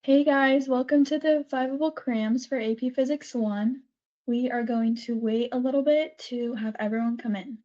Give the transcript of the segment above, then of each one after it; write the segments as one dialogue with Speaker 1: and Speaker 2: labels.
Speaker 1: Hey guys, welcome to the 5-able Crams for AP Physics 1. We are going to wait a little bit to have everyone come in.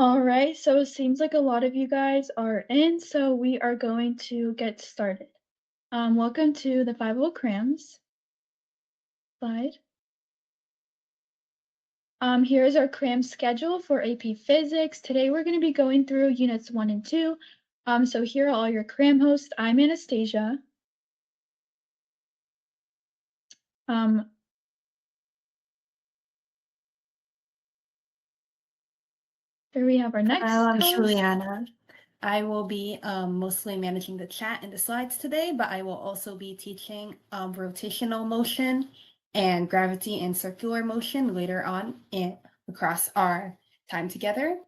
Speaker 1: All right, so it seems like a lot of you guys are in, so we are going to get started. Welcome to the 5-able Crams. Slide. Here's our cram schedule for AP Physics. Today we're going to be going through units 1 and 2. So here are all your cram hosts. I'm Anastasia. Here we have our next
Speaker 2: Hello, I'm
Speaker 1: host.
Speaker 2: Juliana. I will be mostly managing the chat and the slides today, but I will also be teaching rotational motion and gravity and circular motion later on across our time together.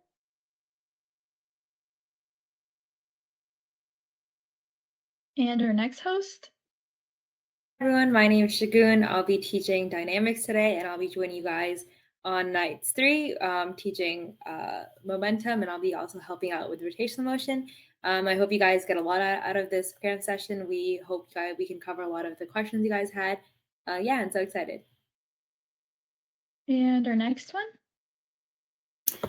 Speaker 1: And our next host.
Speaker 3: Everyone, my name is Shagun. I'll be teaching dynamics today, and I'll be joining you guys on nights 3, teaching momentum, and I'll be also helping out with rotational motion. I hope you guys get a lot out of this cram session. We hope we can cover a lot of the questions you guys had. Yeah, I'm so excited.
Speaker 1: And our next one.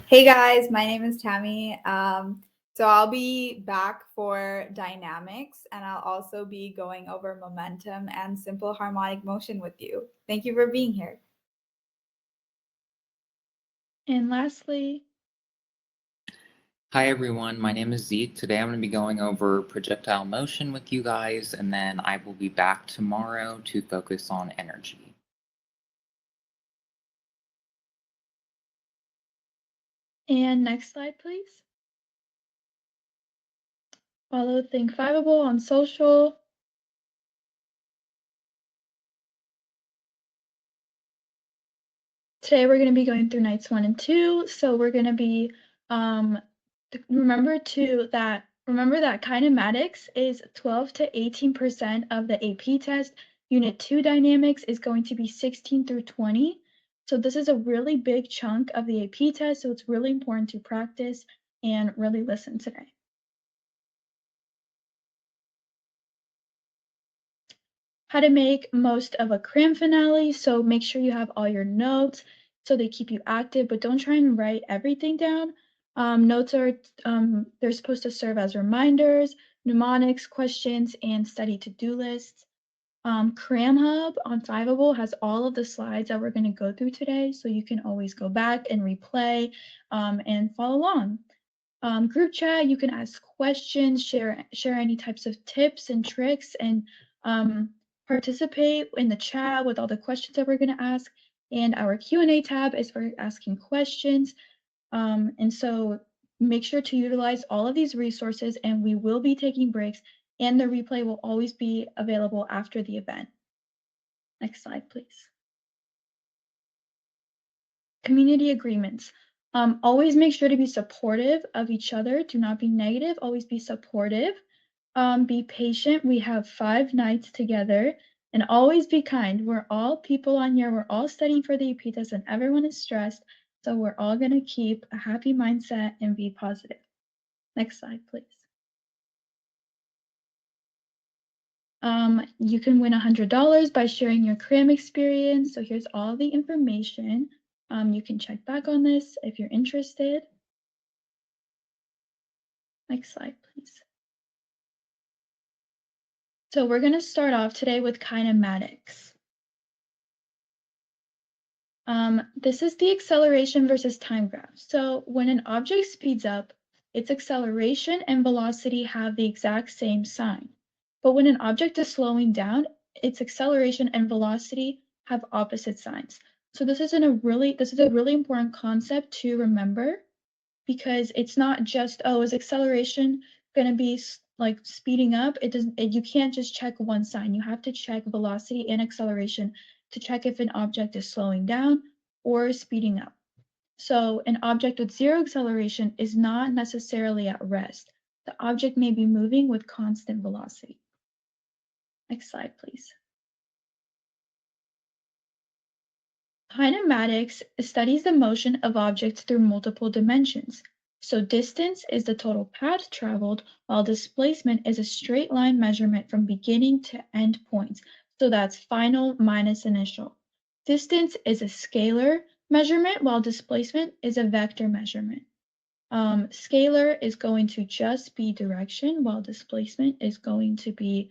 Speaker 4: Hey guys, my name is Tammy. So I'll be back for dynamics, and I'll also be going over momentum and simple harmonic motion with you. Thank you for being here.
Speaker 1: And lastly.
Speaker 5: Hi everyone, my name is Zeke. Today I'm going to be going over projectile motion with you guys, and then I will be back tomorrow to focus on energy.
Speaker 1: And next slide, please. Follow Think 5-able on social. Today we're going to be going through nights 1 and 2. So we're going to be remember that kinematics is 12 to 18% of the AP test. Unit 2 dynamics is going to be 16 through 20. So this is a really big chunk of the AP test, so it's really important to practice and really listen today. How to make most of a cram finale. So make sure you have all your notes so they keep you active, but don't try and write everything down. Notes are, they're supposed to serve as reminders, mnemonics, questions, and study to-do lists. Cram Hub on 5-able has all of the slides that we're going to go through today, so you can always go back and replay and follow along. Group chat, you can ask questions, share any types of tips and tricks, and participate in the chat with all the questions that we're going to ask. And our Q&A tab is for asking questions. And so make sure to utilize all of these resources, and we will be taking breaks, and the replay will always be available after the event. Next slide, please. Community agreements. Always make sure to be supportive of each other. Do not be negative. Always be supportive. Be patient. We have 5 nights together. And always be kind. We're all people on here. We're all studying for the AP test and everyone is stressed. So we're all going to keep a happy mindset and be positive. Next slide, please. You can win $100 by sharing your Cram experience. So here's all the information. You can check back on this if you're interested. Next slide, please. So we're going to start off today with kinematics. This is the acceleration versus time graph. So when an object speeds up, its acceleration and velocity have the exact same sign. But when an object is slowing down, its acceleration and velocity have opposite signs. So this is a really important concept to remember, because it's not just, oh, is acceleration going to be like speeding up? You can't just check one sign. You have to check velocity and acceleration to check if an object is slowing down or speeding up. So an object with zero acceleration is not necessarily at rest. The object may be moving with constant velocity. Next slide, please. Kinematics studies the motion of objects through multiple dimensions. So distance is the total path traveled, while displacement is a straight line measurement from beginning to end points. So that's final minus initial. Distance is a scalar measurement, while displacement is a vector measurement. Scalar is going to just be direction, while displacement is going to be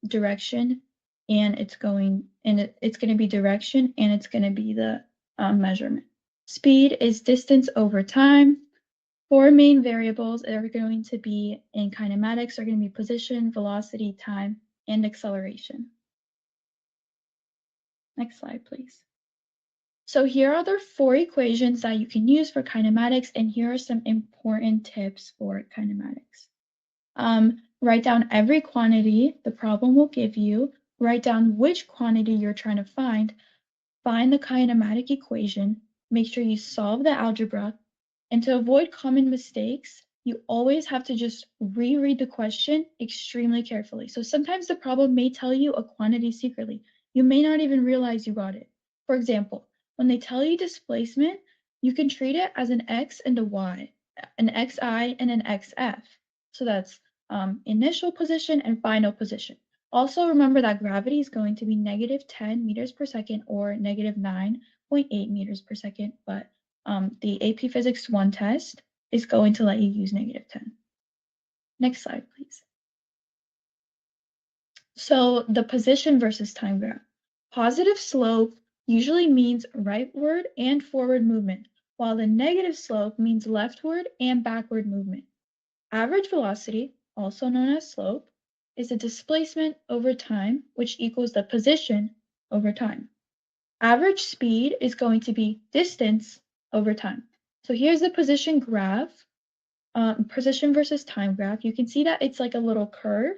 Speaker 1: direction, and it's going to be direction, and it's going to be the measurement. Speed is distance over time. 4 main variables are going to be in kinematics are going to be position, velocity, time, and acceleration. Next slide, please. So here are the 4 equations that you can use for kinematics, and here are some important tips for kinematics. Write down every quantity the problem will give you, write down which quantity you're trying to find the kinematic equation, make sure you solve the algebra, and to avoid common mistakes, you always have to just reread the question extremely carefully. So sometimes the problem may tell you a quantity secretly. You may not even realize you got it. For example, when they tell you displacement, you can treat it as an x and a y, an xi and an xf. So that's initial position and final position. Also remember that gravity is going to be -10 meters per second or -9.8 meters per second, but the AP Physics 1 test is going to let you use -10. Next slide, please. So the position versus time graph. Positive slope usually means rightward and forward movement, while the negative slope means leftward and backward movement. Average velocity, also known as slope, is the displacement over time, which equals the position over time. Average speed is going to be distance over time. So here's the position graph, position versus time graph. You can see that it's like a little curve.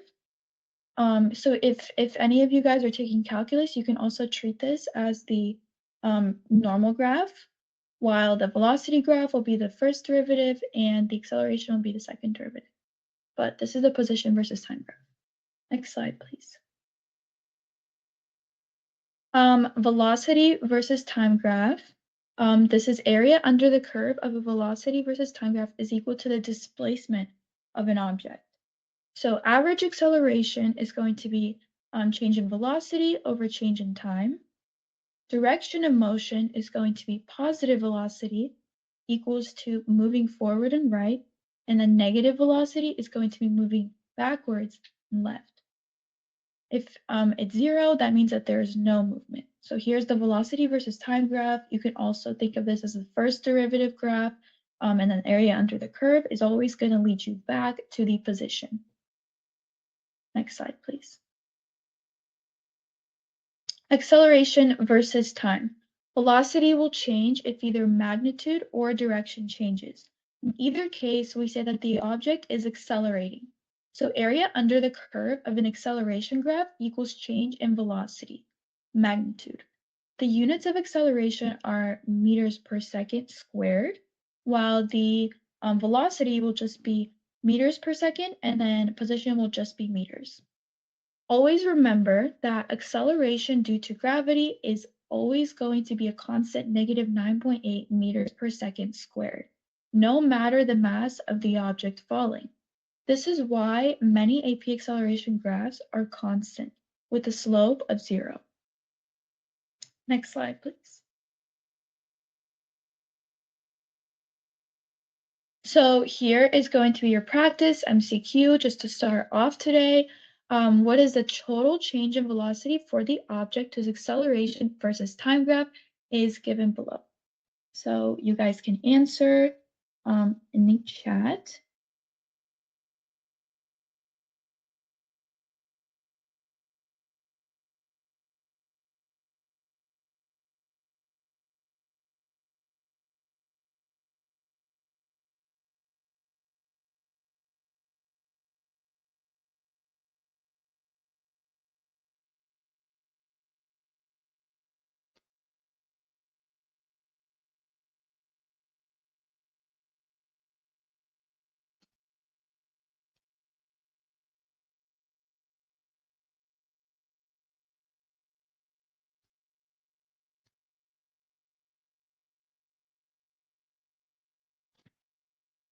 Speaker 1: So if any of you guys are taking calculus, you can also treat this as the normal graph, while the velocity graph will be the first derivative and the acceleration will be the second derivative. But this is the position versus time graph. Next slide, please. Velocity versus time graph. This is area under the curve of a velocity versus time graph is equal to the displacement of an object. So average acceleration is going to be change in velocity over change in time. Direction of motion is going to be positive velocity equals to moving forward and right, and then negative velocity is going to be moving backwards and left. If it's 0, that means that there is no movement. So here's the velocity versus time graph. You can also think of this as the first derivative graph, and then area under the curve is always going to lead you back to the position. Next slide, please. Acceleration versus time. Velocity will change if either magnitude or direction changes. In either case, we say that the object is accelerating. So area under the curve of an acceleration graph equals change in velocity, magnitude. The units of acceleration are meters per second squared, while the velocity will just be meters per second, and then position will just be meters. always remember that acceleration due to gravity is always going to be a constant negative 9.8 meters per second squared, no matter the mass of the object falling. This is why many AP acceleration graphs are constant, with a slope of 0. Next slide, please. So here is going to be your practice MCQ just to start off today. What is the total change in velocity for the object whose acceleration versus time graph is given below? So you guys can answer in the chat.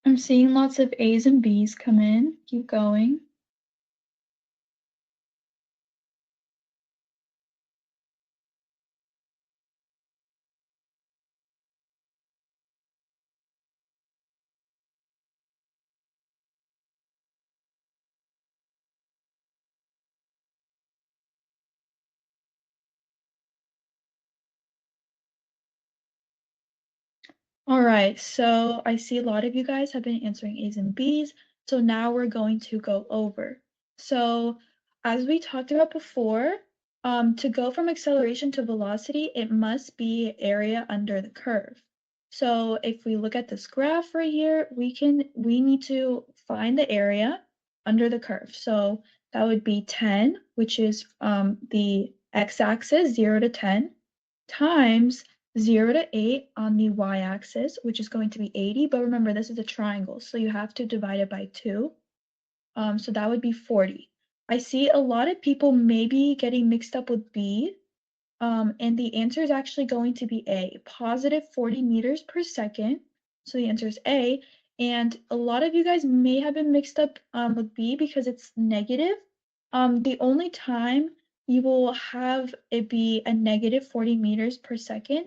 Speaker 1: I'm seeing lots of A's and B's come in. Keep going. All right, so I see a lot of you guys have been answering A's and B's. So now we're going to go over. So as we talked about before, to go from acceleration to velocity, it must be area under the curve. So if we look at this graph right here, we need to find the area under the curve. So that would be 10, which is the x-axis, 0 to 10, times 0 to 8 on the y-axis, which is going to be 80. But remember, this is a triangle, so you have to divide it by 2. So that would be 40. I see a lot of people maybe getting mixed up with B, and the answer is actually going to be A, positive 40 meters per second. So the answer is A. And a lot of you guys may have been mixed up with B because it's negative. The only time you will have it be a negative 40 meters per second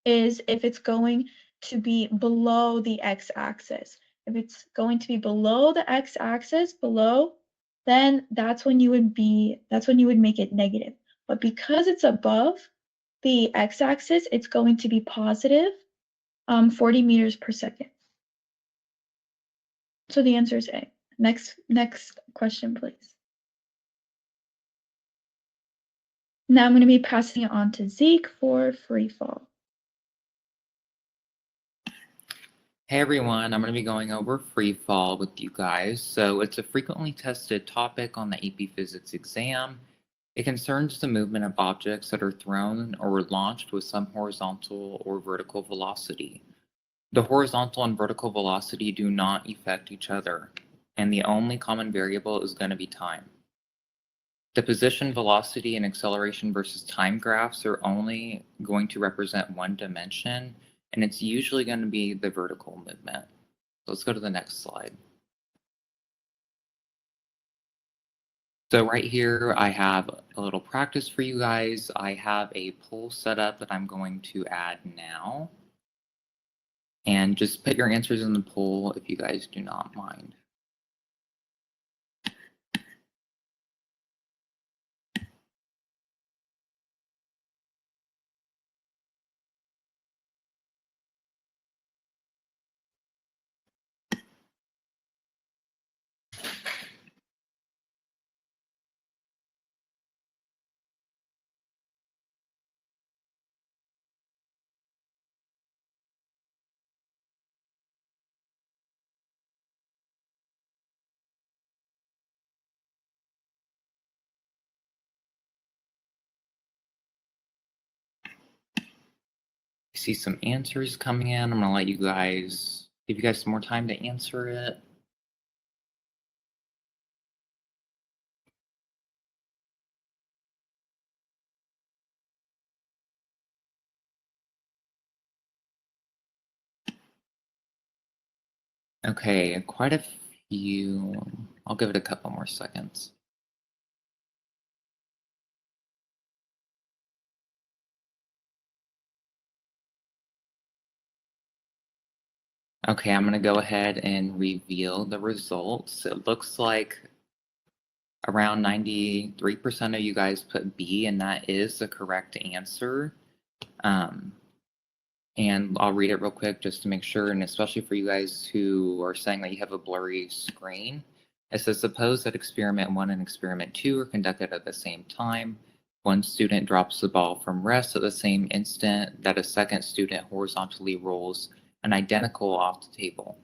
Speaker 1: is if it's going to be below the x-axis. If it's going to be below the x-axis, then that's when you would make it negative. But because it's above the x-axis, it's going to be positive 40 meters per second. So the answer is A. Next question, please. Now I'm going to be passing it on to Zeke for free fall.
Speaker 5: Hey everyone, I'm going to be going over free fall with you guys. So it's a frequently tested topic on the AP Physics exam. It concerns the movement of objects that are thrown or launched with some horizontal or vertical velocity. The horizontal and vertical velocity do not affect each other, and the only common variable is going to be time. The position, velocity, and acceleration versus time graphs are only going to represent one dimension, and it's usually going to be the vertical movement. So let's go to the next slide. So right here, I have a little practice for you guys. I have a poll set up that I'm going to add now. And just put your answers in the poll if you guys do not mind. I see some answers coming in. I'm going to give you guys some more time to answer it. Okay, quite a few. I'll give it a couple more seconds. Okay, I'm going to go ahead and reveal the results. It looks like around 93% of you guys put B, and that is the correct answer. And I'll read it real quick just to make sure, and especially for you guys who are saying that you have a blurry screen. It says, suppose that experiment 1 and experiment 2 are conducted at the same time. One student drops the ball from rest at the same instant that a second student horizontally rolls an identical off the table.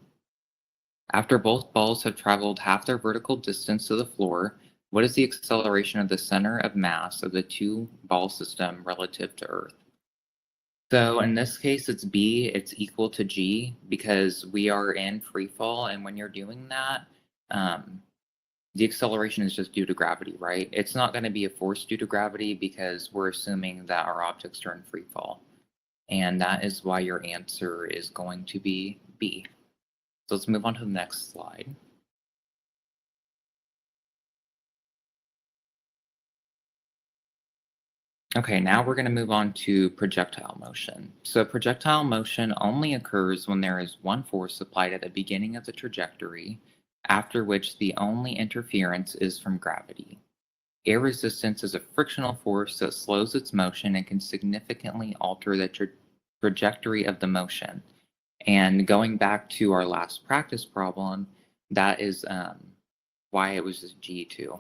Speaker 5: After both balls have traveled half their vertical distance to the floor, what is the acceleration of the center of mass of the two ball system relative to Earth? So in this case, it's B, it's equal to G because we are in free fall. And when you're doing that, the acceleration is just due to gravity, right? It's not going to be a force due to gravity because we're assuming that our objects are in free fall. And that is why your answer is going to be B. So let's move on to the next slide. Okay, now we're going to move on to projectile motion. So projectile motion only occurs when there is one force applied at the beginning of the trajectory, after which the only interference is from gravity. Air resistance is a frictional force that slows its motion and can significantly alter the trajectory of the motion. And going back to our last practice problem, that is why it was G2.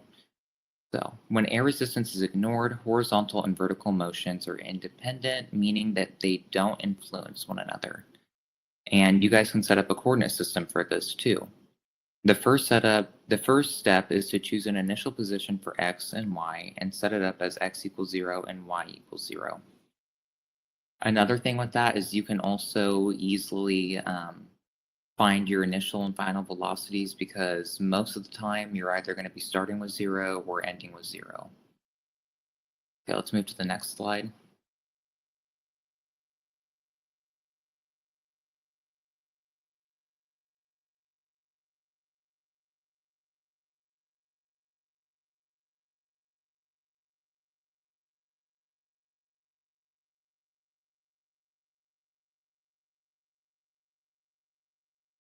Speaker 5: So when air resistance is ignored, horizontal and vertical motions are independent, meaning that they don't influence one another. And you guys can set up a coordinate system for this too. The first step is to choose an initial position for x and y and set it up as x equals 0 and y equals 0. Another thing with that is you can also easily find your initial and final velocities because most of the time you're either going to be starting with 0 or ending with 0. Okay, let's move to the next slide.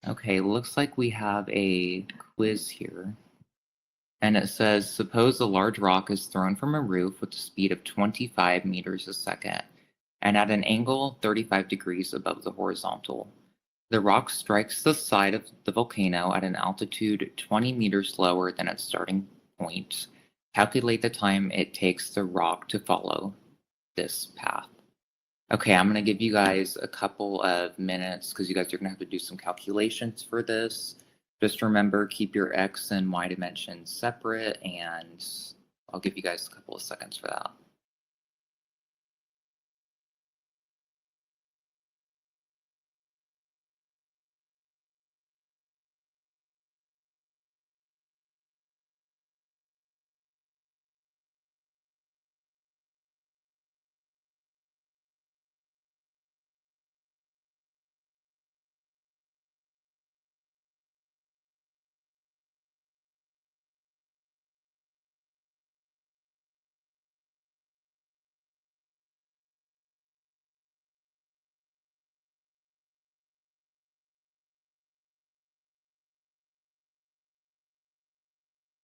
Speaker 5: Okay, looks like we have a quiz here. And it says, suppose a large rock is thrown from a roof with a speed of 25 meters a second and at an angle 35 degrees above the horizontal. The rock strikes the side of the volcano at an altitude 20 meters lower than its starting point. Calculate the time it takes the rock to follow this path. Okay, I'm going to give you guys a couple of minutes because you guys are going to have to do some calculations for this. Just remember, keep your X and Y dimensions separate, and I'll give you guys a couple of seconds for that.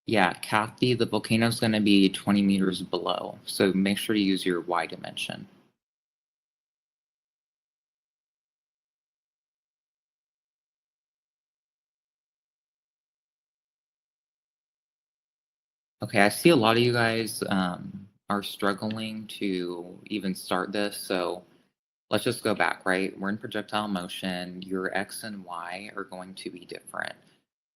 Speaker 5: Yeah, Kathy, the volcano is going to be 20 meters below, so make sure to use your Y dimension. Okay, I see a lot of you guys are struggling to even start this, so let's just go back, right? We're in projectile motion. Your X and Y are going to be different.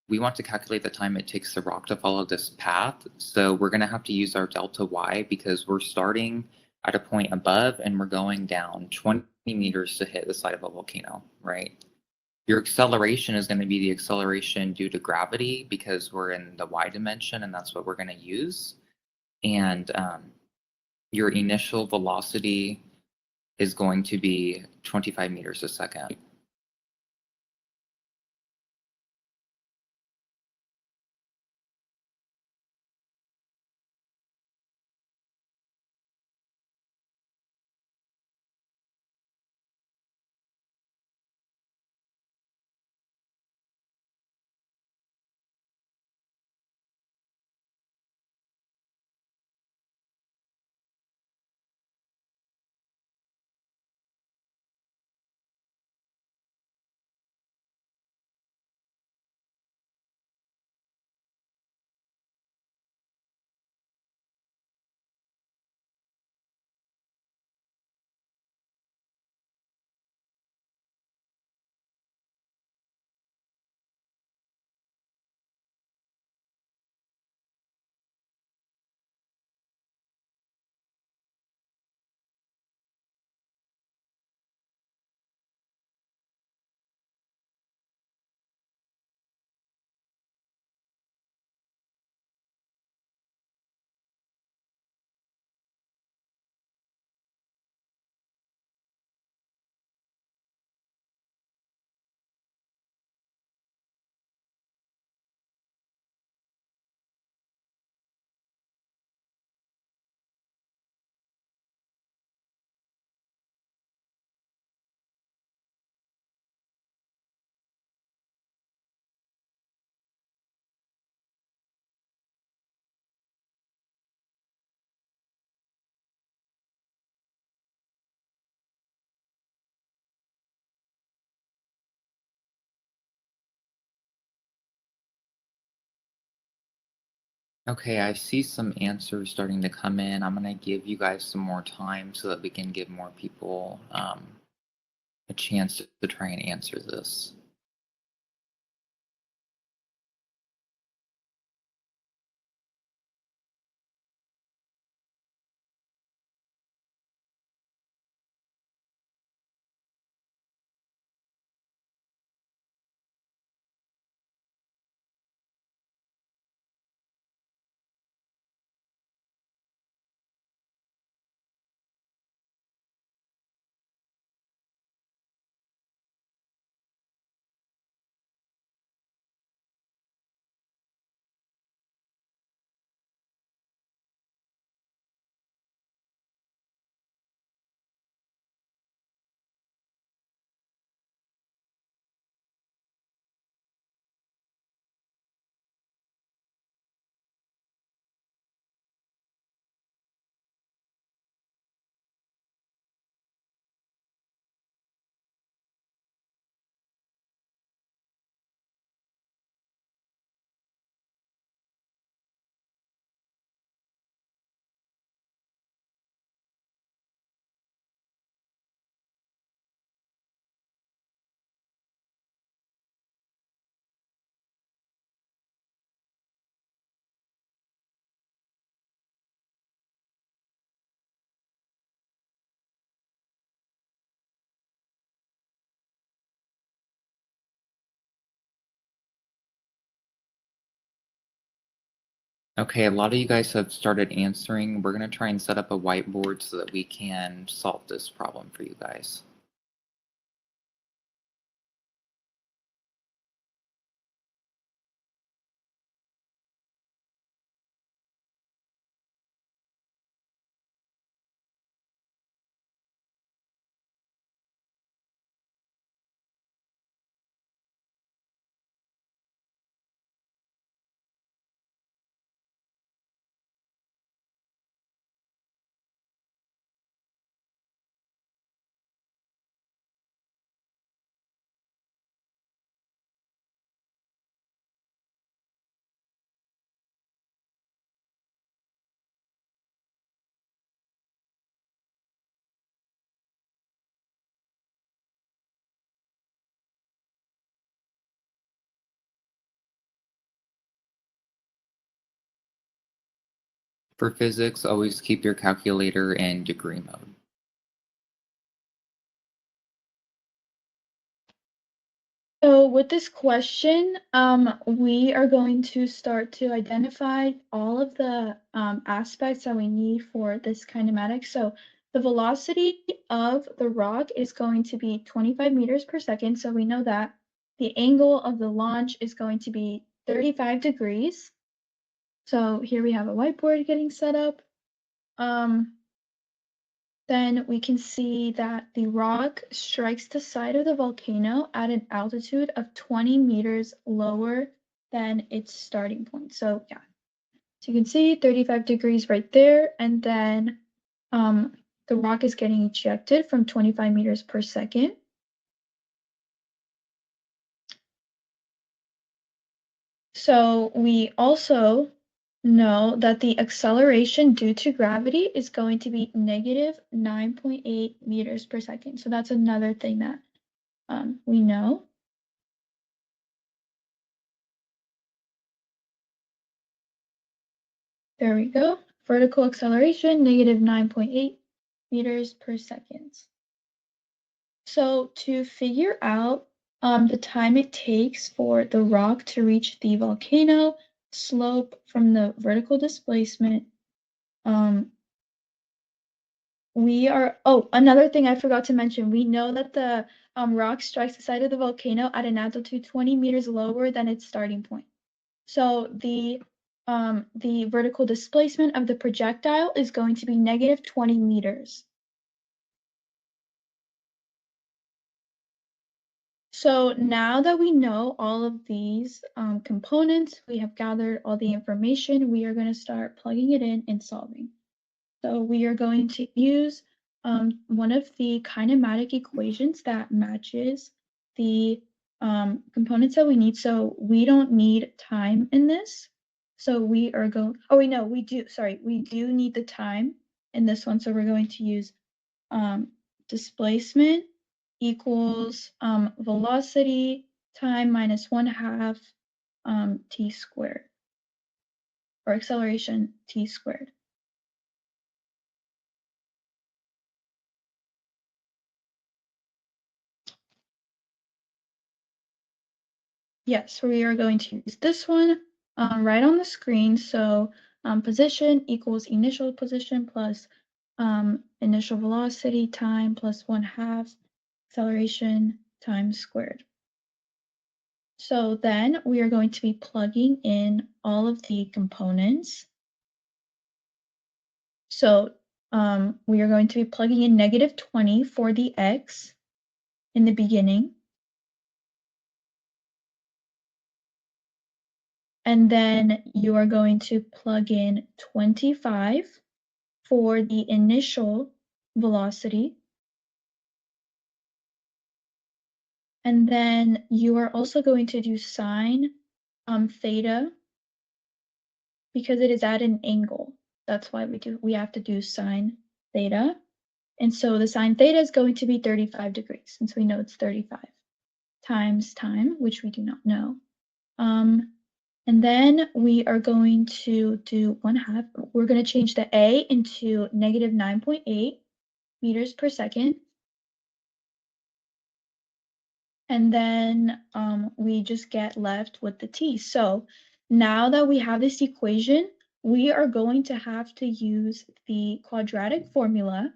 Speaker 5: We want to calculate the time it takes the rock to follow this path. So we're going to have to use our delta Y because we're starting at a point above and we're going down 20 meters to hit the side of a volcano, right? Your acceleration is going to be the acceleration due to gravity because we're in the Y dimension and that's what we're going to use. And your initial velocity is going to be 25 meters a second. Okay, I see some answers starting to come in. I'm going to give you guys some more time so that we can give more people a chance to try and answer this. Okay, a lot of you guys have started answering. We're going to try and set up a whiteboard so that we can solve this problem for you guys. For physics, always keep your calculator in degree mode.
Speaker 1: So with this question, we are going to start to identify all of the aspects that we need for this kinematics. So the velocity of the rock is going to be 25 meters per second. So we know that the angle of the launch is going to be 35 degrees. So here we have a whiteboard getting set up. Then we can see that the rock strikes the side of the volcano at an altitude of 20 meters lower than its starting point. So yeah, so you can see 35 degrees right there, and then the rock is getting ejected from 25 meters per second. So we also know that the acceleration due to gravity is going to be negative 9.8 meters per second. So that's another thing that we know. There we go. Vertical acceleration, negative 9.8 meters per second. So to figure out the time it takes for the rock to reach the volcano, slope from the vertical displacement, another thing I forgot to mention, we know that the rock strikes the side of the volcano at an altitude 20 meters lower than its starting point. So the vertical displacement of the projectile is going to be negative 20 meters. So now that we know all of these components, we have gathered all the information, we are going to start plugging it in and solving. So we are going to use one of the kinematic equations that matches the components that we need. So we don't need time in this. So we are going, oh wait, no, we do need the time in this one. So we're going to use displacement equals velocity time minus 1/2 t squared, or acceleration t squared. Yes, we are going to use this one right on the screen. So position equals initial position plus initial velocity time plus 1/2 acceleration time squared. So then we are going to be plugging in all of the components. So we are going to be plugging in -20 for the x in the beginning. And then you are going to plug in 25 for the initial velocity. And then you are also going to do sine theta because it is at an angle. That's why we have to do sine theta. And so the sine theta is going to be 35 degrees, since we know it's 35 times time, which we do not know. And then we are going to do 1/2. We're going to change the A into -9.8 meters per second. And then we just get left with the t. So now that we have this equation, we are going to have to use the quadratic formula,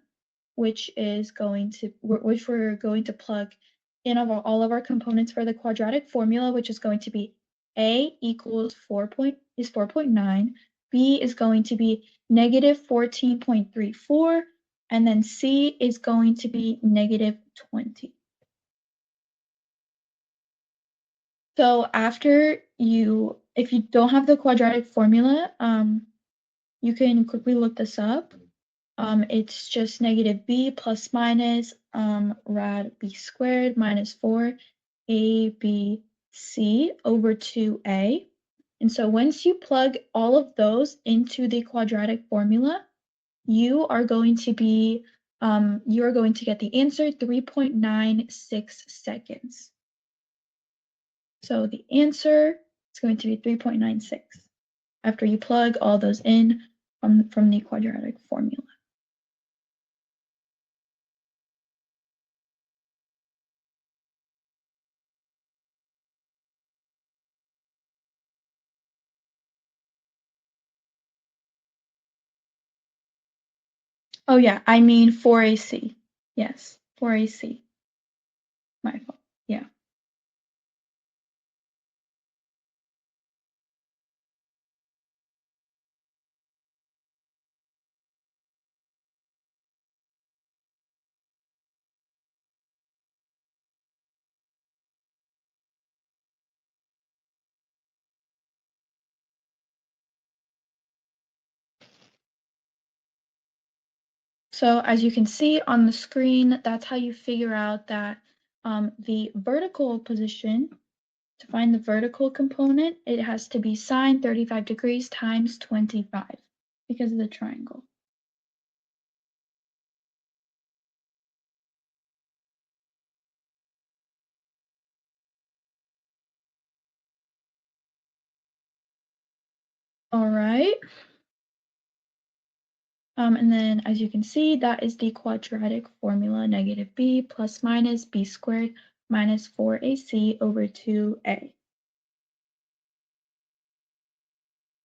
Speaker 1: which we're going to plug in all of our components for the quadratic formula, which is going to be A equals 4.9, B is going to be -14.34, and then C is going to be -20. So if you don't have the quadratic formula, you can quickly look this up. It's just -b plus minus rad b squared minus 4abc over 2a. And so once you plug all of those into the quadratic formula, you are going to get the answer 3.96 seconds. So the answer is going to be 3.96 after you plug all those in from the quadratic formula. Oh yeah, I mean 4AC. Yes, 4AC. My fault. Yeah. So as you can see on the screen, that's how you figure out that the vertical position, to find the vertical component, it has to be sine 35 degrees times 25 because of the triangle. All right. And then as you can see, that is the quadratic formula, -b plus minus b squared minus 4ac over 2a.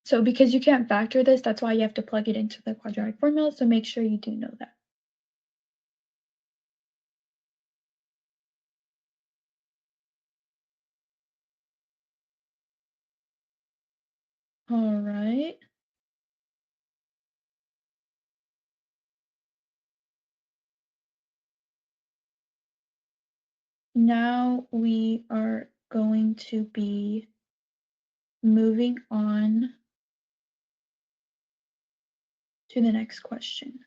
Speaker 1: So because you can't factor this, that's why you have to plug it into the quadratic formula, so make sure you do know that. All right. Now we are going to be moving on to the next question.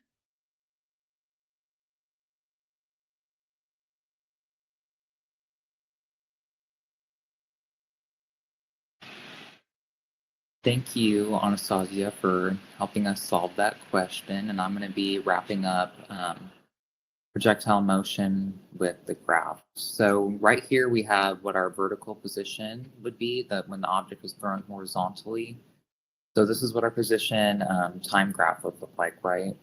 Speaker 5: Thank you, Anastasia, for helping us solve that question. And I'm going to be wrapping up projectile motion with the graph. So right here we have what our vertical position would be, that when the object is thrown horizontally. So this is what our position time graph would look like, right?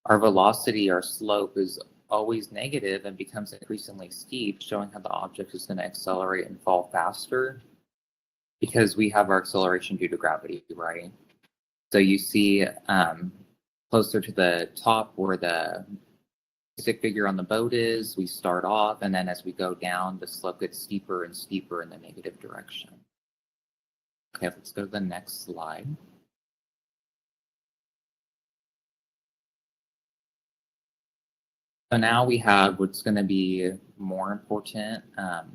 Speaker 5: Our velocity, our slope is always negative and becomes increasingly steep, showing how the object is going to accelerate and fall faster because we have our acceleration due to gravity, right? So you see closer to the top where the stick figure on the boat is, we start off, and then as we go down, the slope gets steeper and steeper in the negative direction. Okay, let's go to the next slide. So now we have what's going to be more important, at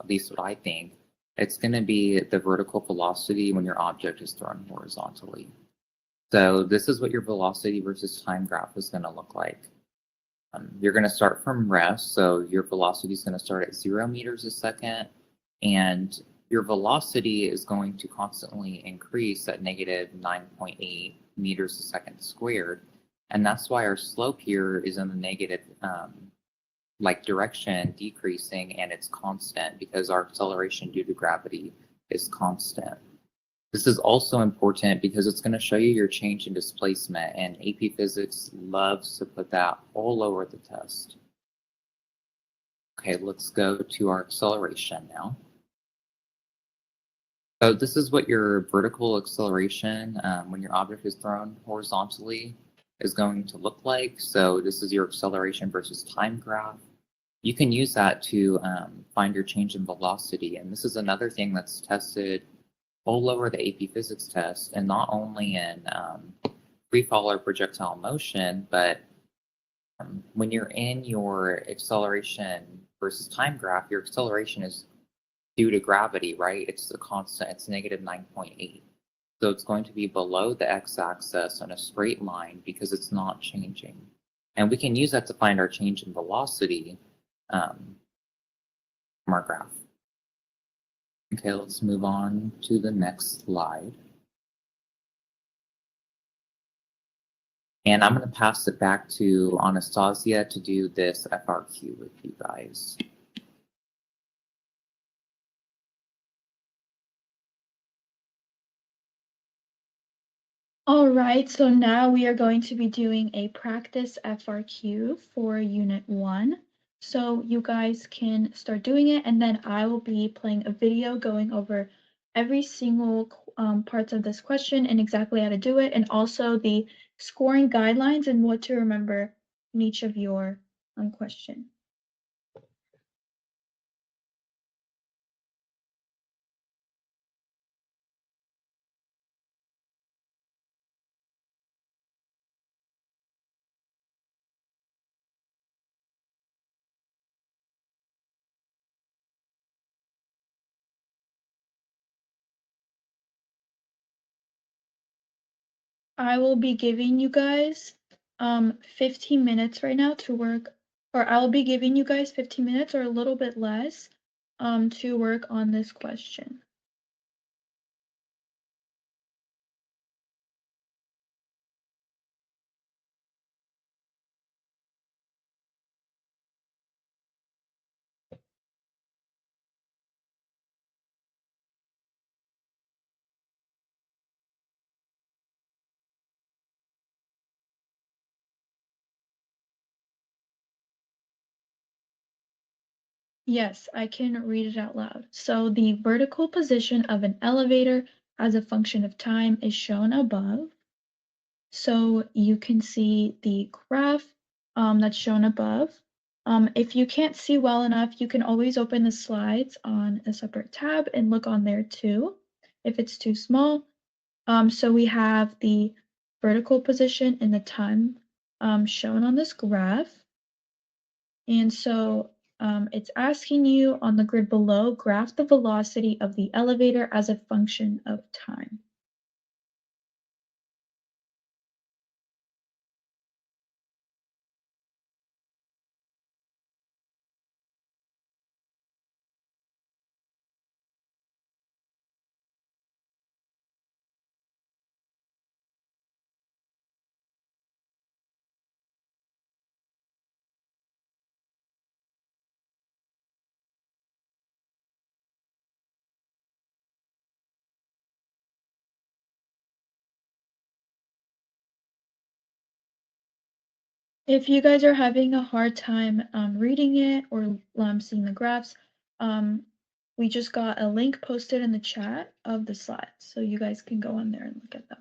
Speaker 5: least what I think. It's going to be the vertical velocity when your object is thrown horizontally. So this is what your velocity versus time graph is going to look like. You're going to start from rest, so your velocity is going to start at 0 meters a second, and your velocity is going to constantly increase at negative 9.8 meters a second squared. And that's why our slope here is in the negative direction, decreasing, and it's constant because our acceleration due to gravity is constant. This is also important because it's going to show you your change in displacement, and AP Physics loves to put that all over the test. Okay, let's go to our acceleration now. So this is what your vertical acceleration when your object is thrown horizontally is going to look like. So this is your acceleration versus time graph. You can use that to find your change in velocity. And this is another thing that's tested all over the AP Physics test, and not only in free fall or projectile motion, but when you're in your acceleration versus time graph, your acceleration is due to gravity, right? It's a constant, it's negative 9.8. So it's going to be below the x-axis on a straight line because it's not changing. And we can use that to find our change in velocity from our graph. Okay, let's move on to the next slide. And I'm going to pass it back to Anastasia to do this FRQ with you guys.
Speaker 1: All right, so now we are going to be doing a practice FRQ for Unit 1. So you guys can start doing it, and then I will be playing a video going over every single parts of this question and exactly how to do it, and also the scoring guidelines and what to remember in each of your question. I will be giving you guys 15 minutes right now to work, or I'll be giving you guys 15 minutes or a little bit less to work on this question. Yes, I can read it out loud. So the vertical position of an elevator as a function of time is shown above. So you can see the graph that's shown above. If you can't see well enough, you can always open the slides on a separate tab and look on there too, if it's too small. So we have the vertical position and the time shown on this graph. And so it's asking you on the grid below, graph the velocity of the elevator as a function of time. If you guys are having a hard time reading it or seeing the graphs, we just got a link posted in the chat of the slides, so you guys can go on there and look at them.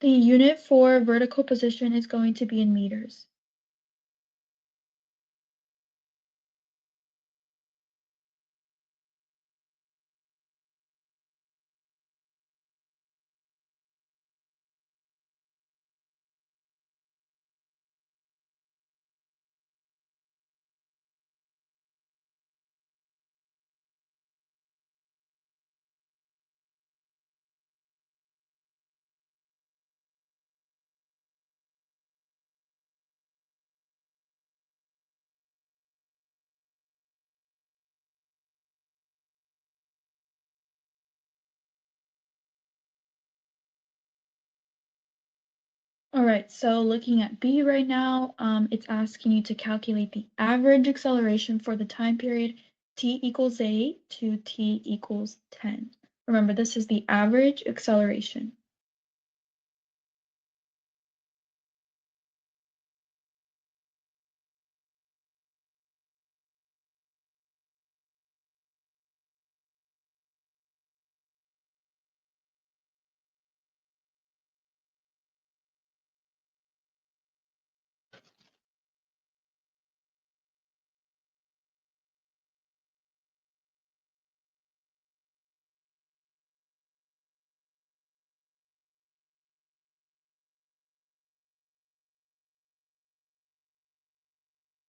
Speaker 1: The unit for vertical position is going to be in meters. All right, so looking at B right now, it's asking you to calculate the average acceleration for the time period t equals a to t equals 10. Remember, this is the average acceleration.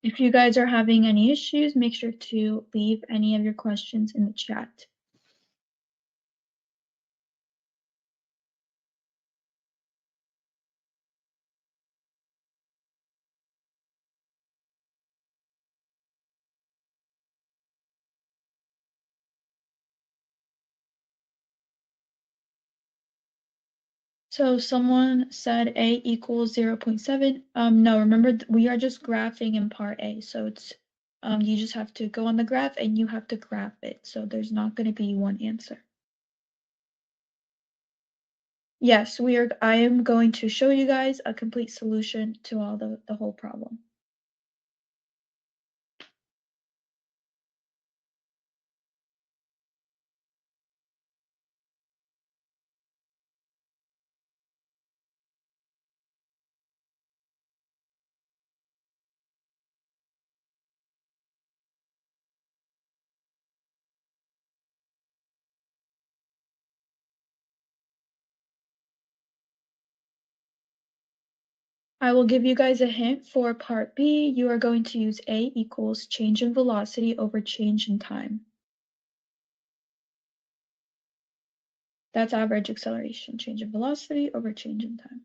Speaker 1: If you guys are having any issues, make sure to leave any of your questions in the chat. So someone said A equals 0.7. No, remember we are just graphing in part A. So it's you just have to go on the graph and you have to graph it. So there's not going to be one answer. Yes, I am going to show you guys a complete solution to all the whole problem. I will give you guys a hint for part B. You are going to use A equals change in velocity over change in time. That's average acceleration, change in velocity over change in time.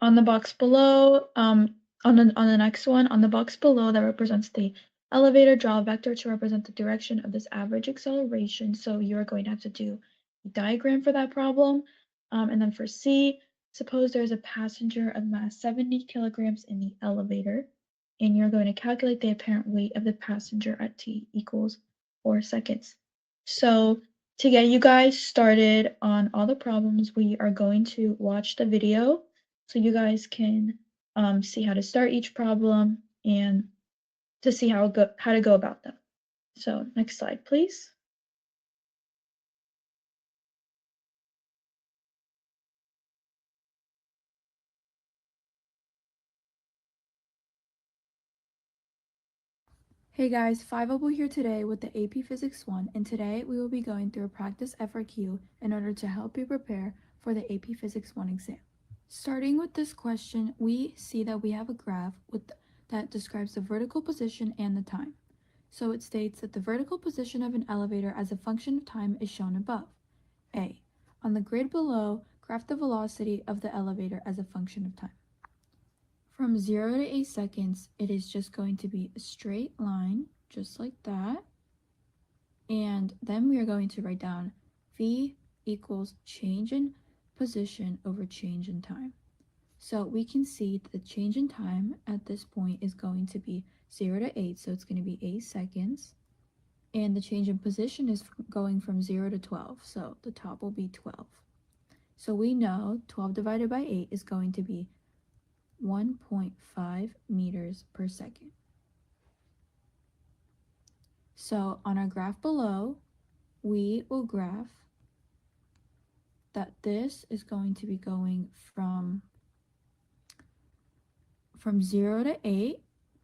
Speaker 1: On the box below, on the next one, on the box below that represents the elevator, draw a vector to represent the direction of this average acceleration. So you're going to have to do a diagram for that problem. And then for C, suppose there's a passenger of mass 70 kilograms in the elevator, and you're going to calculate the apparent weight of the passenger at t equals 4 seconds. So to get you guys started on all the problems, we are going to watch the video so you guys can see how to start each problem and to see how to go about them. So next slide, please. Hey guys, 5 here today with the AP Physics 1, and today we will be going through a practice FRQ in order to help you prepare for the AP Physics 1 exam. Starting with this question, we see that we have a graph that describes the vertical position and the time. So it states that the vertical position of an elevator as a function of time is shown above. A. On the grid below, graph the velocity of the elevator as a function of time. From 0 to 8 seconds, it is just going to be a straight line, just like that. And then we are going to write down V equals change in position over change in time. So we can see that the change in time at this point is going to be 0 to 8, so it's going to be 8 seconds. And the change in position is going from 0 to 12, so the top will be 12. So we know 12 divided by 8 is going to be 1.5 meters per second. So on our graph below, we will graph that this is going to be going from 0 to 8.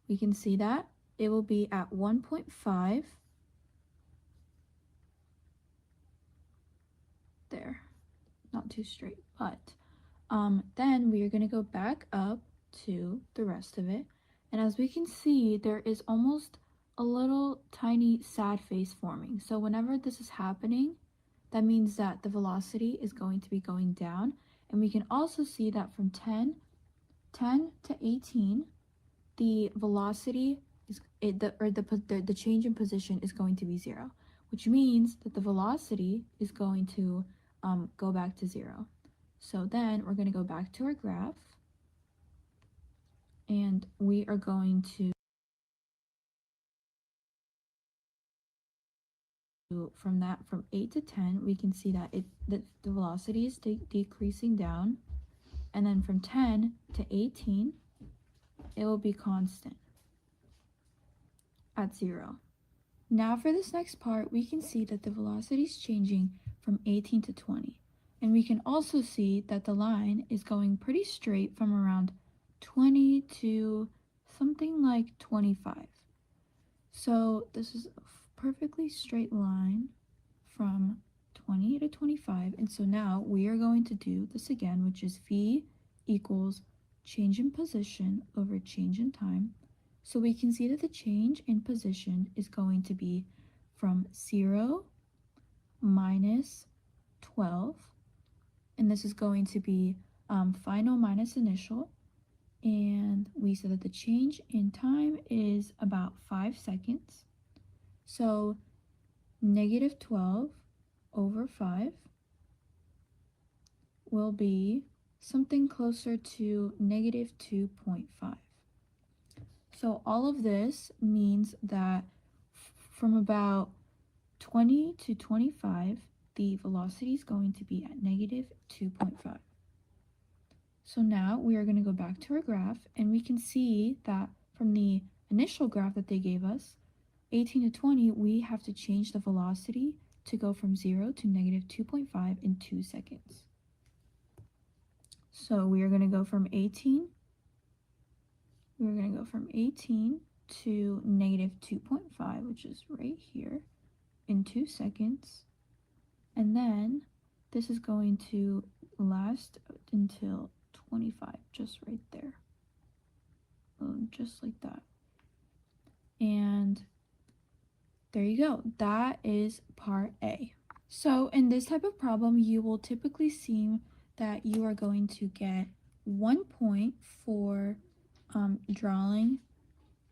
Speaker 1: We can see that it will be at 1.5 there, not too straight, but then we are going to go back up to the rest of it, and as we can see, there is almost a little tiny sad face forming. So whenever this is happening, that means that the velocity is going to be going down, and we can also see that from 10 to 18, the velocity is the change in position is going to be 0, which means that the velocity is going to go back to 0. So then we're going to go back to our graph, and we are going to, from 8 to 10, we can see that the velocity is decreasing down, and then from 10 to 18, it will be constant at 0. Now for this next part, we can see that the velocity is changing from 18 to 20. And we can also see that the line is going pretty straight from around 20 to something like 25. So this is a perfectly straight line from 20 to 25. And so now we are going to do this again, which is V equals change in position over change in time. So we can see that the change in position is going to be from 0 minus 12. And this is going to be final minus initial. And we said that the change in time is about 5 seconds. So negative 12 over 5 will be something closer to negative 2.5. So all of this means that from about 20 to 25, the velocity is going to be at negative 2.5. So now we are going to go back to our graph, and we can see that from the initial graph that they gave us, 18 to 20, we have to change the velocity to go from 0 to negative 2.5 in 2 seconds. So we are going to go from 18 to negative 2.5, which is right here, in 2 seconds. And then this is going to last until 25, just right there. Just like that. And there you go. That is part A. So in this type of problem, you will typically see that you are going to get 1 point for drawing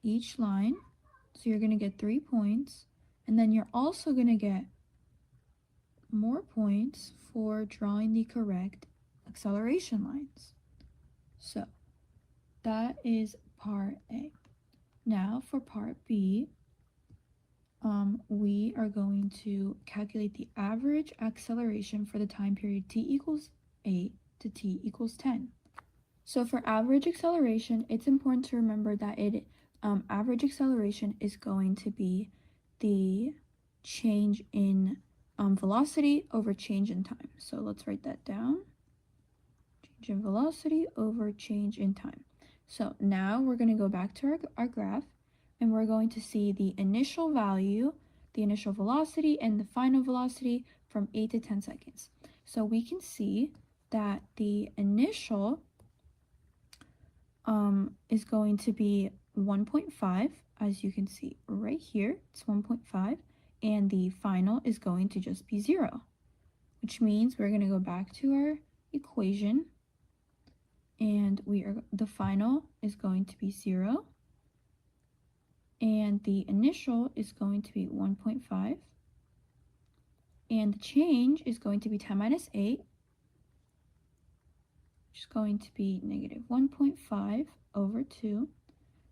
Speaker 1: each line. So you're going to get 3 points. And then you're also going to get more points for drawing the correct acceleration lines. So that is part A. Now for part B, we are going to calculate the average acceleration for the time period t equals 8 to t equals 10. So for average acceleration, it's important to remember that average acceleration is going to be the change in velocity over change in time. So let's write that down. Change in velocity over change in time. So now we're going to go back to our graph, and we're going to see the initial value, the initial velocity, and the final velocity from 8 to 10 seconds. So we can see that the initial is going to be 1.5, as you can see right here, it's 1.5, and the final is going to just be 0, which means we're going to go back to our equation, and the final is going to be 0, and the initial is going to be 1.5, and the change is going to be 10 minus 8, which is going to be negative 1.5 over 2.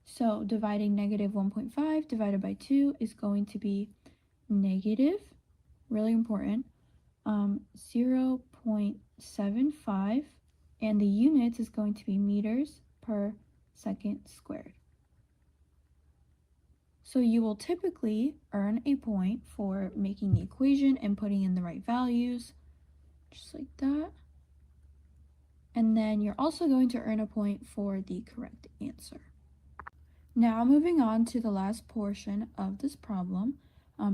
Speaker 1: So dividing negative 1.5 divided by 2 is going to be negative, really important, 0.75, and the units is going to be meters per second squared. So you will typically earn a point for making the equation and putting in the right values, just like that. And then you're also going to earn a point for the correct answer. Now moving on to the last portion of this problem,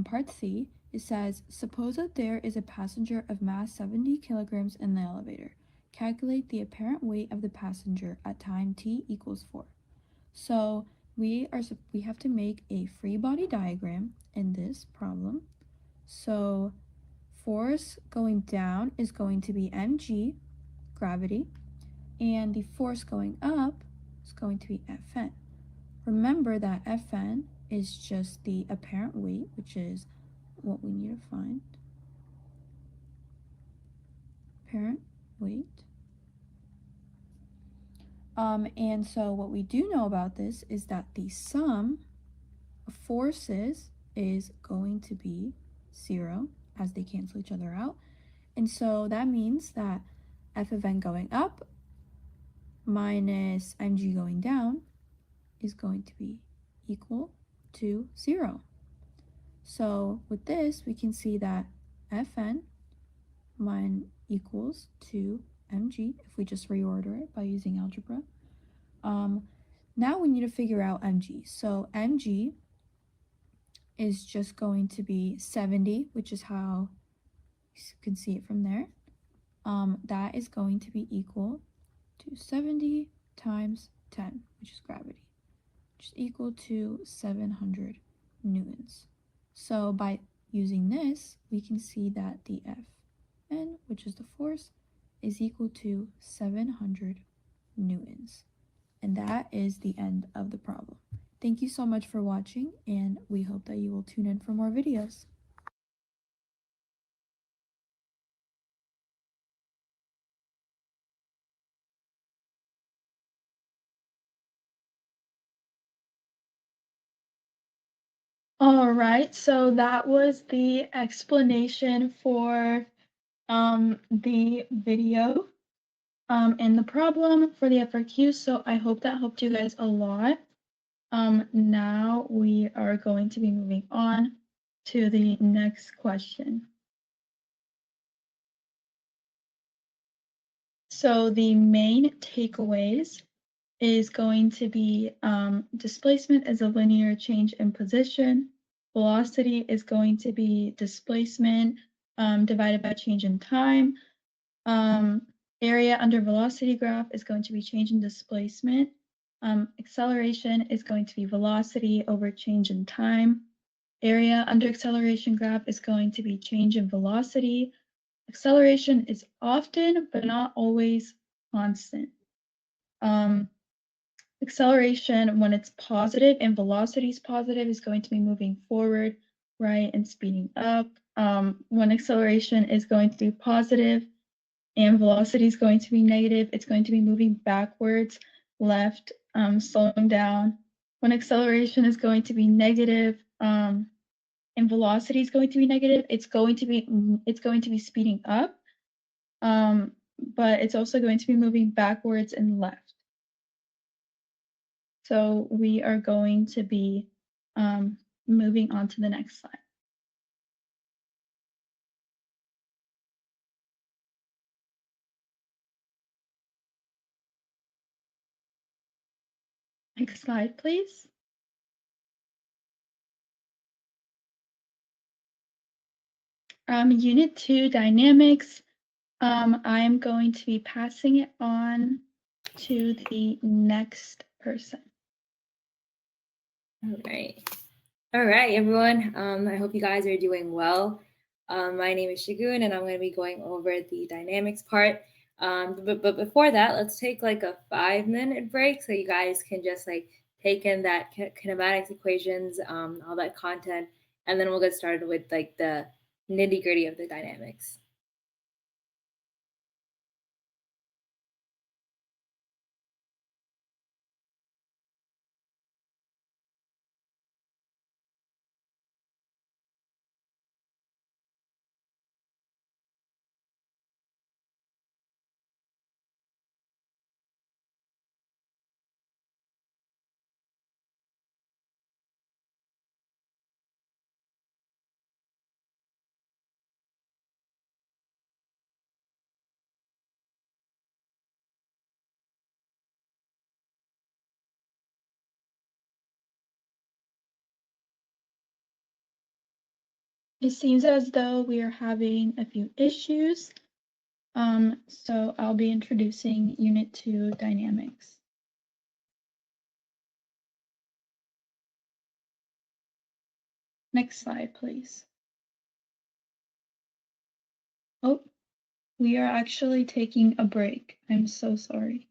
Speaker 1: part C, it says, suppose that there is a passenger of mass 70 kilograms in the elevator. Calculate the apparent weight of the passenger at time t equals 4. So we have to make a free body diagram in this problem. So force going down is going to be mg, gravity, and the force going up is going to be Fn. Remember that Fn is just the apparent weight, which is what we need to find. Apparent weight. And so what we do know about this is that the sum of forces is going to be 0 as they cancel each other out. And so that means that F of n going up minus mg going down is going to be equal to 0. So with this, we can see that Fn equals to mg, if we just reorder it by using algebra. Now we need to figure out mg. So mg is just going to be 70, which is how you can see it from there. That is going to be equal to 70 times 10, which is gravity, which is equal to 700 newtons. So by using this, we can see that the Fn, which is the force, is equal to 700 newtons. And that is the end of the problem. Thank you so much for watching, and we hope that you will tune in for more videos. All right, so that was the explanation for the video and the problem for the FRQ. So I hope that helped you guys a lot. Now we are going to be moving on to the next question. So the main takeaways is going to be displacement is a linear change in position. Velocity is going to be displacement divided by change in time. Area under velocity graph is going to be change in displacement. Acceleration is going to be velocity over change in time. Area under acceleration graph is going to be change in velocity. Acceleration is often, but not always, constant. Acceleration, when it's positive and velocity is positive, is going to be moving forward, right, and speeding up. When acceleration is going to be positive and velocity is going to be negative, it's going to be moving backwards, left, slowing down. When acceleration is going to be negative and velocity is going to be negative, it's going to be speeding up, but it's also going to be moving backwards and left. So we are going to be moving on to the next slide. Next slide, please. Unit 2, Dynamics. I'm going to be passing it on to the next person.
Speaker 3: All right. All right, everyone. I hope you guys are doing well. My name is Shagun, and I'm going to be going over the dynamics part. But before that, let's take like a 5-minute break so you guys can just like take in that kinematics equations, all that content, and then we'll get started with like the nitty-gritty of the dynamics.
Speaker 1: It seems as though we are having a few issues. So I'll be introducing Unit 2 Dynamics. Next slide, please. Oh, we are actually taking a break. I'm so sorry.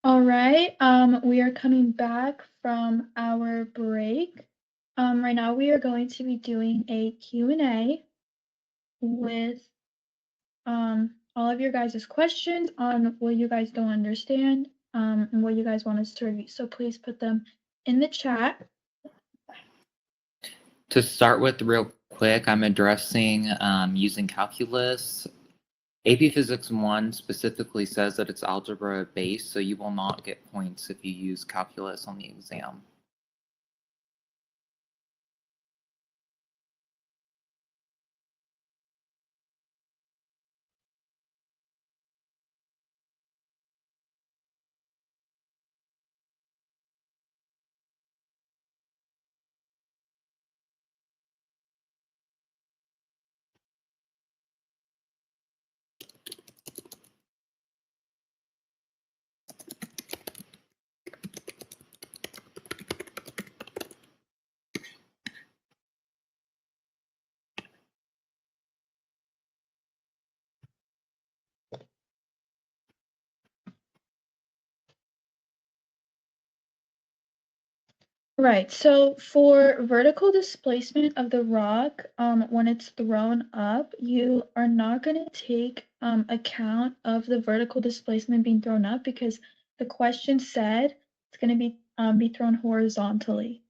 Speaker 1: All right, we are coming back from our break. Right now we are going to be doing a Q&A with all of your guys' questions on what you guys don't understand and what you guys want us to review. So please put them in the chat.
Speaker 5: To start with real quick, I'm addressing using calculus. AP Physics 1 specifically says that it's algebra based, so you will not get points if you use calculus on the exam.
Speaker 1: Right, so for vertical displacement of the rock, when it's thrown up, you are not going to take account of the vertical displacement being thrown up because the question said it's going to be thrown horizontally.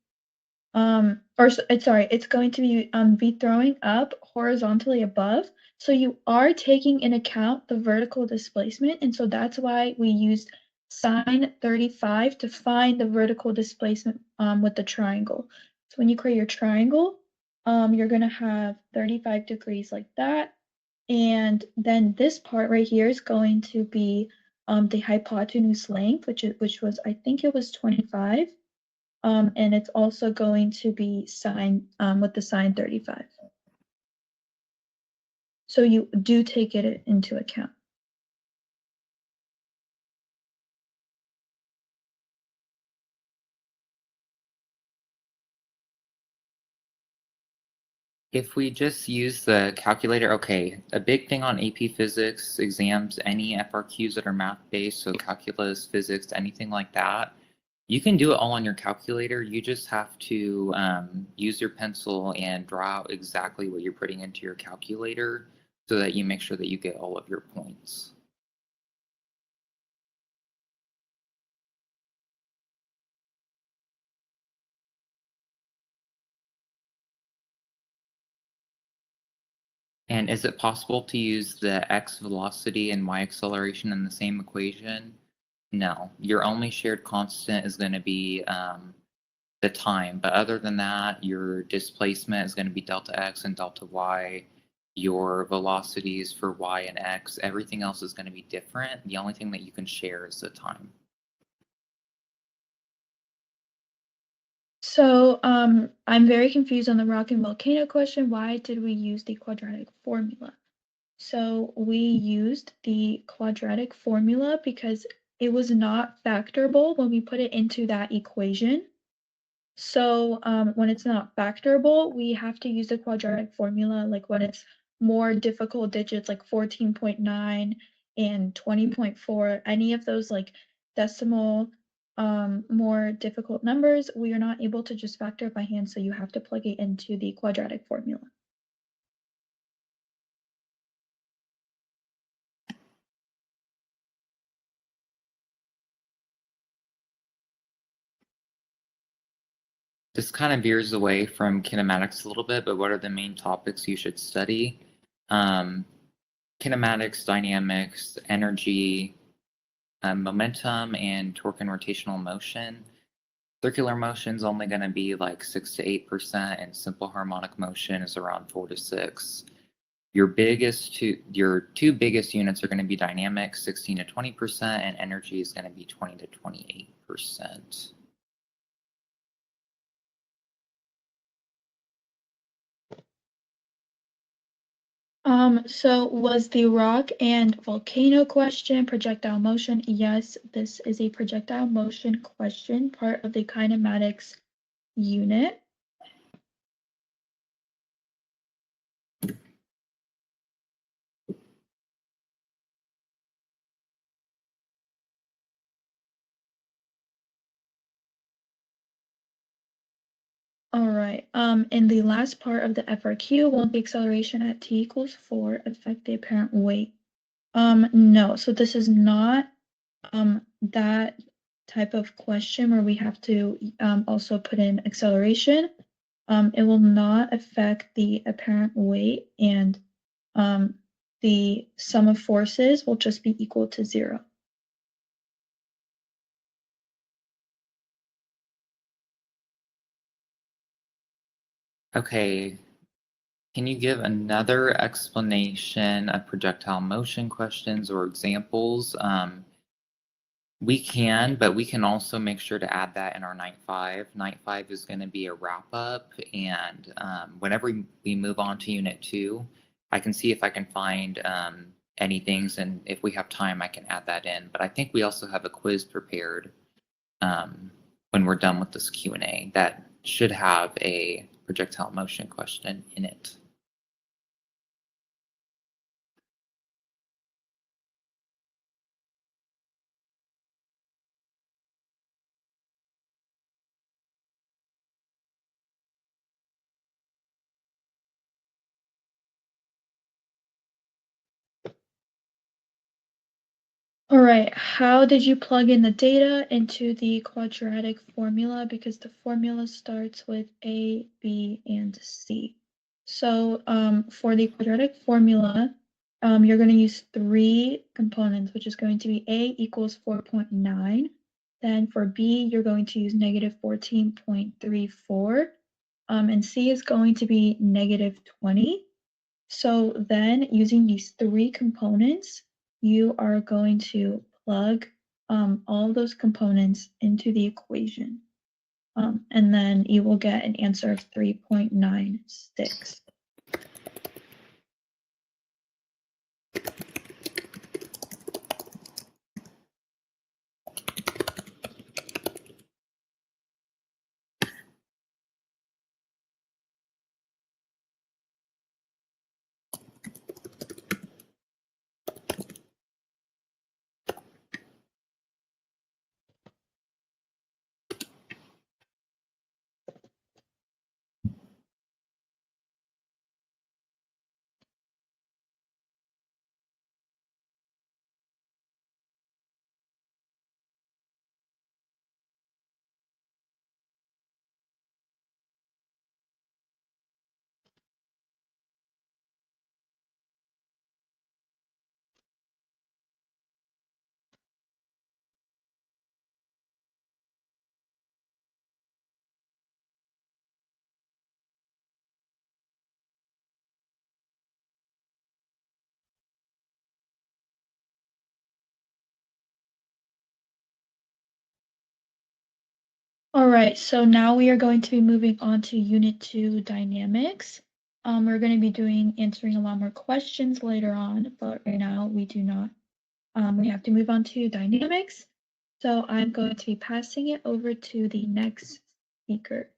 Speaker 1: It's going to be throwing up horizontally above. So you are taking in account the vertical displacement, and so that's why we used sine 35 to find the vertical displacement with the triangle. So when you create your triangle, you're gonna have 35 degrees like that, and then this part right here is going to be the hypotenuse length, which was I think it was 25. And it's also going to be sine with the sine 35. So you do take it into account.
Speaker 5: If we just use the calculator, okay, a big thing on AP Physics exams, any FRQs that are math-based, so calculus, physics, anything like that, you can do it all on your calculator. You just have to use your pencil and draw out exactly what you're putting into your calculator so that you make sure that you get all of your points. And is it possible to use the x velocity and y acceleration in the same equation? No, your only shared constant is going to be the time. But other than that, your displacement is going to be delta x and delta y. Your velocities for y and x, everything else is going to be different. The only thing that you can share is the time.
Speaker 1: So I'm very confused on the rock and volcano question. Why did we use the quadratic formula? So we used the quadratic formula because it was not factorable when we put it into that equation. So when it's not factorable, we have to use the quadratic formula, like when it's more difficult digits like 14.9 and 20.4, any of those like decimal more difficult numbers, we are not able to just factor it by hand, so you have to plug it into the quadratic formula.
Speaker 5: This kind of veers away from kinematics a little bit, but what are the main topics you should study? Kinematics, dynamics, energy, momentum, and torque and rotational motion. Circular motion is only going to be like 6 to 8%, and simple harmonic motion is around 4 to 6. Your two biggest units are going to be dynamics, 16 to 20%, and energy is going to be 20 to 28%.
Speaker 1: So was the rock and volcano question projectile motion? Yes, this is a projectile motion question, part of the kinematics unit. All right. In the last part of the FRQ, won't the acceleration at t equals 4 affect the apparent weight? No. So this is not that type of question where we have to also put in acceleration. It will not affect the apparent weight, and the sum of forces will just be equal to 0.
Speaker 5: Okay, can you give another explanation of projectile motion questions or examples? We can, but we can also make sure to add that in our Night 5. Night 5 is going to be a wrap-up, and whenever we move on to Unit 2, I can see if I can find any things, and if we have time, I can add that in. But I think we also have a quiz prepared when we're done with this Q&A that should have a projectile motion question in it.
Speaker 1: All right, how did you plug in the data into the quadratic formula? Because the formula starts with A, B, and C. So for the quadratic formula, you're going to use 3 components, which is going to be A equals 4.9. Then for B, you're going to use negative 14.34. And C is going to be negative 20. So then using these 3 components, you are going to plug all those components into the equation. And then you will get an answer of 3.96. All right, so now we are going to be moving on to Unit 2 Dynamics. We're going to be answering a lot more questions later on, but right now we do not. We have to move on to Dynamics. So I'm going to be passing it over to the next speaker.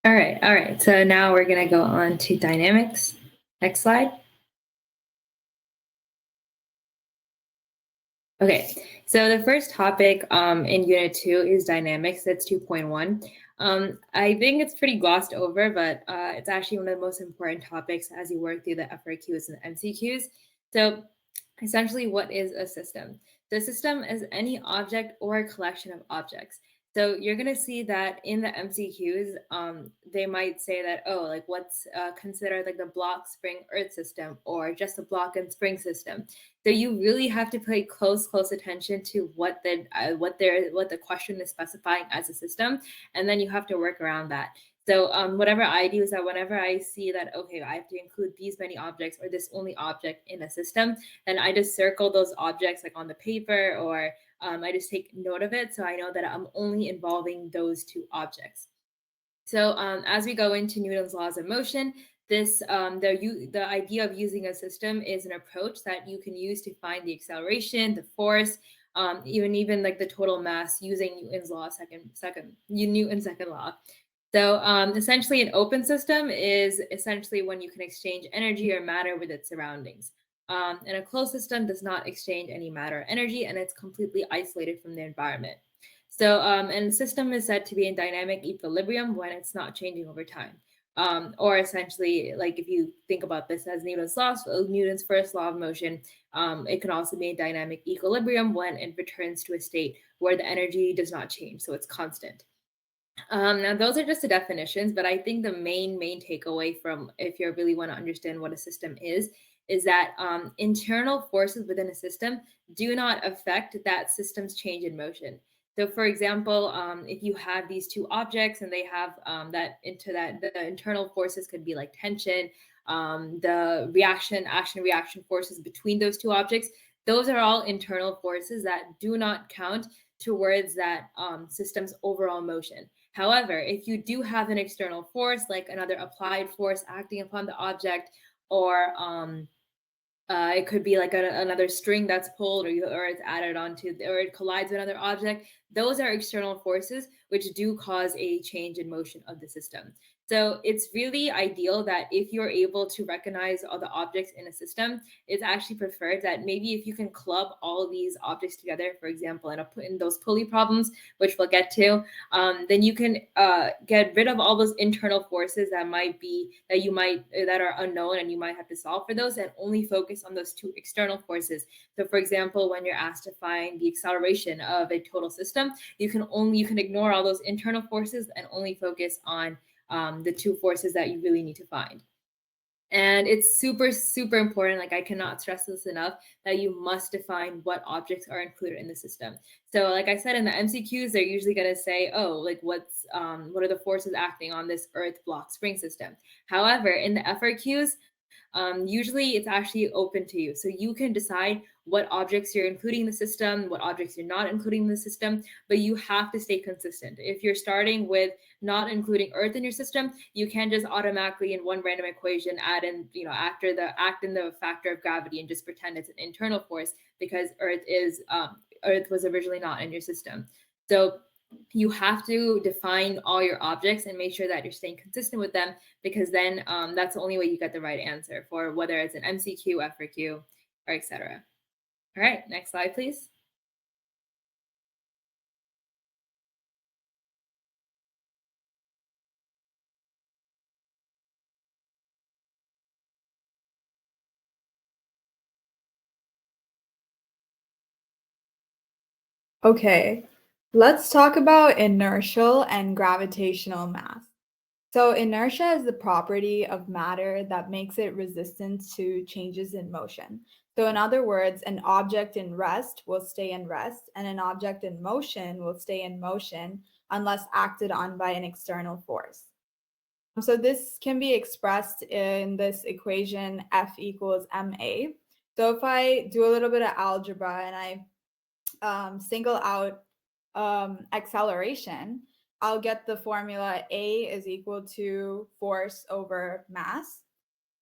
Speaker 3: All right. So now we're going to go on to dynamics. Next slide. Okay, so the first topic in Unit 2 is dynamics. That's 2.1. I think it's pretty glossed over, but it's actually one of the most important topics as you work through the FRQs and the MCQs. So essentially, what is a system? The system is any object or a collection of objects. So you're going to see that in the MCQs, they might say that, oh, like what's considered like the block, spring, earth system, or just the block and spring system. So you really have to pay close attention to what the question is specifying as a system, and then you have to work around that. So whatever I do is that whenever I see that, okay, I have to include these many objects or this only object in a system, then I just circle those objects like on the paper, or I just take note of it so I know that I'm only involving those 2 objects. So as we go into Newton's laws of motion, this the idea of using a system is an approach that you can use to find the acceleration, the force, even like the total mass using Newton's law Newton's second law. So essentially, an open system is essentially when you can exchange energy or matter with its surroundings. And a closed system does not exchange any matter or energy, and it's completely isolated from the environment. So, and the system is said to be in dynamic equilibrium when it's not changing over time. Or essentially, like if you think about this as Newton's first law of motion, it can also be in dynamic equilibrium when it returns to a state where the energy does not change, so it's constant. Now, those are just the definitions, but I think the main takeaway from if you really want to understand what a system is that internal forces within a system do not affect that system's change in motion. So, for example, if you have these two objects and they have the internal forces could be like tension, the action reaction forces between those two objects. Those are all internal forces that do not count towards that system's overall motion. However, if you do have an external force, like another applied force acting upon the object, or it could be like another string that's pulled, or it's added onto, or it collides with another object. Those are external forces which do cause a change in motion of the system. So it's really ideal that if you're able to recognize all the objects in a system, it's actually preferred that maybe if you can club all these objects together, for example, in those pulley problems, which we'll get to, then you can get rid of all those internal forces that are unknown and you might have to solve for those, and only focus on those two external forces. So for example, when you're asked to find the acceleration of a total system, you can ignore all those internal forces and only focus on the two forces that you really need to find. And it's super, super important. Like, I cannot stress this enough, that you must define what objects are included in the system. So like I said, in the MCQs, they're usually going to say, oh, like what are the forces acting on this earth block spring system? However, in the FRQs, usually it's actually open to you. So you can decide what objects you're including in the system, what objects you're not including in the system, but you have to stay consistent. If you're starting with not including Earth in your system, you can't just automatically in one random equation add in, act in the factor of gravity and just pretend it's an internal force, because Earth was originally not in your system. So you have to define all your objects and make sure that you're staying consistent with them, because then that's the only way you get the right answer for whether it's an MCQ, FRQ, or etc. All right, next slide, please.
Speaker 4: Okay, let's talk about inertial and gravitational mass. So inertia is the property of matter that makes it resistant to changes in motion. So in other words, an object in rest will stay in rest, and an object in motion will stay in motion unless acted on by an external force. So this can be expressed in this equation F equals ma. So if I do a little bit of algebra and I single out acceleration, I'll get the formula A is equal to force over mass.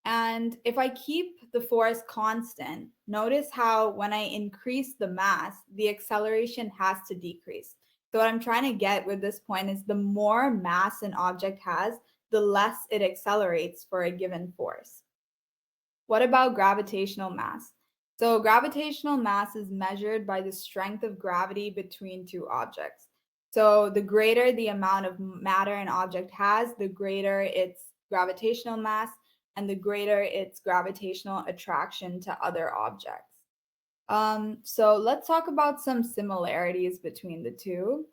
Speaker 4: And if I keep the force constant, notice how when I increase the mass, the acceleration has to decrease. So what I'm trying to get with this point is the more mass an object has, the less it accelerates for a given force. What about gravitational mass? So gravitational mass is measured by the strength of gravity between two objects. So the greater the amount of matter an object has, the greater its gravitational mass and the greater its gravitational attraction to other objects. So let's talk about some similarities between the two.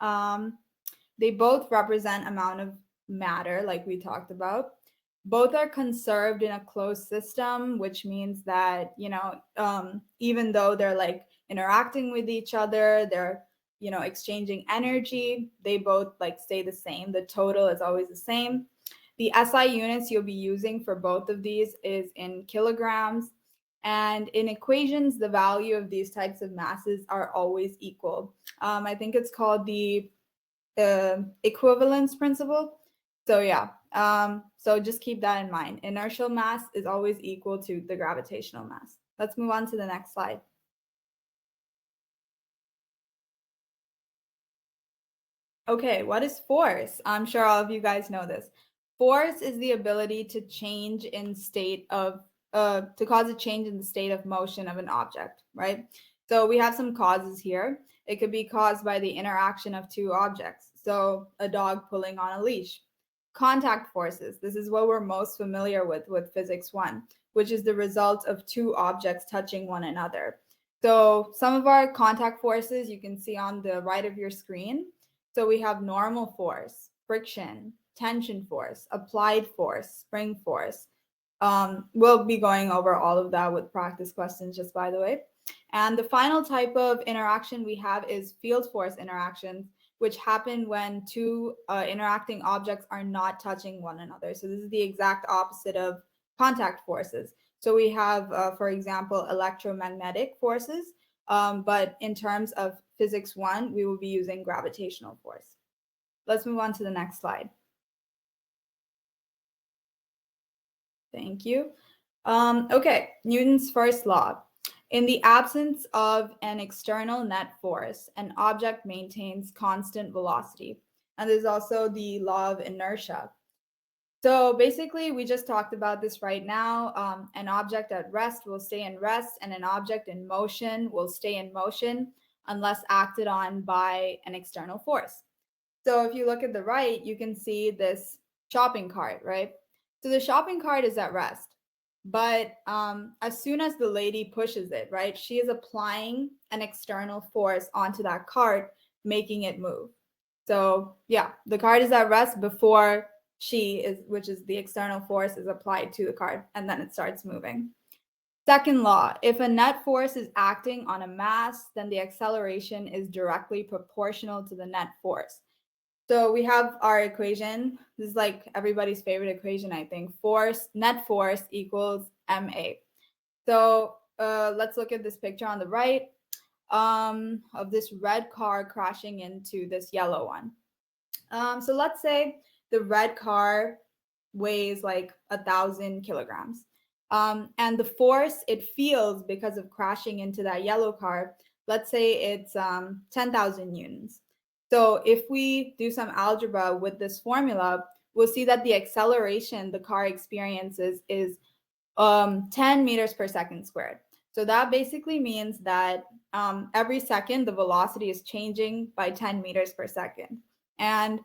Speaker 4: They both represent amount of matter, like we talked about. Both are conserved in a closed system, which means that, even though they're like interacting with each other, they're, exchanging energy, they both like stay the same. The total is always the same. The SI units you'll be using for both of these is in kilograms. And in equations, the value of these types of masses are always equal. I think it's called the equivalence principle. So yeah, so just keep that in mind. Inertial mass is always equal to the gravitational mass. Let's move on to the next slide. Okay, what is force? I'm sure all of you guys know this. Force is the ability to change in state of to cause a change in the state of motion of an object, right? So we have some causes here. It could be caused by the interaction of two objects. So a dog pulling on a leash. Contact forces. This is what we're most familiar with Physics 1, which is the result of two objects touching one another. So some of our contact forces you can see on the right of your screen. So we have normal force, friction, tension force, applied force, spring force. We'll be going over all of that with practice questions, just by the way. And the final type of interaction we have is field force interactions, which happen when two interacting objects are not touching one another. So this is the exact opposite of contact forces. So we have, for example, electromagnetic forces, but in terms of Physics 1, we will be using gravitational force. Let's move on to the next slide. Thank you. Okay, Newton's first law. In the absence of an external net force, an object maintains constant velocity. And there's also the law of inertia. So basically, we just talked about this right now. An object at rest will stay in rest, and an object in motion will stay in motion unless acted on by an external force. So if you look at the right, you can see this shopping cart, right? So the shopping cart is at rest. But as soon as the lady pushes it, right, she is applying an external force onto that cart, making it move. So yeah, the cart is at rest before which is the external force, is applied to the cart, and then it starts moving. Second law, if a net force is acting on a mass, then the acceleration is directly proportional to the net force. So we have our equation. This is like everybody's favorite equation, I think. Net force equals ma. So let's look at this picture on the right of this red car crashing into this yellow one. So let's say the red car weighs like 1,000 kilograms. And the force it feels because of crashing into that yellow car, let's say it's 10,000 newtons. So if we do some algebra with this formula, we'll see that the acceleration the car experiences is 10 meters per second squared. So that basically means that every second the velocity is changing by 10 meters per second. And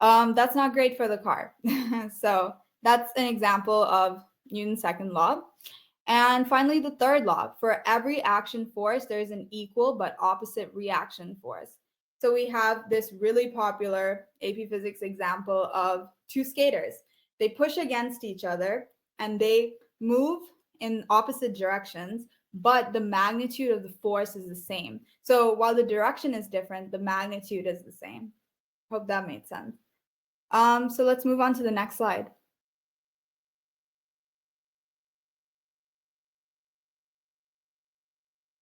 Speaker 4: that's not great for the car. So that's an example of Newton's second law. And finally, the third law. For every action force, there's an equal but opposite reaction force. So we have this really popular AP Physics example of two skaters. They push against each other and they move in opposite directions, but the magnitude of the force is the same. So while the direction is different, the magnitude is the same. Hope that made sense. So let's move on to the next slide.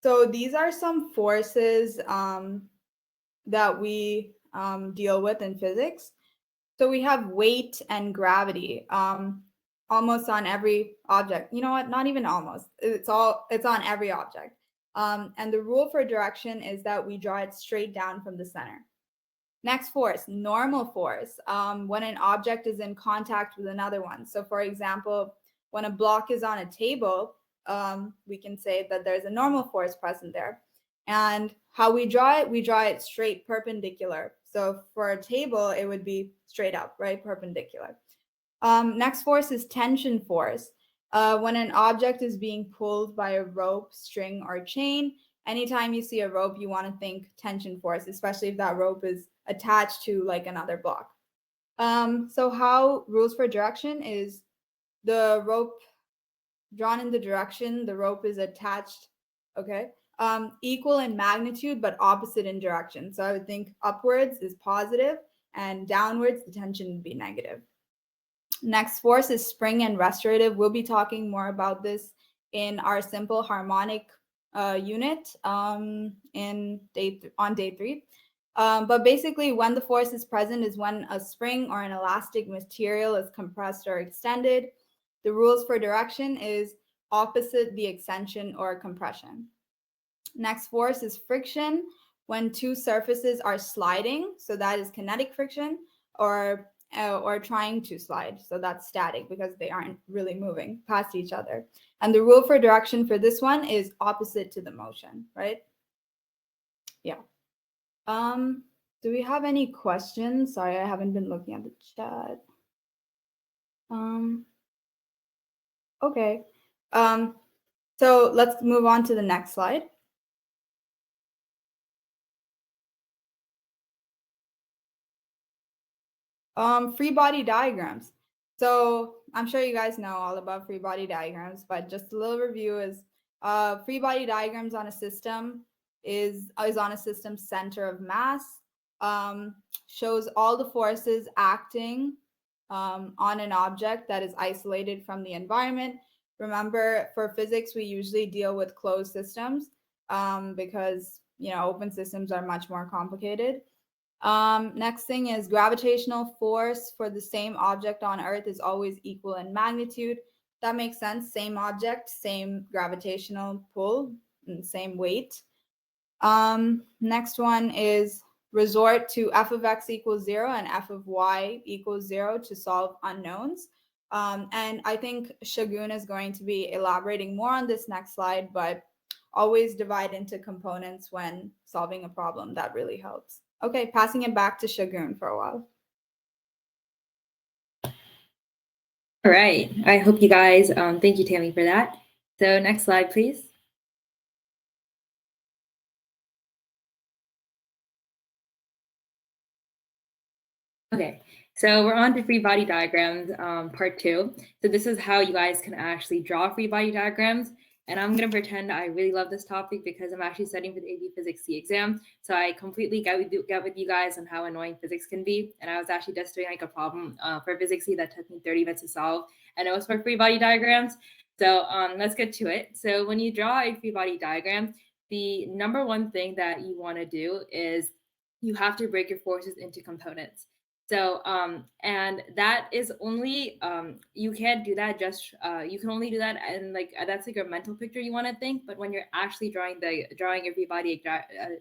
Speaker 4: So these are some forces that we deal with in physics. So we have weight and gravity almost on every object. You know what? Not even almost. It's on every object. And the rule for direction is that we draw it straight down from the center. Next force, normal force, when an object is in contact with another one. So for example, when a block is on a table, we can say that there's a normal force present there. And how we draw it straight perpendicular. So for a table, it would be straight up, right? Perpendicular. Next force is tension force. When an object is being pulled by a rope, string, or chain, anytime you see a rope, you want to think tension force, especially if that rope is attached to like another block. So how rules for direction is the rope drawn in the direction, the rope is attached, okay? Equal in magnitude, but opposite in direction. So I would think upwards is positive and downwards, the tension would be negative. Next force is spring and restorative. We'll be talking more about this in our simple harmonic unit on day 3. But basically, when the force is present is when a spring or an elastic material is compressed or extended. The rules for direction is opposite the extension or compression. Next force is friction, when two surfaces are sliding. So that is kinetic friction, or trying to slide. So that's static because they aren't really moving past each other. And the rule for direction for this one is opposite to the motion, right? Yeah. Do we have any questions? Sorry, I haven't been looking at the chat. Okay. So let's move on to the next slide. Free body diagrams. So I'm sure you guys know all about free body diagrams, but just a little review is free body diagrams on a system is on a system's center of mass, shows all the forces acting on an object that is isolated from the environment. Remember, for physics, we usually deal with closed systems because, you know, open systems are much more complicated. Next thing is gravitational force for the same object on Earth is always equal in magnitude. That makes sense. Same object, same gravitational pull, and same weight. Next one is resort to f of x equals 0 and f of y equals 0 to solve unknowns. And I think Shagun is going to be elaborating more on this next slide, but always divide into components when solving a problem. That really helps. Okay, passing it back to Shagun for a while.
Speaker 3: All right, I hope you guys, thank you, Tammy, for that. So next slide, please. Okay, so we're on to free body diagrams, part 2. So this is how you guys can actually draw free body diagrams. And I'm going to pretend I really love this topic because I'm actually studying for the AP Physics C exam. So I completely get with you guys on how annoying physics can be. And I was actually just doing like a problem for Physics C that took me 30 minutes to solve. And it was for free body diagrams. So let's get to it. So when you draw a free body diagram, the number one thing that you want to do is you have to break your forces into components. So, and that is only, you can't do that just, you can only do that and like, that's like a mental picture you want to think, but when you're actually drawing your free body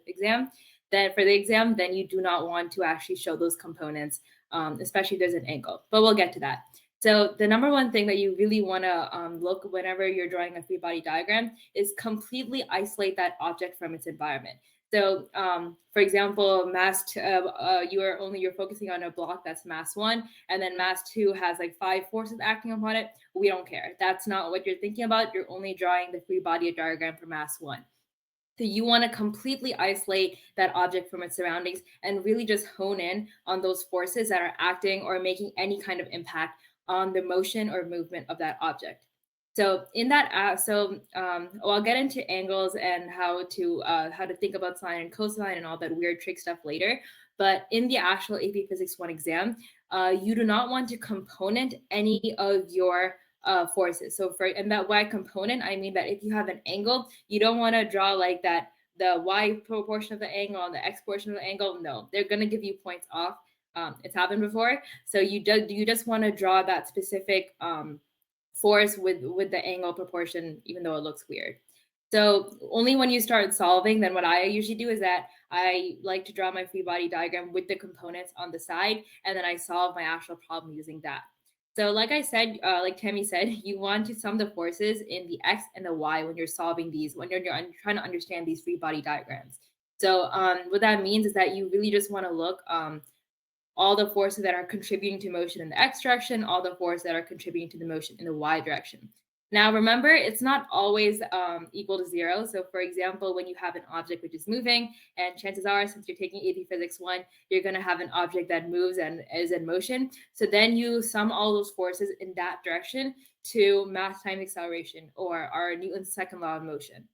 Speaker 3: exam, then for the exam, then you do not want to actually show those components, especially if there's an angle, but we'll get to that. So the number one thing that you really want to look whenever you're drawing a free body diagram is completely isolate that object from its environment. So, for example, you're focusing on a block that's mass 1, and then mass 2 has like 5 forces acting upon it. We don't care. That's not what you're thinking about. You're only drawing the free body diagram for mass 1. So you want to completely isolate that object from its surroundings and really just hone in on those forces that are acting or making any kind of impact on the motion or movement of that object. So in that, I'll get into angles and how to think about sine and cosine and all that weird trick stuff later. But in the actual AP Physics 1 exam, you do not want to component any of your forces. So and that y component, I mean that if you have an angle, you don't want to draw like that, the y portion of the angle and the x portion of the angle. No, they're going to give you points off. It's happened before. So you just want to draw that specific force with the angle proportion, even though it looks weird. So only when you start solving, then what I usually do is that I like to draw my free body diagram with the components on the side, and then I solve my actual problem using that. So like I said, like Tammy said, you want to sum the forces in the x and the y when you're solving these, when you're trying to understand these free body diagrams. So what that means is that you really just want to look all the forces that are contributing to motion in the x direction, all the forces that are contributing to the motion in the y direction. Now, remember, it's not always equal to 0. So for example, when you have an object which is moving, and chances are, since you're taking AP Physics 1, you're going to have an object that moves and is in motion. So then you sum all those forces in that direction to mass times acceleration, or our Newton's second law of motion.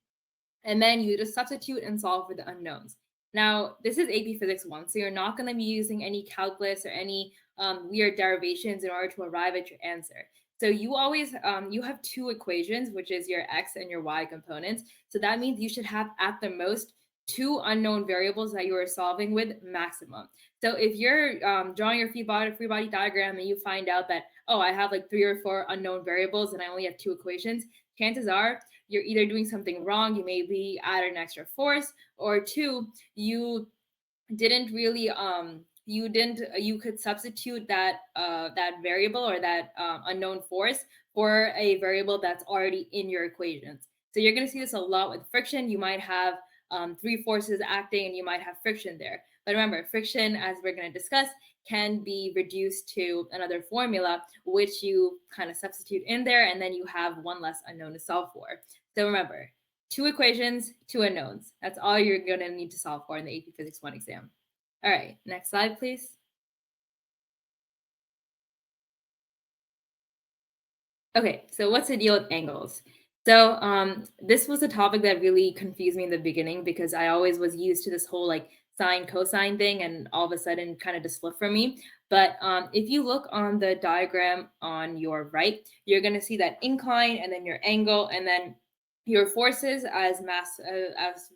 Speaker 3: And then you just substitute and solve for the unknowns. Now, this is AP Physics 1, so you're not going to be using any calculus or any weird derivations in order to arrive at your answer. So you always, you have 2 equations, which is your x and your y components. So that means you should have at the most 2 unknown variables that you are solving with maximum. So if you're drawing your free body diagram and you find out that, oh, I have like 3 or 4 unknown variables and I only have 2 equations, chances are you're either doing something wrong, you maybe add an extra force, or 2, you didn't really you could substitute that that variable or that unknown force for a variable that's already in your equations. So you're going to see this a lot with friction. You might have three forces acting and you might have friction there. But remember, friction, as we're going to discuss, can be reduced to another formula, which you kind of substitute in there, and then you have one less unknown to solve for. So remember, 2 equations, 2 unknowns. That's all you're going to need to solve for in the AP Physics 1 exam. All right, next slide, please. Okay, so what's the deal with angles? So this was a topic that really confused me in the beginning because I always was used to this whole like sine cosine thing, and all of a sudden kind of just flipped for me. But if you look on the diagram on your right, you're going to see that incline and then your angle and then your forces as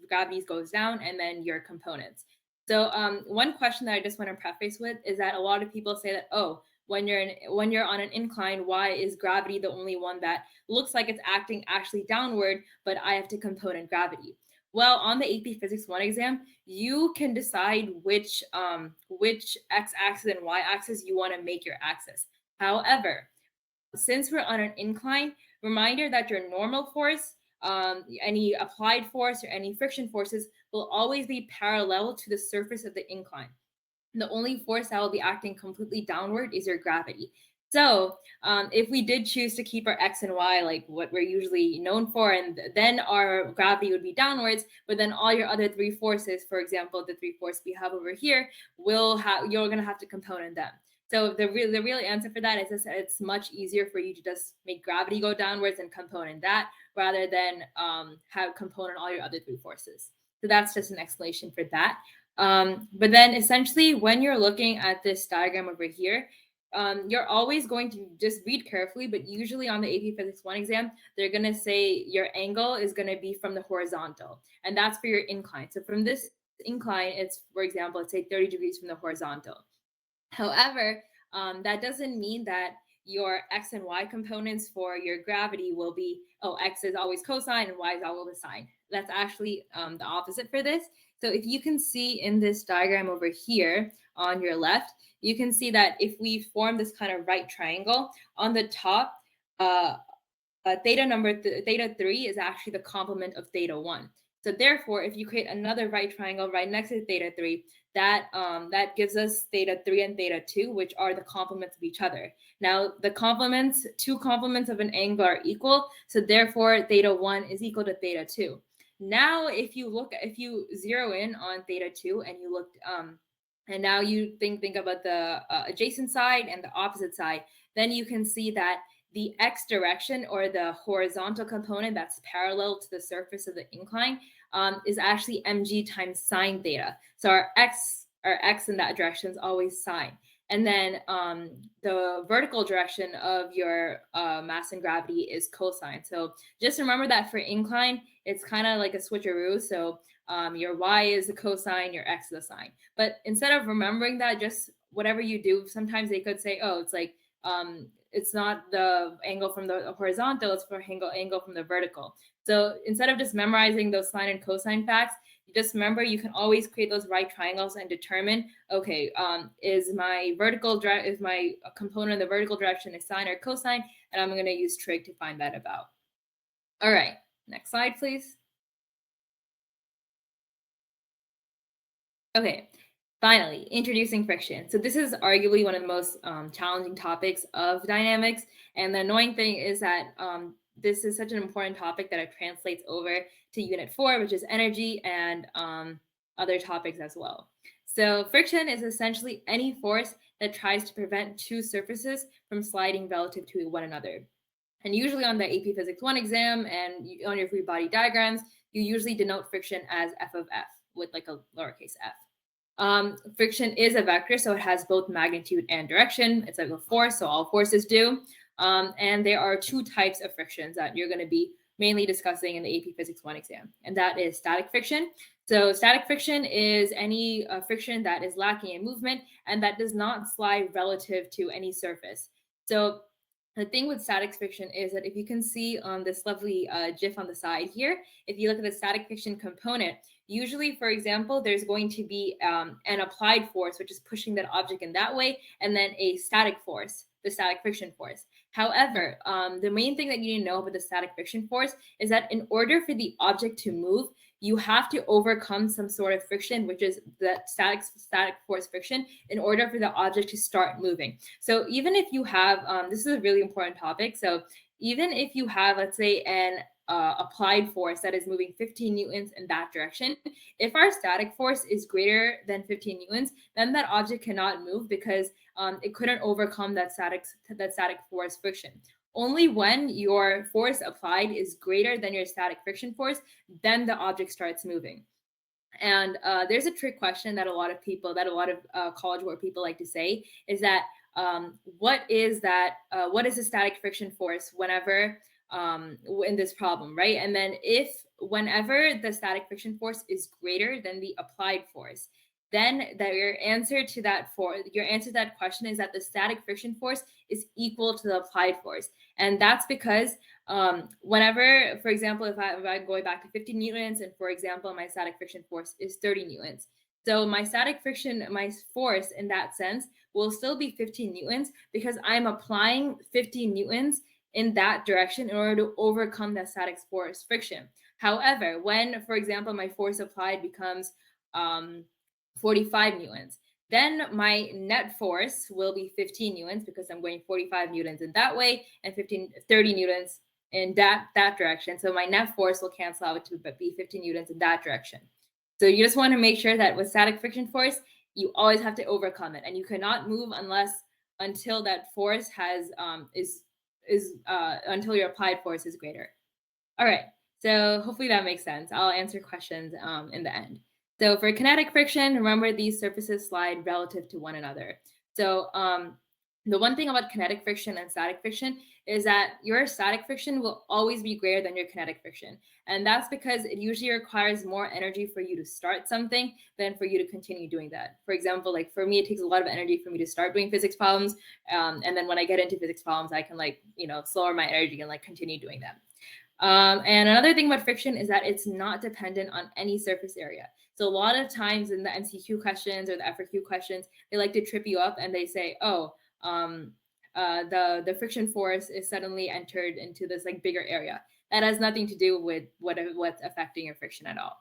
Speaker 3: gravity goes down, and then your components. So one question that I just want to preface with is that a lot of people say that, oh, when you're on an incline, why is gravity the only one that looks like it's acting actually downward, but I have to component gravity? Well, on the AP Physics 1 exam, you can decide which x-axis and y-axis you want to make your axis. However, since we're on an incline, reminder that your normal force, any applied force or any friction forces will always be parallel to the surface of the incline. The only force that will be acting completely downward is your gravity. So if we did choose to keep our x and y like what we're usually known for, and then our gravity would be downwards, but then all your other 3 forces, for example, the 3 forces we have over here, you're going to have to component them. So the real answer for that is that it's much easier for you to just make gravity go downwards and component that rather than have component all your other 3 forces. So that's just an explanation for that. But then essentially when you're looking at this diagram over here, you're always going to just read carefully, but usually on the AP Physics 1 exam, they're going to say your angle is going to be from the horizontal, and that's for your incline. So from this incline, it's, for example, let's say 30 degrees from the horizontal. However, that doesn't mean that your x and y components for your gravity will be, oh, x is always cosine and y is always sine. That's actually the opposite for this. So if you can see in this diagram over here on your left, you can see that if we form this kind of right triangle, on the top, theta 3 is actually the complement of theta 1. So therefore, if you create another right triangle right next to theta 3, that gives us theta 3 and theta 2, which are the complements of each other. Now, the 2 complements of an angle are equal, so therefore theta 1 is equal to theta 2. Now, if you zero in on theta 2 and you look, and now you think about the adjacent side and the opposite side, then you can see that the x direction, or the horizontal component that's parallel to the surface of the incline, is actually mg times sine theta. So our x in that direction is always sine. And then the vertical direction of your mass and gravity is cosine. So just remember that for incline, it's kind of like a switcheroo. So your y is the cosine, your x is the sine. But instead of remembering that, just whatever you do, sometimes they could say, oh, it's like, it's not the angle from the horizontal, it's for angle from the vertical. So instead of just memorizing those sine and cosine facts, you just remember you can always create those right triangles and determine, okay, is my component in the vertical direction a sine or cosine? And I'm going to use trig to find that about. All right, next slide, please. Okay. Finally, introducing friction. So this is arguably one of the most challenging topics of dynamics. And the annoying thing is that this is such an important topic that it translates over to Unit 4, which is energy, and other topics as well. So friction is essentially any force that tries to prevent 2 surfaces from sliding relative to one another. And usually on the AP Physics 1 exam and on your free body diagrams, you usually denote friction as f of f with like a lowercase f. Friction is a vector, so it has both magnitude and direction. It's like a force, so all forces do. And there are 2 types of frictions that you're going to be mainly discussing in the AP Physics 1 exam, and that is static friction. So static friction is any friction that is lacking in movement and that does not slide relative to any surface. So The thing with static friction is that if you can see on this lovely GIF on the side here, if you look at the static friction component, usually, for example, there's going to be an applied force, which is pushing that object in that way, and then a static force, the static friction force. However, the main thing that you need to know about the static friction force is that in order for the object to move, you have to overcome some sort of friction, which is the static force friction, in order for the object to start moving. So even if you have, this is a really important topic. So even if you have, let's say, an applied force that is moving 15 newtons in that direction, if our static force is greater than 15 newtons, then that object cannot move because it couldn't overcome that static force friction. Only when your force applied is greater than your static friction force, then the object starts moving. And there's a trick question that a lot of College Board people like to say is that what is the static friction force whenever in this problem, right? And then whenever the static friction force is greater than the applied force, then your answer to that question is that the static friction force is equal to the applied force. And that's because whenever, for example, if I go back to 50 newtons, and for example, my static friction force is 30 newtons. So my force in that sense will still be 15 newtons because I'm applying 50 newtons in that direction in order to overcome that static force friction. However, when, for example, my force applied becomes 45 newtons, then my net force will be 15 newtons because I'm going 45 newtons in that way and 30 newtons in that direction. So my net force will cancel out to be 15 newtons in that direction. So you just want to make sure that with static friction force, you always have to overcome it, and you cannot move until that force until your applied force is greater. All right, so hopefully that makes sense. I'll answer questions in the end. So for kinetic friction, remember these surfaces slide relative to one another. So the one thing about kinetic friction and static friction is that your static friction will always be greater than your kinetic friction. And that's because it usually requires more energy for you to start something than for you to continue doing that. For example, like for me, it takes a lot of energy for me to start doing physics problems. And then when I get into physics problems, I can slow my energy and continue doing that. And another thing about friction is that it's not dependent on any surface area. So a lot of times in the MCQ questions or the FRQ questions, they like to trip you up and they say, oh, the friction force is suddenly entered into this bigger area. That has nothing to do with what's affecting your friction at all.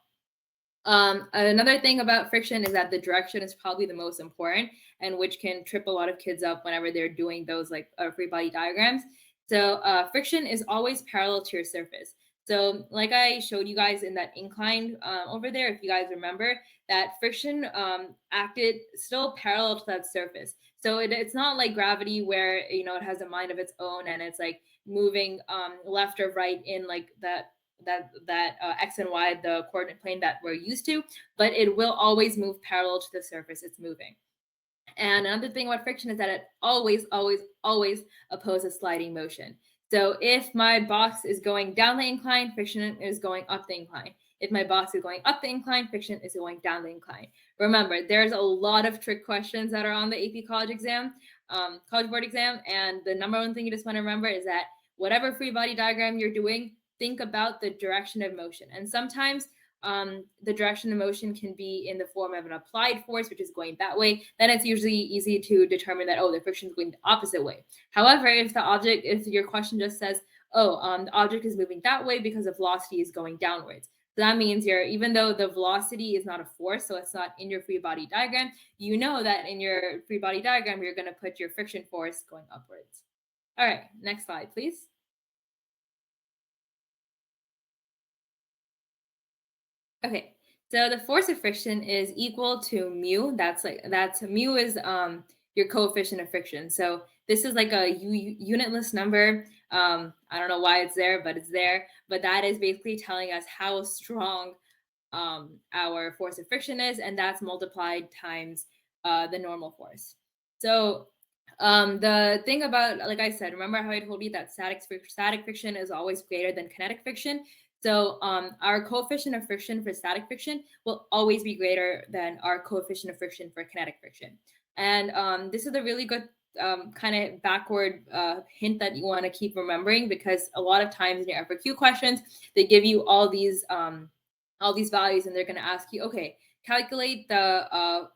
Speaker 3: Another thing about friction is that the direction is probably the most important, and which can trip a lot of kids up whenever they're doing those free body diagrams. So friction is always parallel to your surface. So like I showed you guys in that incline over there, if you guys remember, that friction acted still parallel to that surface. So it's not like gravity where, it has a mind of its own and it's moving left or right in that X and Y, the coordinate plane that we're used to, but it will always move parallel to the surface it's moving. And another thing about friction is that it always, always, always opposes sliding motion. So if my box is going down the incline, friction is going up the incline. If my box is going up the incline, friction is going down the incline. Remember, there's a lot of trick questions that are on the AP College Board exam. And the number one thing you just want to remember is that whatever free body diagram you're doing, think about the direction of motion. And sometimes the direction of motion can be in the form of an applied force, which is going that way. Then it's usually easy to determine that, the friction is going the opposite way. However, if your question just says, the object is moving that way because the velocity is going downwards. So that means even though the velocity is not a force, so it's not in your free body diagram, you know that in your free body diagram, you're going to put your friction force going upwards. All right, next slide, please. Okay, so the force of friction is equal to mu. That's mu is your coefficient of friction. So this is like a unitless number. I don't know why it's there, but it's there. But that is basically telling us how strong our force of friction is, and that's multiplied times the normal force. So the thing about, like I said, remember how I told you that static friction is always greater than kinetic friction? So our coefficient of friction for static friction will always be greater than our coefficient of friction for kinetic friction. And this is a really good kind of backward hint that you want to keep remembering, because a lot of times in your FRQ questions, they give you all these values, and they're going to ask you, okay, calculate the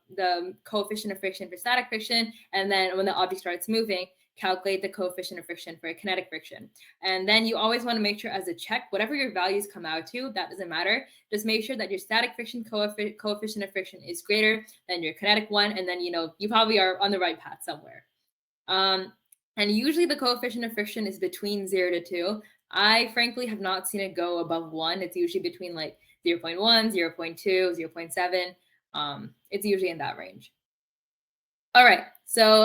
Speaker 3: coefficient of friction for static friction, and then when the object starts moving, calculate the coefficient of friction for kinetic friction. And then you always want to make sure, as a check, whatever your values come out to, that doesn't matter. Just make sure that your static friction coefficient of friction is greater than your kinetic one, and then you probably are on the right path somewhere. And usually the coefficient of friction is between 0 to 2. I frankly have not seen it go above 1. It's usually between like 0.1, 0.2, 0.7. It's usually in that range. All right, so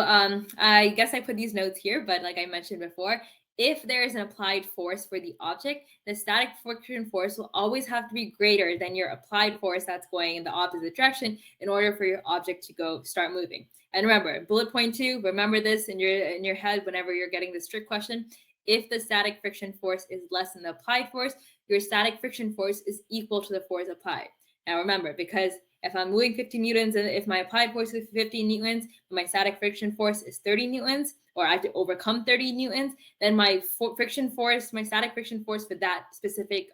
Speaker 3: I guess I put these notes here, but like I mentioned before, if there is an applied force for the object, the static friction force will always have to be greater than your applied force that's going in the opposite direction in order for your object to start moving. And remember, bullet point 2, remember this in your head whenever you're getting this trick question. If the static friction force is less than the applied force, your static friction force is equal to the force applied. Now remember, because if I'm moving 50 newtons, and if my applied force is 50 newtons, but my static friction force is 30 newtons, or I have to overcome 30 newtons, then my friction force, my static friction force for that specific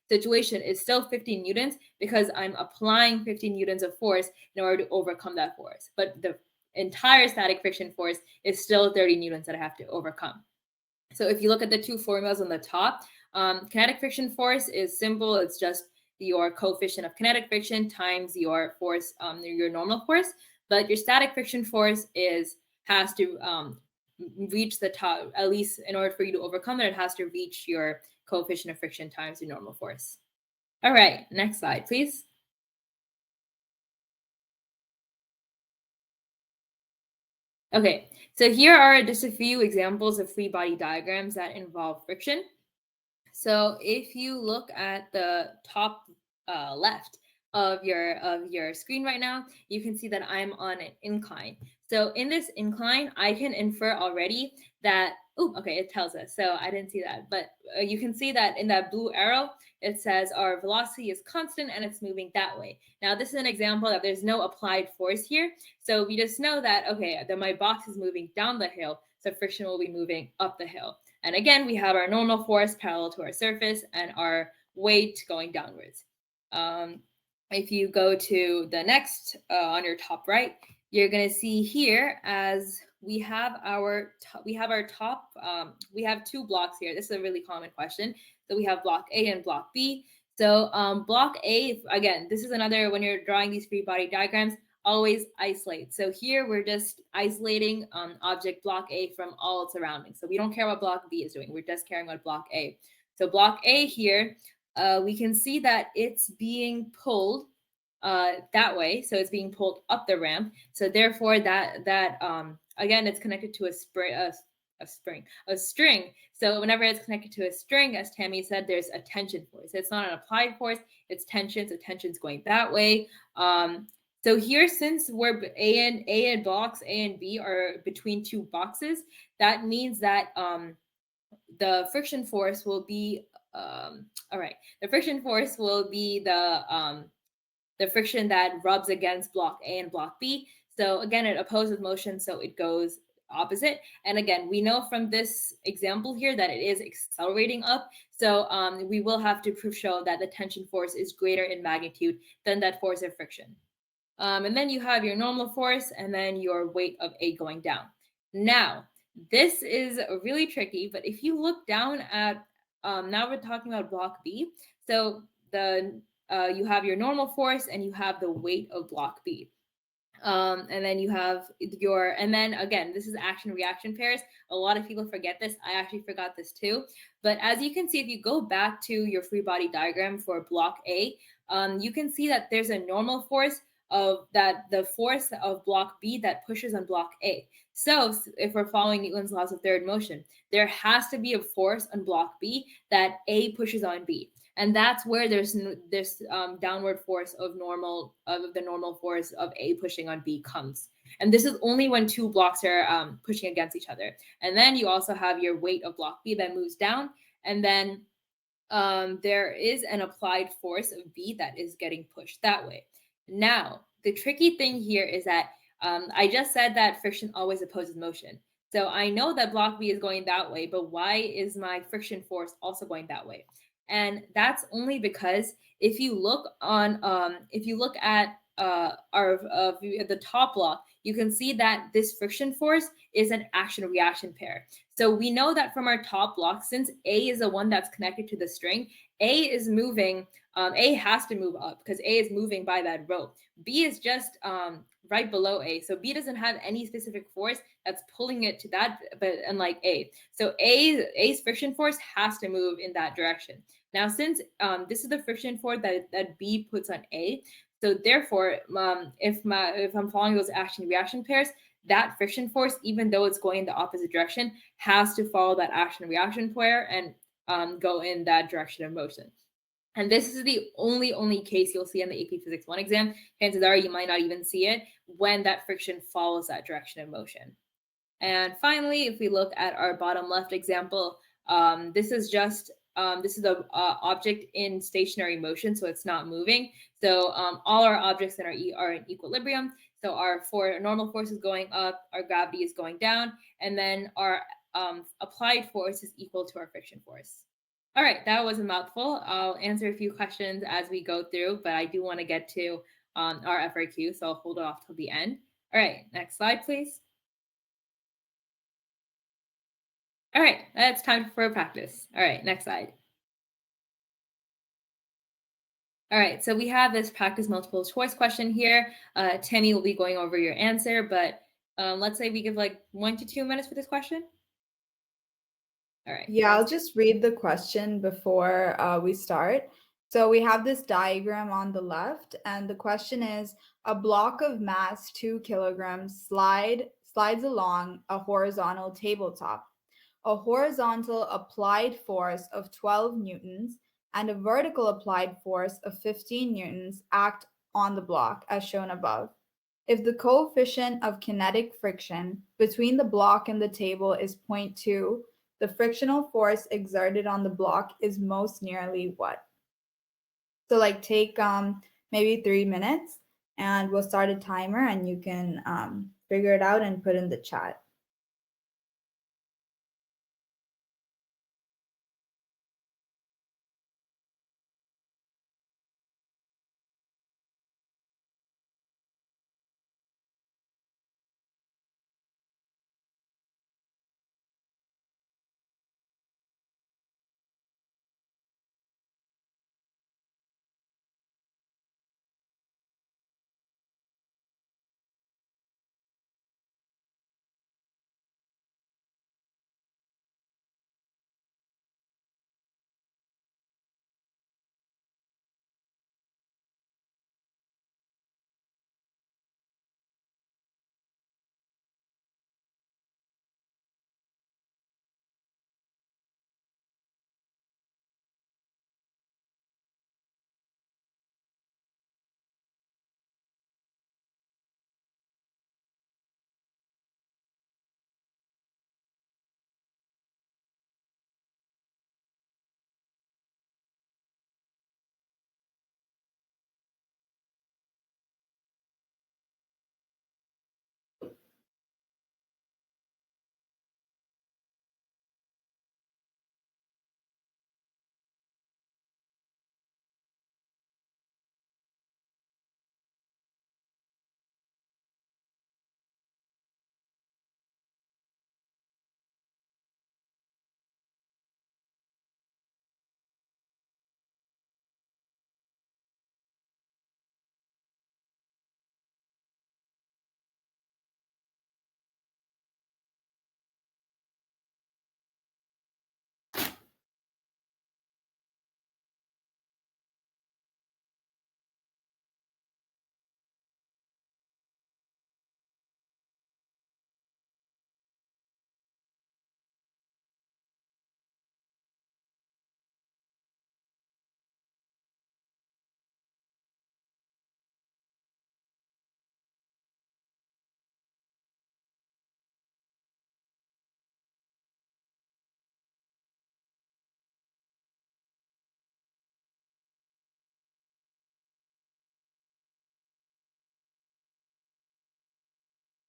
Speaker 3: situation is still 50 newtons, because I'm applying 50 newtons of force in order to overcome that force. But the entire static friction force is still 30 newtons that I have to overcome. So if you look at the two formulas on the top, kinetic friction force is simple. It's just your coefficient of kinetic friction times your force, your normal force. But your static friction force has to reach the top, at least in order for you to overcome it has to reach your coefficient of friction times your normal force. All right, next slide, please. Okay, so here are just a few examples of free body diagrams that involve friction. So if you look at the top left of your screen right now, you can see that I'm on an incline. So in this incline, I can infer already that, okay, it tells us. So I didn't see that, but you can see that in that blue arrow, it says our velocity is constant and it's moving that way. Now, this is an example that there's no applied force here. So we just know that, okay, that my box is moving down the hill, so friction will be moving up the hill. And again, we have our normal force parallel to our surface and our weight going downwards. If you go to the next on your top right, you're going to see here as we have we have two blocks here. This is a really common question. So we have block A and block B. So block A, again, this is another, when you're drawing these free body diagrams, always isolate. So here we're just isolating object block A from all its surroundings. So we don't care what block B is doing. We're just caring about block A. So block A here, we can see that it's being pulled that way. So it's being pulled up the ramp. So therefore that again, it's connected to a string. So whenever it's connected to a string, as Tammy said, there's a tension force. It's not an applied force, it's tension. So tension's going that way. So here, since we're A and blocks A and B are between two boxes, that means that the friction force will be the friction force will be the friction that rubs against block A and block B. So again, it opposes motion, so it goes opposite. And again, we know from this example here that it is accelerating up. So we will have to show that the tension force is greater in magnitude than that force of friction. And then you have your normal force and then your weight of A going down. Now, this is really tricky, but if you look down at, now we're talking about block B. So you have your normal force and you have the weight of block B. And then you have and then again, this is action reaction pairs. A lot of people forget this. I actually forgot this too. But as you can see, if you go back to your free body diagram for block A, you can see that there's a normal force the force of block B that pushes on block A. So if we're following Newton's laws of third motion, there has to be a force on block B that A pushes on B. And that's where there's this downward force of the normal force of A pushing on B comes. And this is only when two blocks are pushing against each other. And then you also have your weight of block B that moves down. And then there is an applied force of B that is getting pushed that way. Now, the tricky thing here is that I just said that friction always opposes motion. So I know that block B is going that way, but why is my friction force also going that way? And that's only because if you look at the top block, you can see that this friction force is an action reaction pair. So we know that from our top block, since A is the one that's connected to the string, A is moving. A has to move up because A is moving by that rope. B is just right below A. So B doesn't have any specific force that's pulling it to that, but unlike A. So A's friction force has to move in that direction. Now, since this is the friction force that B puts on A, so therefore, if I'm following those action reaction pairs, that friction force, even though it's going in the opposite direction, has to follow that action reaction pair and go in that direction of motion. And this is the only case you'll see in the AP Physics 1 exam. Chances are you might not even see it when that friction follows that direction of motion. And finally, if we look at our bottom left example, this is the object in stationary motion, so it's not moving. So all our objects in our E are in equilibrium. So our normal force is going up, our gravity is going down, and then our applied force is equal to our friction force. All right, that was a mouthful. I'll answer a few questions as we go through, but I do want to get to our FRQ, so I'll hold it off till the end. All right, next slide, please. All right, that's time for practice. All right, next slide. All right, so we have this practice multiple choice question here. Tammy will be going over your answer, but let's say we give like 1 to 2 minutes for this question. All right.
Speaker 4: Yeah, I'll just read the question before we start. So we have this diagram on the left, and the question is, a block of mass 2 kilograms slides along a horizontal tabletop. A horizontal applied force of 12 newtons and a vertical applied force of 15 newtons act on the block as shown above. If the coefficient of kinetic friction between the block and the table is 0.2, the frictional force exerted on the block is most nearly what? So like take maybe 3 minutes and we'll start a timer and you can figure it out and put in the chat.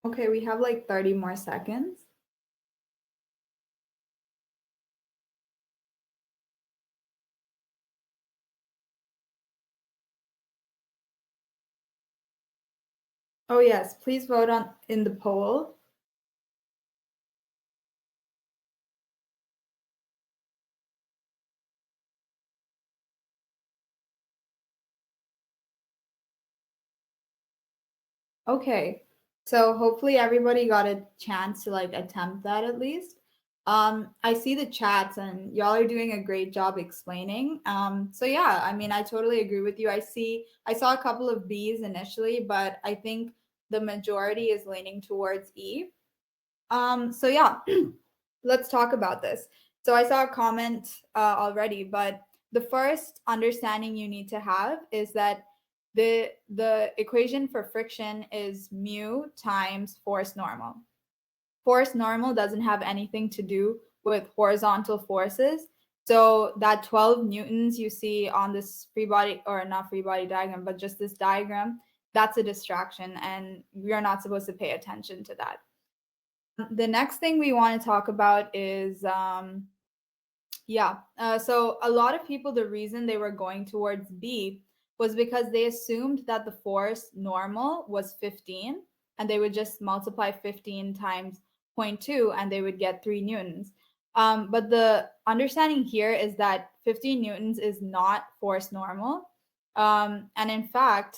Speaker 4: Okay, we have like 30 more seconds. Oh yes, please vote in the poll. Okay, so hopefully everybody got a chance to like attempt that at least. I see the chats and y'all are doing a great job explaining. So yeah, I mean, I totally agree with you. I saw a couple of B's initially, but I think the majority is leaning towards E. So yeah, let's talk about this. So I saw a comment already, but the first understanding you need to have is that the equation for friction is mu times force normal. Force normal doesn't have anything to do with horizontal forces. So that 12 newtons you see on this free body, or not free body diagram, but just this diagram, that's a distraction and we are not supposed to pay attention to that. The next thing we want to talk about is so a lot of people, the reason they were going towards B was because they assumed that the force normal was 15 and they would just multiply 15 times 0.2 and they would get 3 newtons. But the understanding here is that 15 newtons is not force normal. And in fact,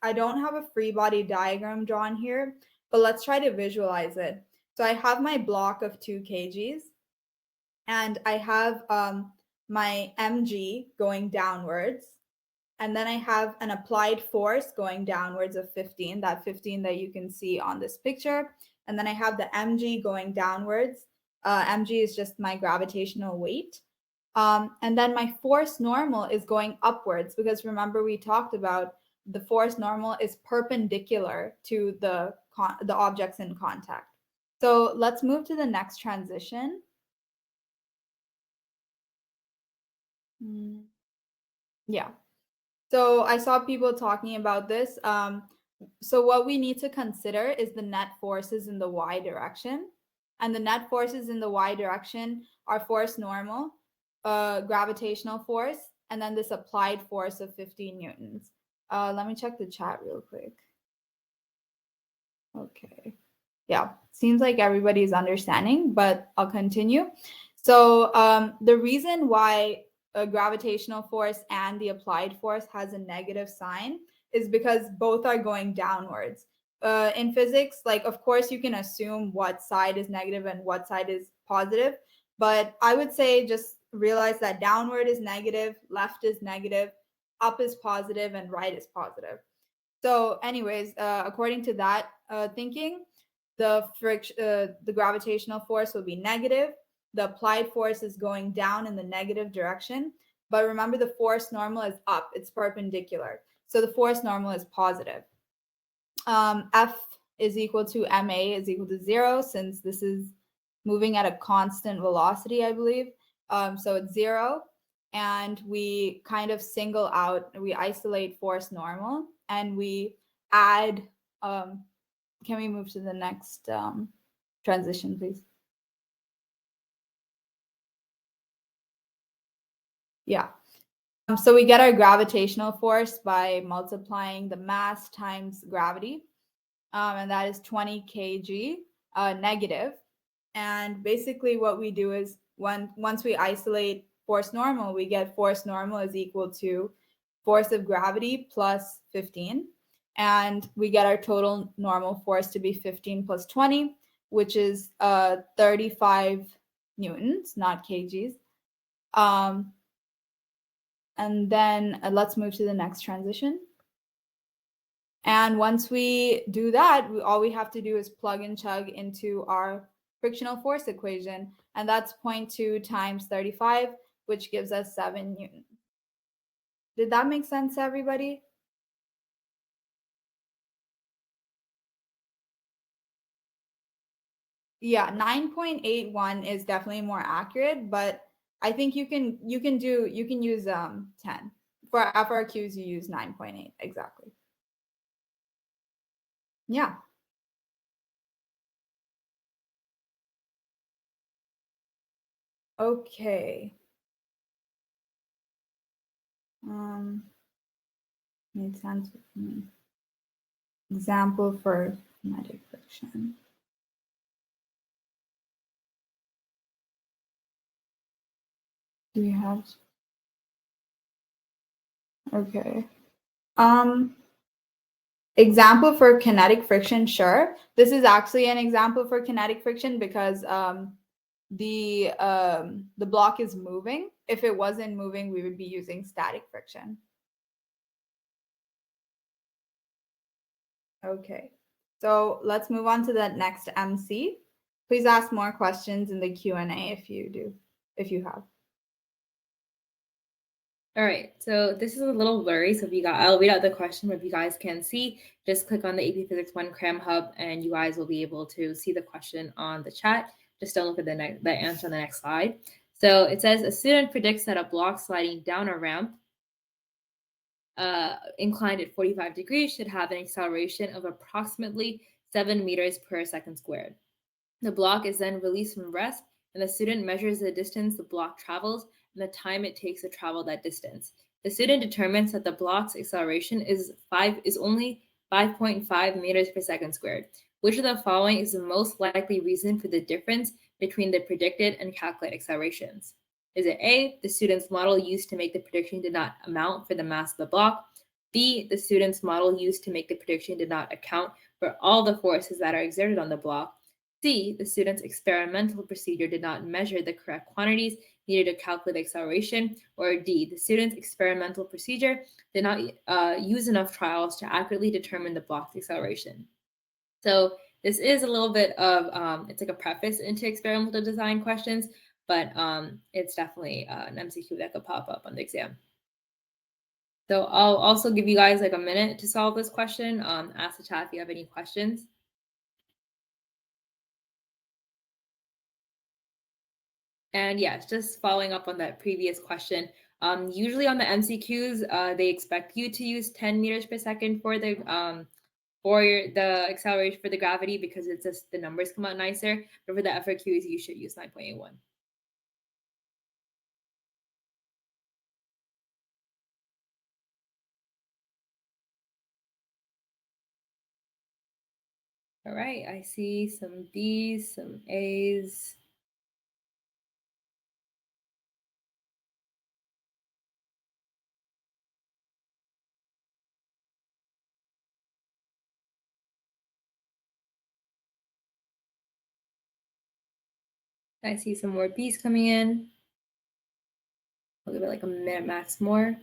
Speaker 4: I don't have a free body diagram drawn here, but let's try to visualize it. So I have my block of 2 kgs and I have my mg going downwards. And then I have an applied force going downwards of 15, that 15 that you can see on this picture. And then I have the mg going downwards. Mg is just my gravitational weight. And then my force normal is going upwards because remember we talked about the force normal is perpendicular to the objects in contact. So let's move to the next transition. Yeah. So I saw people talking about this. So what we need to consider is the net forces in the y direction. And the net forces in the y direction are force normal, gravitational force, and then this applied force of 15 newtons. Let me check the chat real quick. Okay. Yeah, seems like everybody's understanding, but I'll continue. So the reason why a gravitational force and the applied force has a negative sign is because both are going downwards. In physics, like, of course, you can assume what side is negative and what side is positive, but I would say just realize that downward is negative, left is negative, up is positive, and right is positive. So anyways, according to that thinking, the gravitational force will be negative. The applied force is going down in the negative direction. But remember, the force normal is up. It's perpendicular. So the force normal is positive. F is equal to ma is equal to 0 since this is moving at a constant velocity, I believe. So it's 0. And we kind of we isolate force normal and we add, can we move to the next transition, please? Yeah. So we get our gravitational force by multiplying the mass times gravity. And that is 20 kg negative. And basically what we do is once we isolate force normal, we get force normal is equal to force of gravity plus 15. And we get our total normal force to be 15 plus 20, which is 35 newtons, not kgs. And then let's move to the next transition. And once we do that, all we have to do is plug and chug into our frictional force equation. And that's 0.2 times 35, which gives us 7 newtons. Did that make sense to everybody? Yeah, 9.81 is definitely more accurate, but I think you can use 10. For FRQs, you use 9.8 exactly. Yeah. Okay. Made sense with me. Example for kinetic friction. Do we have? Okay. Example for kinetic friction, sure. This is actually an example for kinetic friction because the block is moving. If it wasn't moving, we would be using static friction. Okay, so let's move on to the next MC. Please ask more questions in the Q&A if you have.
Speaker 3: All right, so this is a little blurry, so I'll read out the question, but if you guys can see, just click on the AP Physics 1 Cram Hub and you guys will be able to see the question on the chat. Just don't look at the answer on the next slide. So it says, a student predicts that a block sliding down a ramp inclined at 45 degrees should have an acceleration of approximately 7 meters per second squared. The block is then released from rest and the student measures the distance the block travels and the time it takes to travel that distance. The student determines that the block's acceleration is only 5.5 meters per second squared. Which of the following is the most likely reason for the difference between the predicted and calculated accelerations? Is it A, the student's model used to make the prediction did not amount for the mass of the block? B, the student's model used to make the prediction did not account for all the forces that are exerted on the block? C, the student's experimental procedure did not measure the correct quantities needed to calculate the acceleration? Or D, the student's experimental procedure did not use enough trials to accurately determine the block's acceleration? So this is a little bit of, it's like a preface into experimental design questions, but it's definitely an MCQ that could pop up on the exam. So I'll also give you guys like a minute to solve this question. Ask the chat if you have any questions. And yes, just following up on that previous question, usually on the MCQs, they expect you to use 10 meters per second for the acceleration for the gravity because it's just the numbers come out nicer. But for the FRQs, you should use 9.81. All right, I see some B's, some A's. I see some more B's coming in. I'll give it like a minute max more.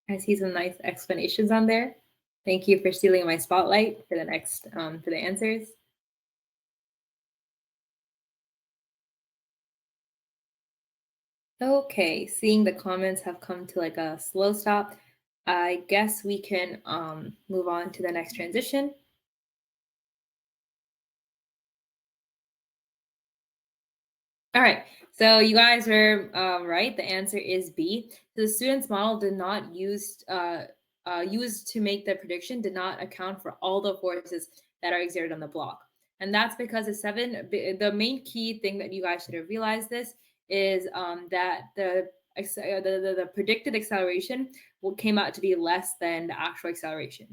Speaker 3: I see some nice explanations on there. Thank you for stealing my spotlight for the next for the answers. Okay, seeing the comments have come to like a slow stop, I guess we can move on to the next transition. All right, so you guys are right. The answer is B. So the student's model did not use to make the prediction did not account for all the forces that are exerted on the block. And that's because the main key thing that you guys should have realized this is that the predicted acceleration came out to be less than the actual acceleration.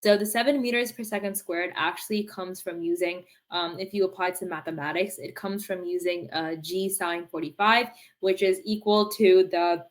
Speaker 3: So the 7 meters per second squared actually comes from using, if you apply to mathematics, it comes from using G sine 45, which is equal to the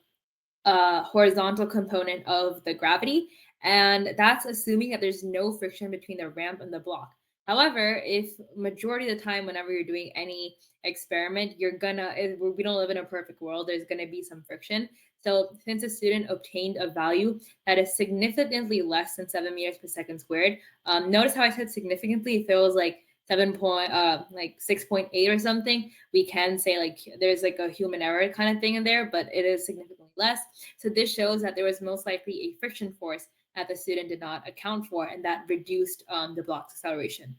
Speaker 3: horizontal component of the gravity. And that's assuming that there's no friction between the ramp and the block. However, if majority of the time, whenever you're doing any experiment, we don't live in a perfect world, there's gonna be some friction. So since a student obtained a value that is significantly less than 7 meters per second squared, notice how I said significantly. If it was like like 6.8 or something, we can say like there's like a human error kind of thing in there, but it is significantly less. So this shows that there was most likely a friction force that the student did not account for, and that reduced the block's acceleration.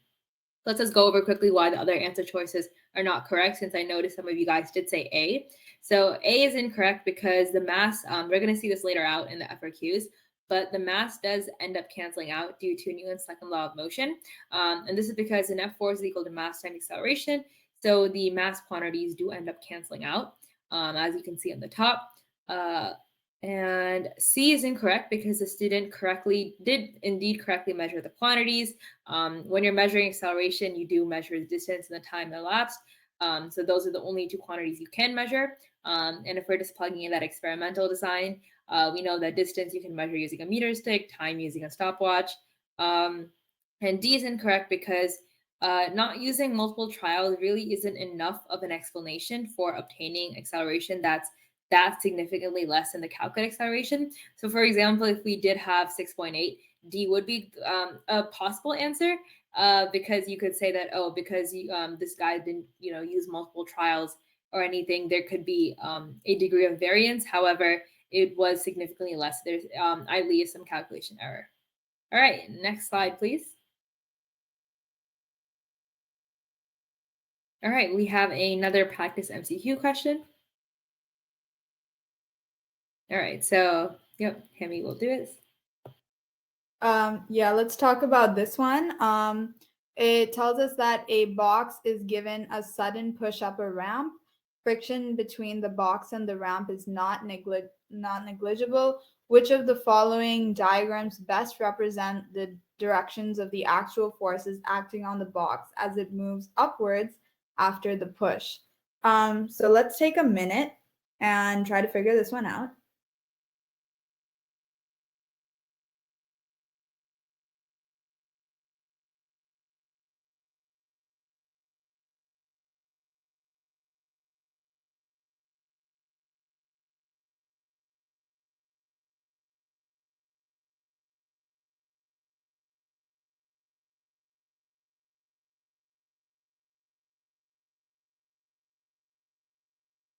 Speaker 3: Let's just go over quickly why the other answer choices are not correct, since I noticed some of you guys did say A. So A is incorrect because the mass, we're going to see this later out in the FRQs, but the mass does end up canceling out due to Newton's second law of motion. And this is because an F force is equal to mass times acceleration. So the mass quantities do end up canceling out, as you can see on the top. And C is incorrect because the student did indeed correctly measure the quantities. When you're measuring acceleration, you do measure the distance and the time elapsed. So those are the only two quantities you can measure. And if we're just plugging in that experimental design, we know that distance you can measure using a meter stick, time using a stopwatch. And D is incorrect because not using multiple trials really isn't enough of an explanation for obtaining acceleration that's significantly less than the calculated acceleration. So for example, if we did have 6.8, D would be a possible answer, because you could say that, oh, because this guy didn't use multiple trials or anything, there could be a degree of variance. However, it was significantly less. There's I leave some calculation error. All right, next slide, please. All right, we have another practice MCQ question. All right, so yep, Hemi will do it.
Speaker 4: Yeah, let's talk about this one. It tells us that a box is given a sudden push up a ramp. Friction between the box and the ramp is not negligible. Which of the following diagrams best represent the directions of the actual forces acting on the box as it moves upwards after the push? So let's take a minute and try to figure this one out.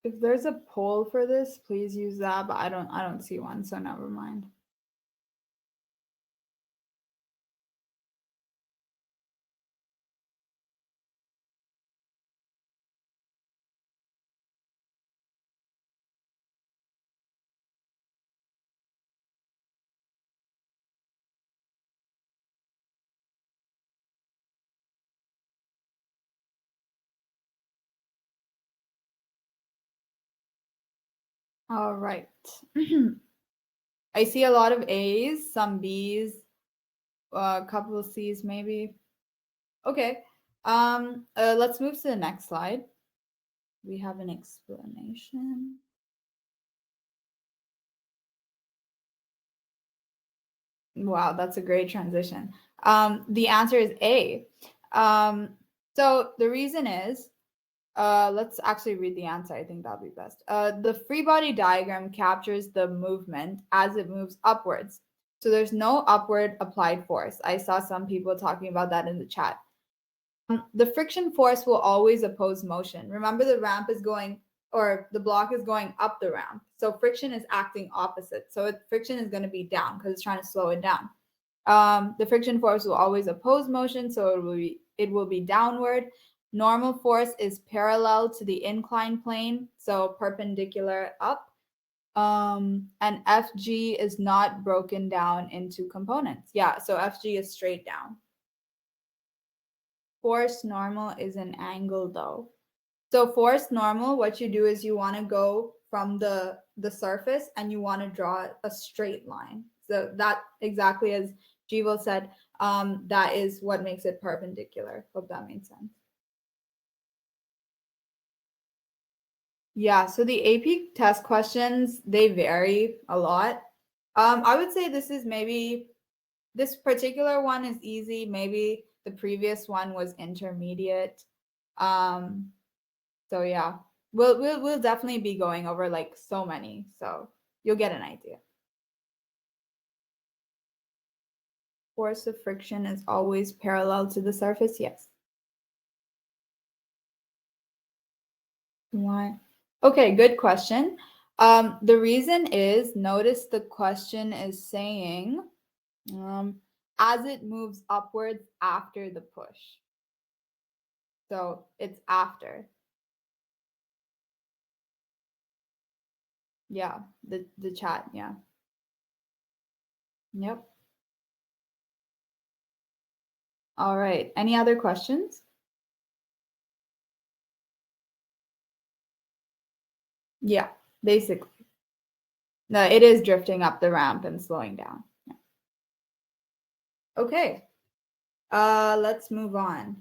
Speaker 4: If there's a poll for this, please use that, but I don't see one, so never mind. All right. I see a lot of A's, some B's, a couple of C's maybe. Okay. Let's move to the next slide. We have an explanation. Wow, that's a great transition. The answer is A. So the reason is, let's actually read the answer. I think that'll be best. The free body diagram captures the movement as it moves upwards. So there's no upward applied force. I saw some people talking about that in the chat. The friction force will always oppose motion. Remember, the ramp is going, or the block is going up the ramp. So friction is acting opposite. So friction is going to be down because it's trying to slow it down. The friction force will always oppose motion, so it will be downward. Normal force is parallel to the inclined plane, so perpendicular up. And FG is not broken down into components. Yeah, so FG is straight down. Force normal is an angle though. So force normal, what you do is you want to go from the surface and you want to draw a straight line. So that, exactly as Jival said, that is what makes it perpendicular. Hope that made sense. Yeah, so the AP test questions, they vary a lot. I would say this particular one is easy. Maybe the previous one was intermediate. So yeah, we'll definitely be going over like so many, so you'll get an idea. Force of friction is always parallel to the surface, yes. Why? Okay, good question. The reason is, notice the question is saying, as it moves upwards after the push. So it's after. Yeah, the chat, yeah. Yep. All right, any other questions? Yeah, basically. No, it is drifting up the ramp and slowing down. Yeah. Okay, let's move on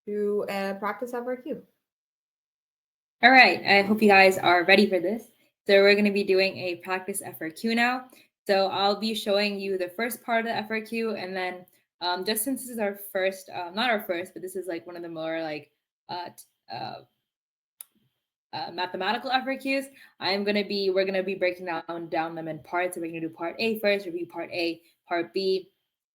Speaker 4: to practice FRQ.
Speaker 3: All right, I hope you guys are ready for this. So we're going to be doing a practice FRQ now. So I'll be showing you the first part of the FRQ, and then just since this is our first, not our first, but this is like one of the more like mathematical FRQs, we're gonna be breaking down them in parts. So we're gonna do part A first, review part A, part B,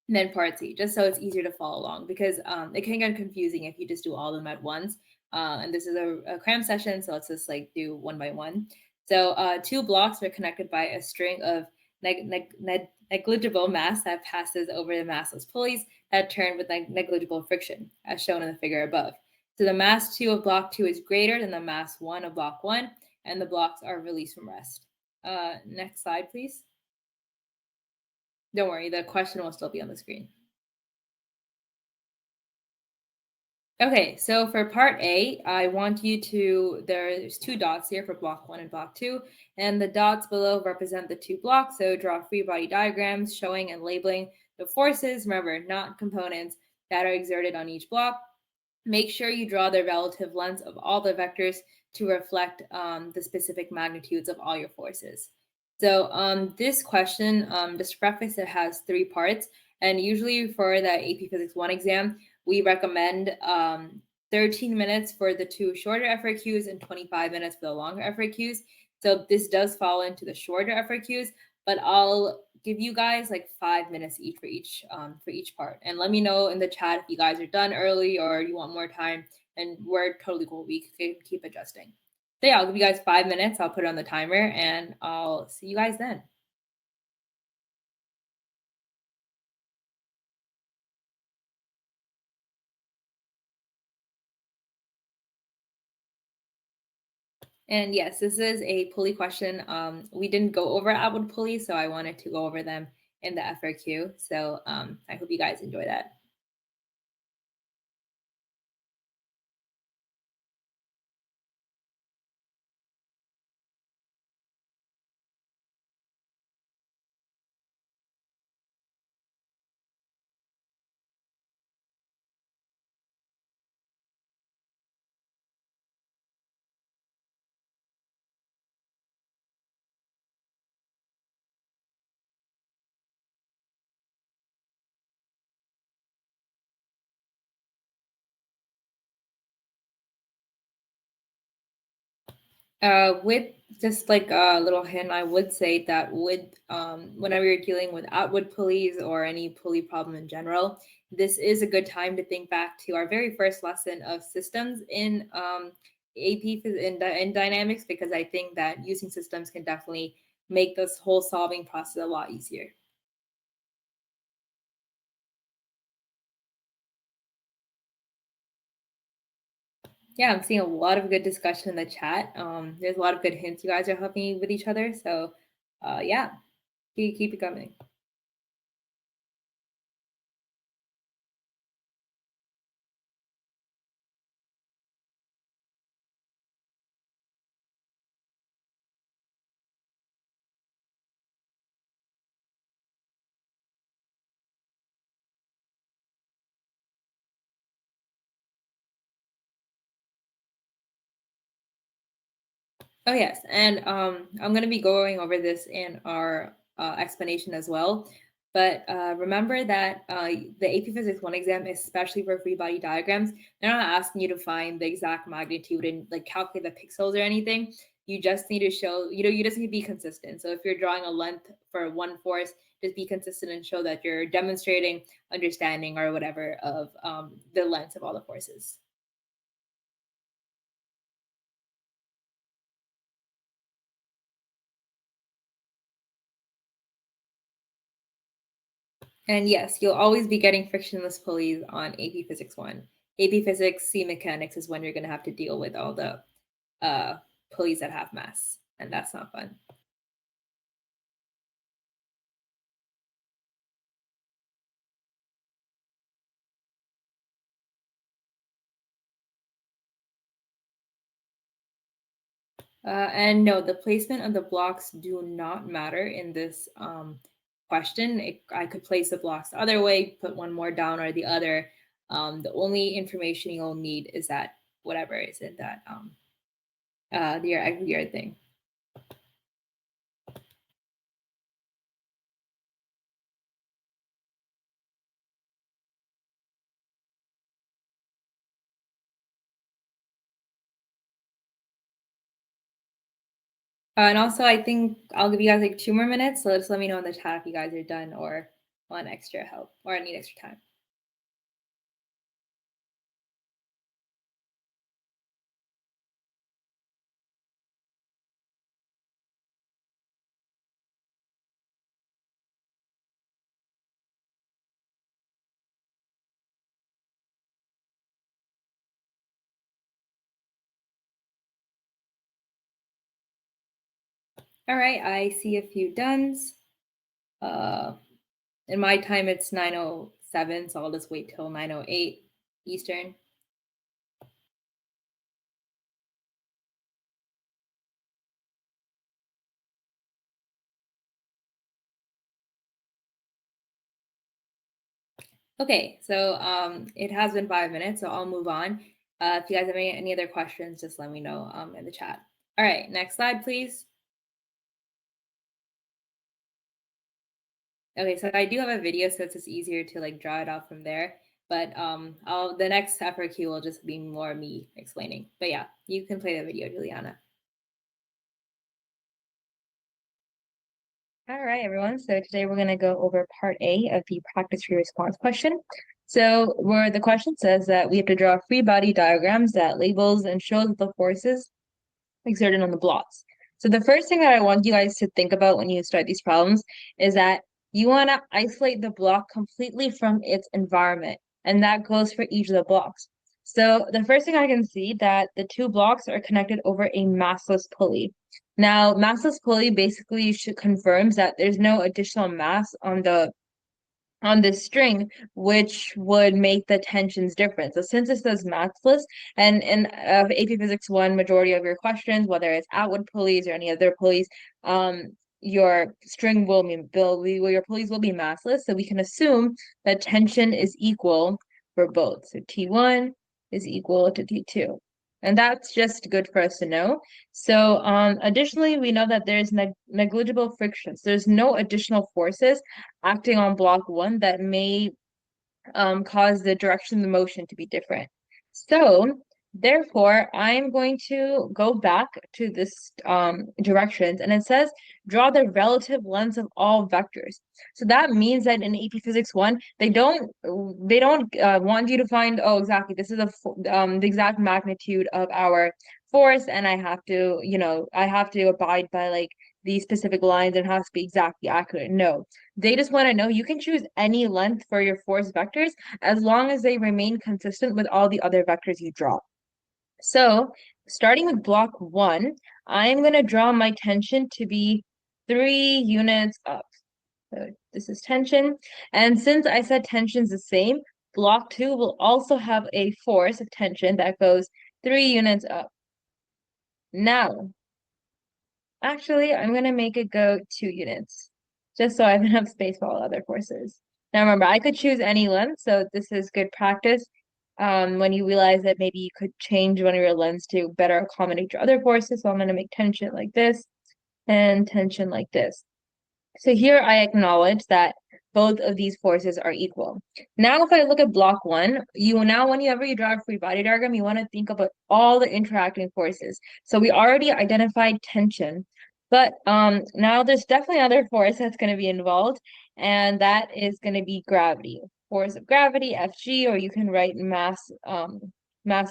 Speaker 3: and then part C, just so it's easier to follow along, because it can get confusing if you just do all of them at once. And this is a cram session, so let's just like do one by one. So two blocks are connected by a string of negligible mass that passes over the massless pulleys that turn with negligible friction, as shown in the figure above. So the mass 2 of block 2 is greater than the mass 1 of block 1, and the blocks are released from rest. Next slide, please. Don't worry, the question will still be on the screen. Okay, so for part A, I want you to, there's two dots here for block 1 and block 2, and the dots below represent the two blocks, so draw free body diagrams showing and labeling the forces, remember, not components, that are exerted on each block. Make sure you draw the relative lengths of all the vectors to reflect the specific magnitudes of all your forces. So this question, just to preface, it has 3 parts. And usually for the AP Physics 1 exam, we recommend 13 minutes for the 2 shorter FRQs and 25 minutes for the longer FRQs. So this does fall into the shorter FRQs, but I'll give you guys like 5 minutes each for each part. And let me know in the chat if you guys are done early or you want more time, and we're totally cool. We can keep adjusting. So yeah, I'll give you guys 5 minutes. I'll put it on the timer and I'll see you guys then. And yes, this is a pulley question. We didn't go over outward pulleys, so I wanted to go over them in the FRQ. So I hope you guys enjoy that. With just like a little hint, I would say that with whenever you're dealing with outward pulleys or any pulley problem in general, this is a good time to think back to our very first lesson of systems in AP in dynamics, because I think that using systems can definitely make this whole solving process a lot easier. Yeah, I'm seeing a lot of good discussion in the chat. There's a lot of good hints you guys are helping with each other. So yeah, keep it coming. Oh yes, and I'm going to be going over this in our explanation as well. But remember that the AP Physics 1 exam, especially for free body diagrams, they're not asking you to find the exact magnitude and like calculate the pixels or anything. You just need to show, you just need to be consistent. So if you're drawing a length for one force, just be consistent and show that you're demonstrating understanding or whatever of the lengths of all the forces. And yes, you'll always be getting frictionless pulleys on AP Physics 1. AP Physics C Mechanics is when you're going to have to deal with all the pulleys that have mass, and that's not fun. And no, the placement of the blocks do not matter in this question. I could place the blocks the other way, put one more down or the other. The only information you'll need is that whatever is in that your thing. And also, I think I'll give you guys like 2 more minutes. So just let me know in the chat if you guys are done or want extra help or need extra time. All right, I see a few dones. In my time, it's 9:07, so I'll just wait till 9:08 Eastern. Okay, so it has been 5 minutes, so I'll move on. If you guys have any other questions, just let me know in the chat. All right, next slide, please. Okay, so I do have a video, so it's just easier to like draw it out from there. But the next FRQ will just be more me explaining. But yeah, you can play the video, Juliana. All right, everyone. So today we're going to go over part A of the practice free response question. So where the question says that we have to draw free body diagrams that labels and shows the forces exerted on the blocks. So the first thing that I want you guys to think about when you start these problems is that you want to isolate the block completely from its environment, and that goes for each of the blocks. So the first thing I can see that the 2 blocks are connected over a massless pulley. Now, massless pulley basically confirms that there's no additional mass on this string, which would make the tensions different. So since it says massless, and in AP Physics 1, majority of your questions, whether it's outward pulleys or any other pulleys, your string will be your pulleys will be massless. So we can assume that tension is equal for both. So T1 is equal to T2. And that's just good for us to know. So additionally, we know that there's negligible frictions. There's no additional forces acting on block 1 that may cause the direction of the motion to be different. So therefore, I'm going to go back to this directions, and it says draw the relative lengths of all vectors. So that means that in AP Physics 1, they don't want you to find, oh, exactly, this is the exact magnitude of our force, and I have to abide by like these specific lines and it has to be exactly accurate. No, they just want to know you can choose any length for your force vectors as long as they remain consistent with all the other vectors you draw. So starting with block 1, I'm going to draw my tension to be 3 units up. So this is tension. And since I said tension is the same, block 2 will also have a force of tension that goes 3 units up. Now, actually, I'm going to make it go 2 units, just so I have enough space for all other forces. Now, remember, I could choose any length, so this is good practice. When you realize that maybe you could change one of your lengths to better accommodate your other forces. So I'm going to make tension like this and tension like this. So here I acknowledge that both of these forces are equal. Now, if I look at block 1, whenever you draw a free body diagram, you want to think about all the interacting forces. So we already identified tension, but now there's definitely another force that's going to be involved, and that is going to be gravity. Force of gravity, Fg, or you can write mass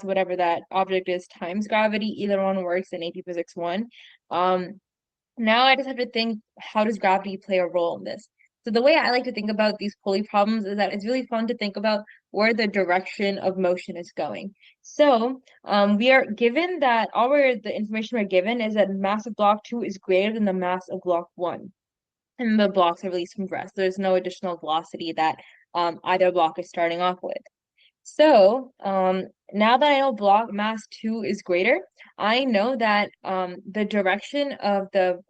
Speaker 3: whatever that object is times gravity. Either one works in AP Physics 1. Now I just have to think, how does gravity play a role in this?
Speaker 6: So the way I like to think about these pulley problems is that it's really fun to think about where the direction of motion is going. So we are given that the information we're given is that mass of block 2 is greater than the mass of block 1. And the blocks are released from rest. There's no additional velocity that either block is starting off with. So now that I know block mass 2 is greater, I know that the direction of the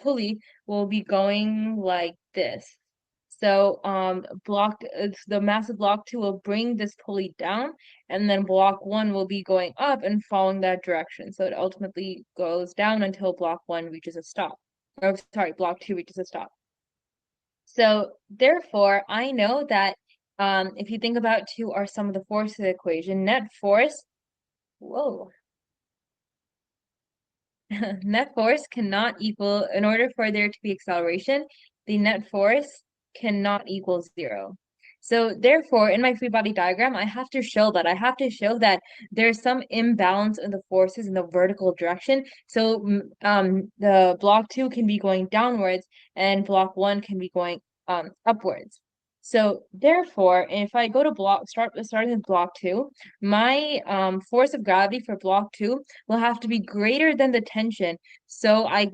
Speaker 6: pulley will be going like this. So the mass of block 2 will bring this pulley down, and then block 1 will be going up and following that direction. So it ultimately goes down until block 1 reaches a stop. Or sorry, block 2 reaches a stop. So therefore, I know that if you think about 2 are sum of the forces equation, net force cannot equal, in order for there to be acceleration, the net force cannot equal 0. So therefore, in my free body diagram, I have to show that there's some imbalance in the forces in the vertical direction. So the block 2 can be going downwards and block 1 can be going upwards. So therefore, if I go to starting with block 2, my force of gravity for block 2 will have to be greater than the tension. So I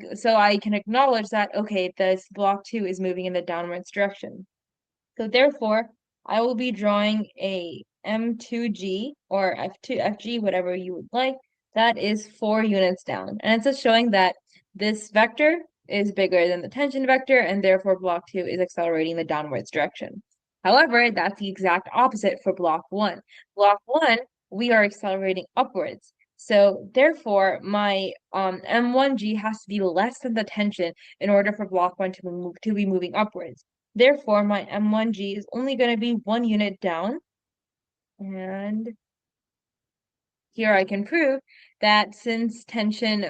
Speaker 6: can acknowledge that, okay, this block 2 is moving in the downwards direction. So therefore, I will be drawing a M2G or FG, whatever you would like, that is 4 units down. And it's just showing that this vector is bigger than the tension vector, and therefore block 2 is accelerating the downwards direction. However, that's the exact opposite for block 1. Block 1, we are accelerating upwards. So therefore, my M1G has to be less than the tension in order for block 1 to be moving upwards. Therefore, my M1G is only going to be 1 unit down. And here I can prove that since tension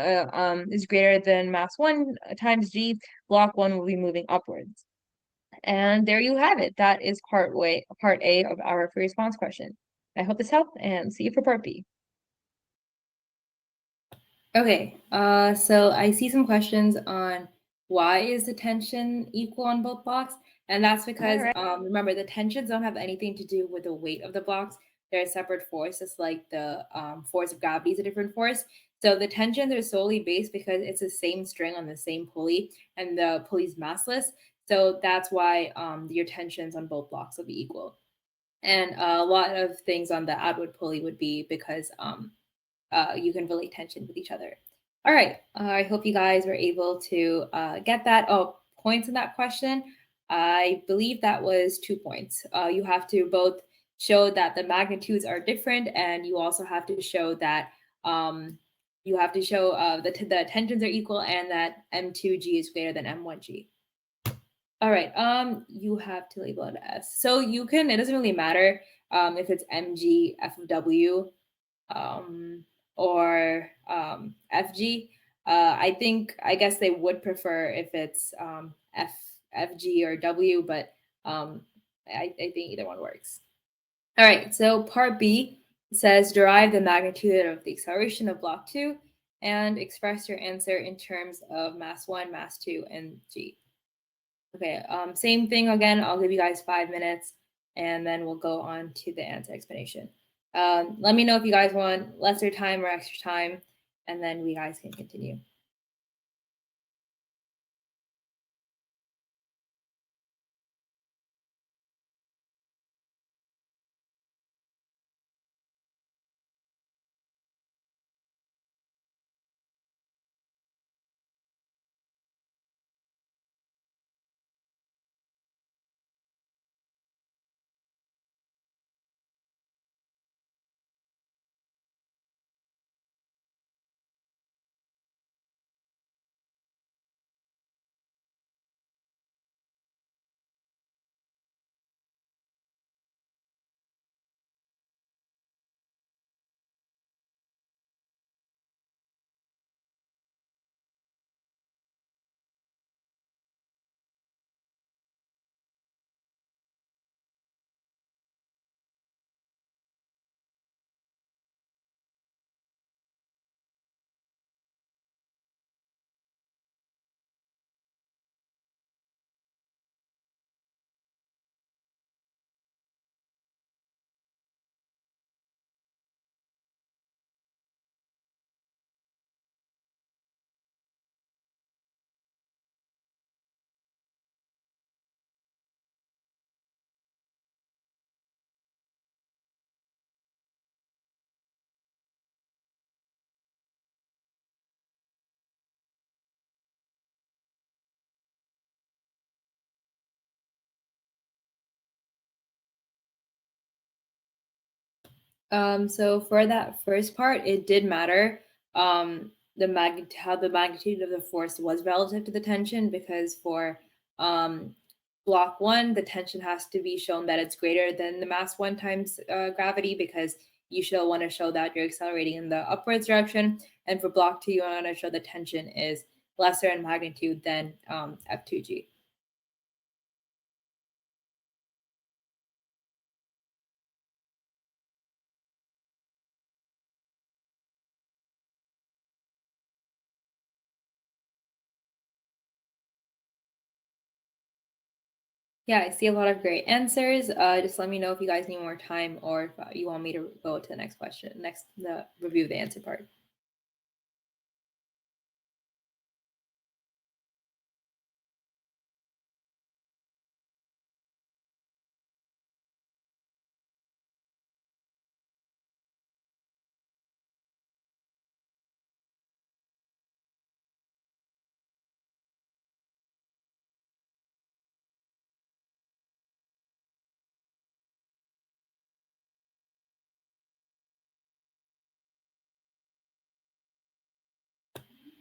Speaker 6: is greater than mass 1 times G, block 1 will be moving upwards. And there you have it. That is part A of our free response question. I hope this helped, and see you for part B.
Speaker 3: Okay, so I see some questions on why is the tension equal on both blocks? And that's because, remember, the tensions don't have anything to do with the weight of the blocks. They're a separate force, just like the force of gravity is a different force. So the tensions are solely based because it's the same string on the same pulley, and the pulley's massless. So that's why your tensions on both blocks will be equal. And a lot of things on the outward pulley would be because you can relate tension with each other. All right, I hope you guys were able to get that. Oh, points in that question. I believe that was 2 points. You have to both show that the magnitudes are different, and you also have to show that the tensions are equal and that M2G is greater than M1G. All right, you have to label it S. So you can, it doesn't really matter if it's MG, F of W, or FG. I guess they would prefer if it's FG or W, but I think either one works. All right, so part B says derive the magnitude of the acceleration of block 2 and express your answer in terms of mass 1, mass 2, and G. Okay, same thing again. I'll give you guys 5 minutes, and then we'll go on to the answer explanation. Let me know if you guys want lesser time or extra time, and then we guys can continue. So for that first part, it did matter how the magnitude of the force was relative to the tension, because for block 1, the tension has to be shown that it's greater than the mass 1 times gravity, because you should want to show that you're accelerating in the upwards direction. And for block 2, you want to show the tension is lesser in magnitude than F2G. Yeah, I see a lot of great answers. Just let me know if you guys need more time, or if you want me to go to the next question, the review the answer part.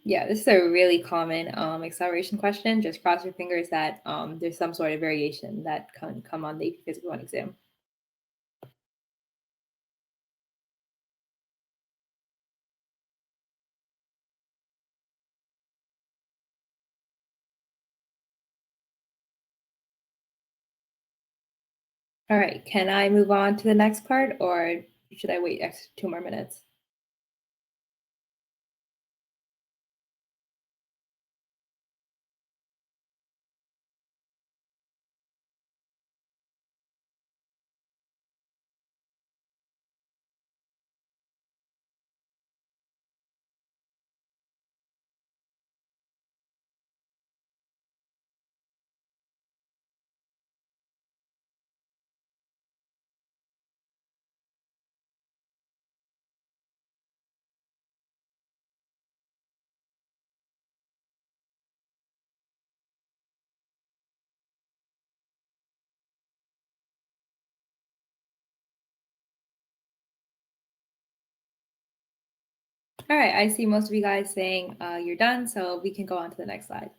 Speaker 3: Yeah, this is a really common acceleration question. Just cross your fingers that there's some sort of variation that can come on the AP Physics 1 exam. All right, can I move on to the next part, or should I wait 2 more minutes? All right, I see most of you guys saying you're done, so we can go on to the next slide.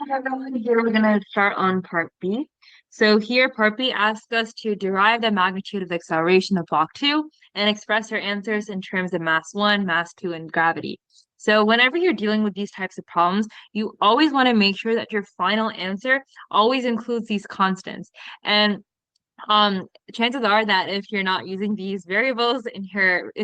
Speaker 6: Hi everyone, here we're going to start on part B. So here, part B asks us to derive the magnitude of the acceleration of block 2 and express our answers in terms of mass 1, mass 2, and gravity. So whenever you're dealing with these types of problems, you always want to make sure that your final answer always includes these constants. And chances are that if you're not using these variables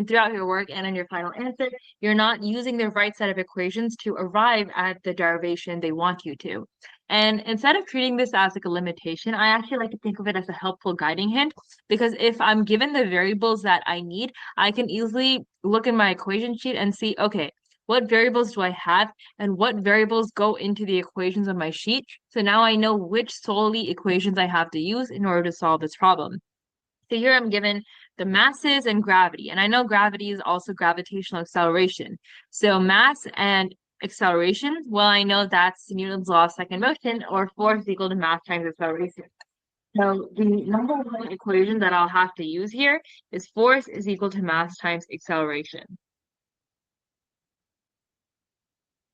Speaker 6: throughout your work and in your final answer, you're not using the right set of equations to arrive at the derivation they want you to. And instead of treating this as like a limitation, I actually like to think of it as a helpful guiding hint, because if I'm given the variables that I need, I can easily look in my equation sheet and see, okay, what variables do I have and what variables go into the equations on my sheet? So now I know which solely equations I have to use in order to solve this problem. So here I'm given the masses and gravity, and I know gravity is also gravitational acceleration. So mass and acceleration, well, I know that's Newton's law of second motion, or force is equal to mass times acceleration. So the number one equation that I'll have to use here is force is equal to mass times acceleration.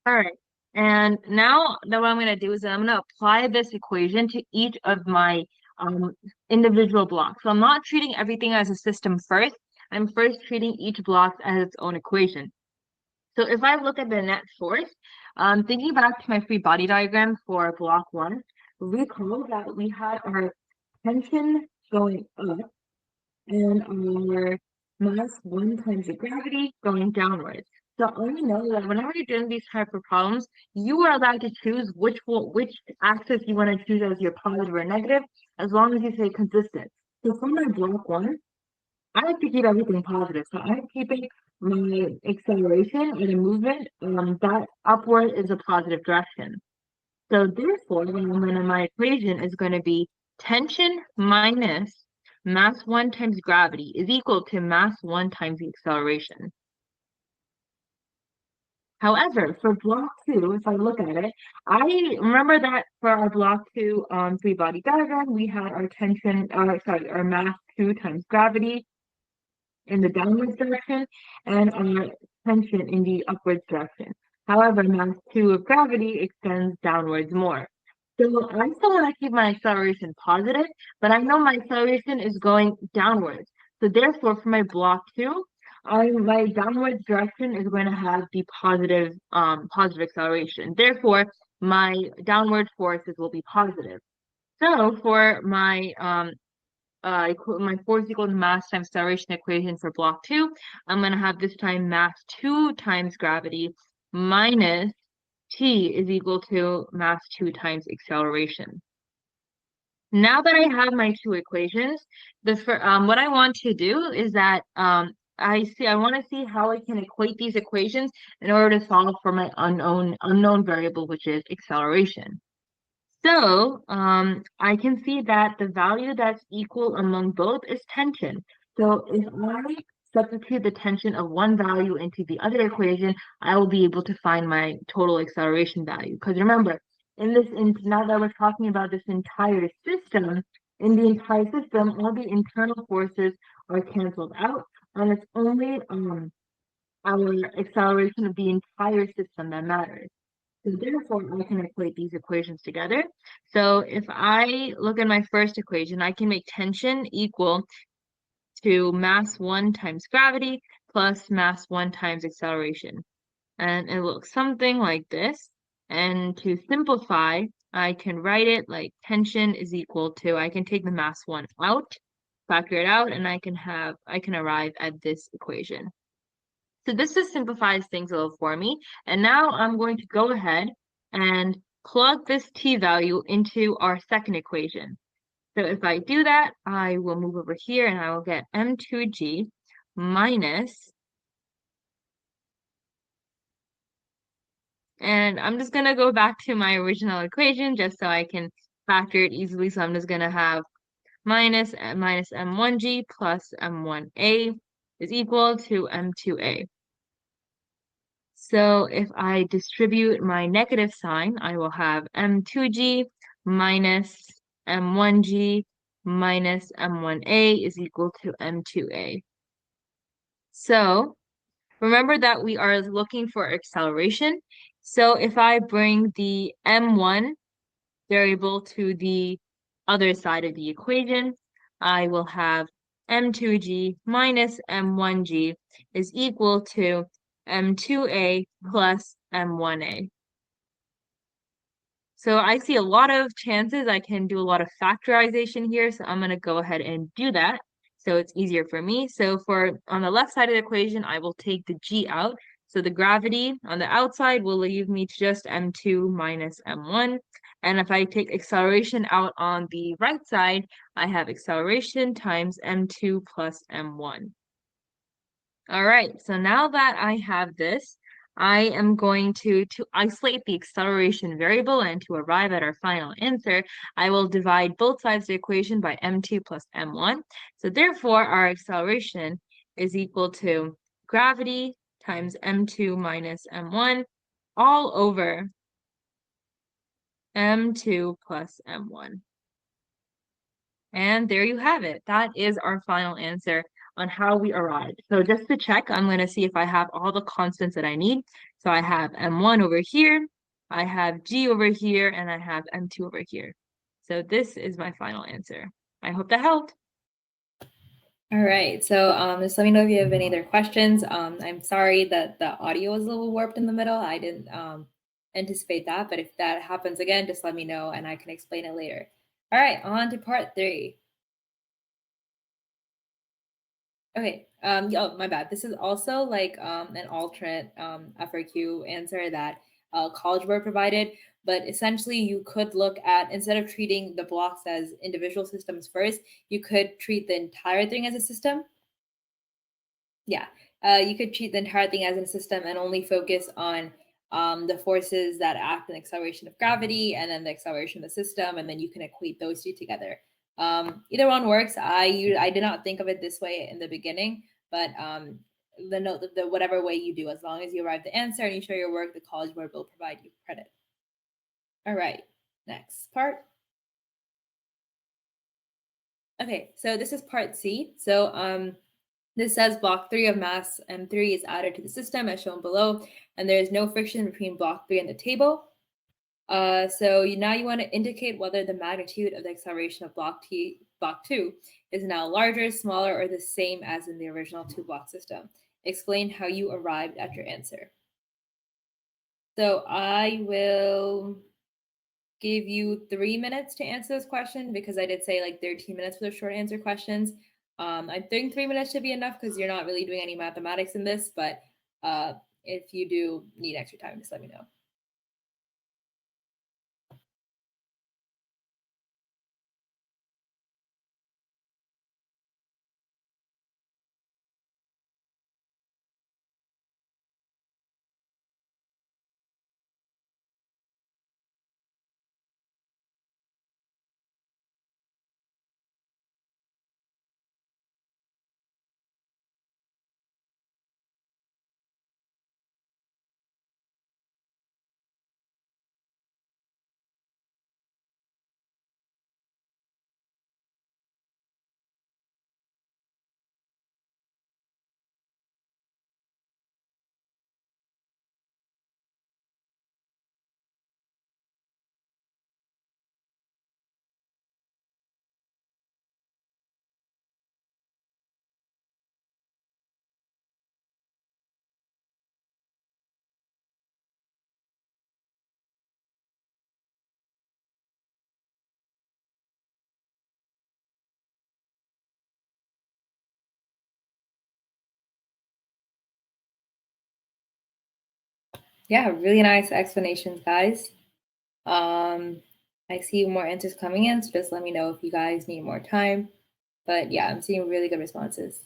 Speaker 6: All right. And now that what I'm going to do is I'm going to apply this equation to each of my individual blocks. So I'm not treating everything as a system first. I'm first treating each block as its own equation. So if I look at the net force, thinking back to my free body diagram for block 1, recall that we had our tension going up and our mass 1 times the gravity going downwards. So only know that whenever you're doing these type of problems, you are allowed to choose which axis you want to choose as your positive or negative, as long as you stay consistent. So for my block 1, I like to keep everything positive. So I'm keeping my acceleration and the movement that upward is a positive direction. So therefore, my equation is going to be tension minus mass 1 times gravity is equal to mass 1 times the acceleration. However, for block 2, if I look at it, I remember that for our block 2 three-body diagram, we had our our mass 2 times gravity in the downward direction and our tension in the upward direction. However, mass 2 of gravity extends downwards more. So I still want to keep my acceleration positive, but I know my acceleration is going downwards. So therefore, for my block 2, my downward direction is going to have the positive acceleration. Therefore, my downward forces will be positive. So for my my force equal to mass times acceleration equation for block 2, I'm going to have this time mass 2 times gravity minus T is equal to mass 2 times acceleration. Now that I have my two equations, what I want to do is that I want to see how I can equate these equations in order to solve for my unknown variable, which is acceleration. So I can see that the value that's equal among both is tension. So if I substitute the tension of one value into the other equation, I will be able to find my total acceleration value. Because remember, now that we're talking about this entire system, in the entire system, all the internal forces are canceled out, and it's only our acceleration of the entire system that matters. So therefore, I can equate these equations together. So if I look at my first equation, I can make tension equal to mass 1 times gravity plus mass 1 times acceleration. And it looks something like this. And to simplify, I can write it like tension is equal to, I can take the mass 1 out, factor it out, and I can arrive at this equation. So this just simplifies things a little for me. And now I'm going to go ahead and plug this T value into our second equation. So if I do that, I will move over here and I will get M2G minus, and I'm just going to go back to my original equation just so I can factor it easily. So I'm just going to have minus M1G plus M1A is equal to M2A. So if I distribute my negative sign, I will have M2G minus M1G minus M1A is equal to M2A. So remember that we are looking for acceleration. So if I bring the M1 variable to the other side of the equation, I will have M2G minus M1G is equal to M2A plus M1A. So I see a lot of chances I can do a lot of factorization here, so I'm going to go ahead and do that so it's easier for me. So on the left side of the equation, I will take the G out. So the gravity on the outside will leave me to just M2 minus M1. And if I take acceleration out on the right side, I have acceleration times M2 plus M1. All right, so now that I have this, I am going to isolate the acceleration variable, and to arrive at our final answer, I will divide both sides of the equation by M2 plus M1. So therefore, our acceleration is equal to gravity times M2 minus M1 all over M2 plus M1. And there you have it. That is our final answer on how we arrived. So just to check, I'm going to see if I have all the constants that I need. So I have M1 over here, I have G over here, and I have M2 over here. So this is my final answer. I hope that helped.
Speaker 3: All right, so just let me know if you have any other questions. I'm sorry that the audio was a little warped in the middle. I didn't anticipate that, but if that happens again, just let me know and I can explain it later. All right, on to part 3. Okay, oh, my bad. This is also like an alternate FRQ answer that College Board provided, but essentially you could look at, instead of treating the blocks as individual systems first, you could treat the entire thing as a system. Yeah, you could treat the entire thing as a system and only focus on the forces that act in acceleration of gravity and then the acceleration of the system, and then you can equate those two together. Either one works. I did not think of it this way in the beginning, but the whatever way you do, as long as you arrive at the answer and you show your work, the College Board will provide you credit. All right, next part. Okay, so this is part C. So this says block 3 of mass M3 is added to the system as shown below, and there is no friction between block 3 and the table. So now you want to indicate whether the magnitude of the acceleration of block 2 is now larger, smaller, or the same as in the original 2-block system. Explain how you arrived at your answer. So I will give you 3 minutes to answer this question, because I did say like 13 minutes for the short answer questions. I think 3 minutes should be enough because you're not really doing any mathematics in this, but if you do need extra time, just let me know. Yeah, really nice explanations, guys. I see more answers coming in, so just let me know if you guys need more time. But yeah, I'm seeing really good responses.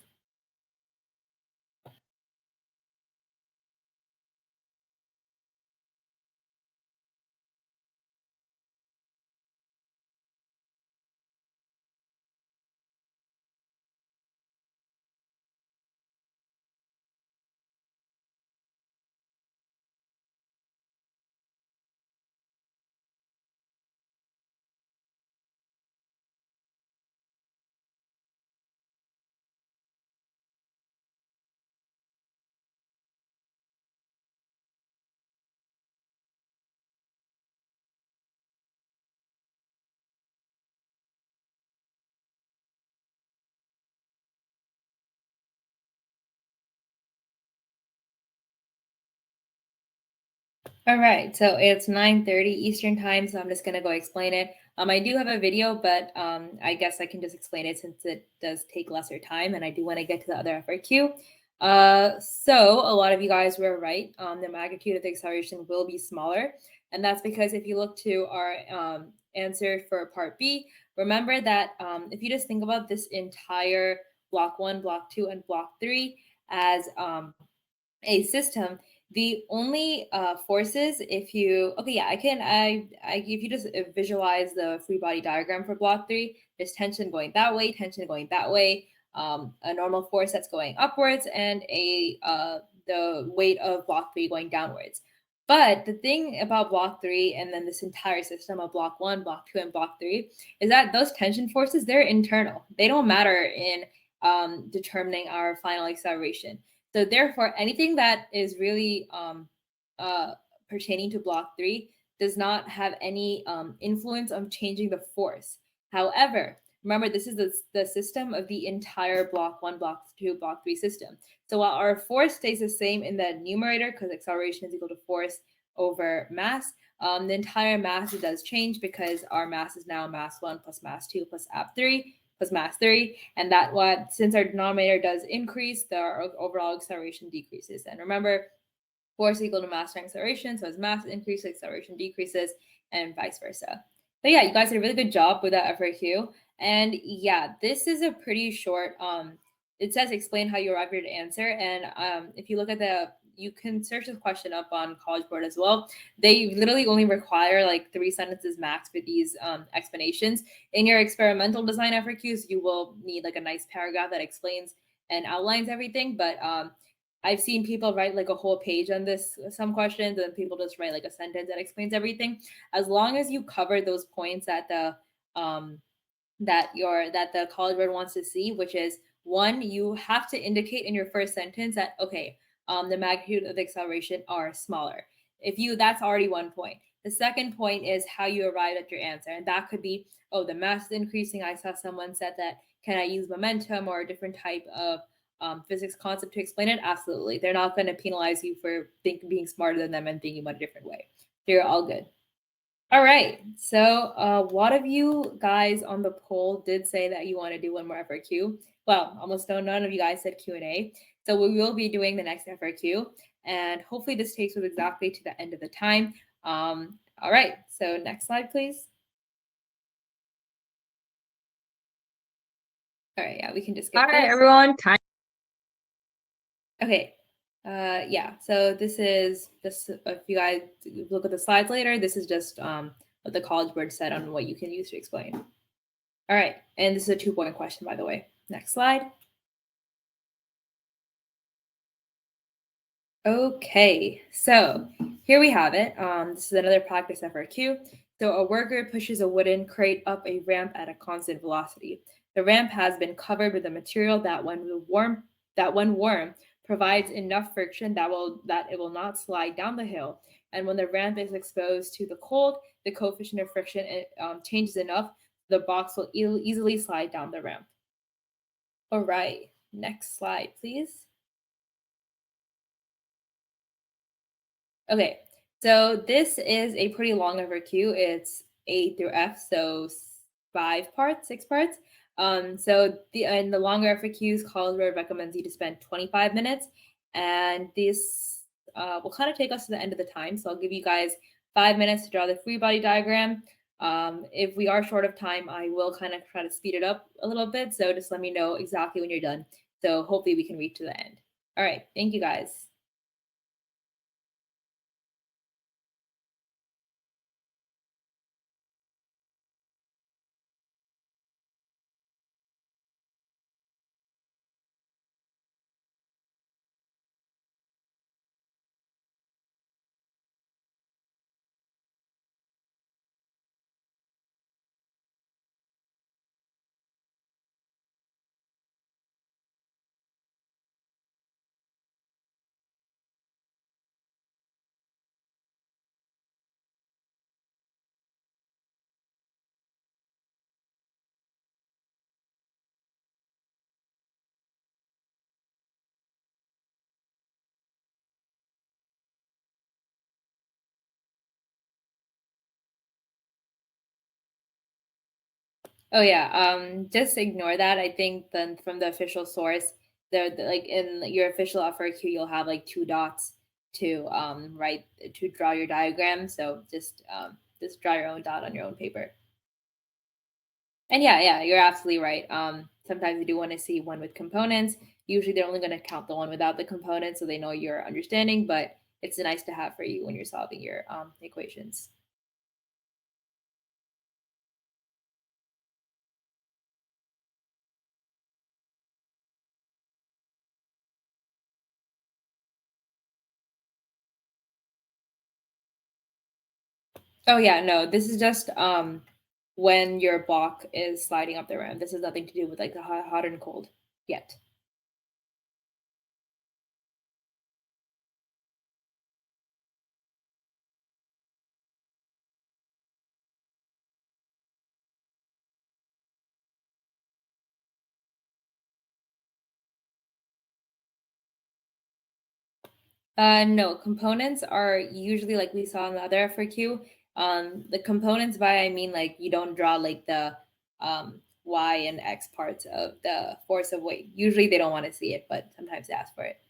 Speaker 3: All right, so it's 9:30 Eastern time, so I'm just gonna go explain it. I do have a video, but I guess I can just explain it since it does take lesser time, and I do want to get to the other FRQ. So a lot of you guys were right. The magnitude of the acceleration will be smaller, and that's because if you look to our answer for part B, remember that if you just think about this entire block 1, block 2, and block 3 as a system, the only forces, if you if you just visualize the free body diagram for block 3, there's tension going that way, tension going that way, a normal force that's going upwards, and the weight of block 3 going downwards. But the thing about block 3 and then this entire system of block 1, block 2, and block 3 is that those tension forces, they're internal. They don't matter in determining our final acceleration. So therefore, anything that is really pertaining to block 3 does not have any influence on changing the force. However, remember, this is the system of the entire block 1, block 2, block 3 system. So while our force stays the same in the numerator, because acceleration is equal to force over mass, the entire mass does change because our mass is now mass 1 plus mass 2 plus ab 3 plus mass 3, and that what since our denominator does increase, our overall acceleration decreases. And remember, force equal to mass times acceleration, so as mass increases, acceleration decreases, and vice versa. But yeah, you guys did a really good job with that FRQ. And yeah, this is a pretty short. It says explain how you arrived at your answer, and if you look at you can search this question up on College Board as well. They literally only require like 3 sentences max for these explanations. In your experimental design FRQs, you will need like a nice paragraph that explains and outlines everything. But I've seen people write like a whole page on this, some questions, and people just write like a sentence that explains everything. As long as you cover those points that the that the College Board wants to see, which is, one, you have to indicate in your first sentence that, okay, the magnitude of the acceleration are smaller. That's already 1 point. The second point is how you arrived at your answer. And that could be, oh, the mass is increasing. I saw someone said that, can I use momentum or a different type of physics concept to explain it? Absolutely. They're not going to penalize you for being smarter than them and thinking about a different way. You're all good. All right. So what of you guys on the poll did say that you want to do one more FRQ? Well, almost none of you guys said Q&A. So we will be doing the next FRQ. And hopefully this takes us exactly to the end of the time. All right. So next slide, please. All right. Yeah, we can just get
Speaker 6: All right,
Speaker 3: this.
Speaker 6: everyone. Time.
Speaker 3: Okay. Yeah, so this is just, if you guys look at the slides later, this is just what the College Board said on what you can use to explain. All right, and this is a 2-point question, by the way. Next slide. Okay, so here we have it. This is another practice FRQ. So a worker pushes a wooden crate up a ramp at a constant velocity. The ramp has been covered with a material that when warm provides enough friction that it will not slide down the hill. And when the ramp is exposed to the cold, the coefficient of friction changes enough, the box will easily slide down the ramp. All right, next slide, please. Okay, so this is a pretty long FRQ. It's A through F, so 6 parts. So in the longer FRQs, College Board recommends you to spend 25 minutes, and this will kind of take us to the end of the time. So I'll give you guys 5 minutes to draw the free body diagram. If we are short of time, I will kind of try to speed it up a little bit. So just let me know exactly when you're done. So hopefully we can reach to the end. All right, thank you guys. Oh yeah, just ignore that. I think then from the official source, like in your official FRQ, you'll have like 2 dots to draw your diagram. So just draw your own dot on your own paper. And yeah, you're absolutely right. Sometimes you do want to see one with components. Usually they're only going to count the one without the components, so they know your understanding. But it's nice to have for you when you're solving your equations. Oh yeah, no, this is just when your block is sliding up the ramp. This has nothing to do with like the hot and cold yet. No, components are usually like we saw in the other FRQ. The components by I mean like you don't draw like the Y and X parts of the force of weight. Usually they don't want to see it, but sometimes they ask for it.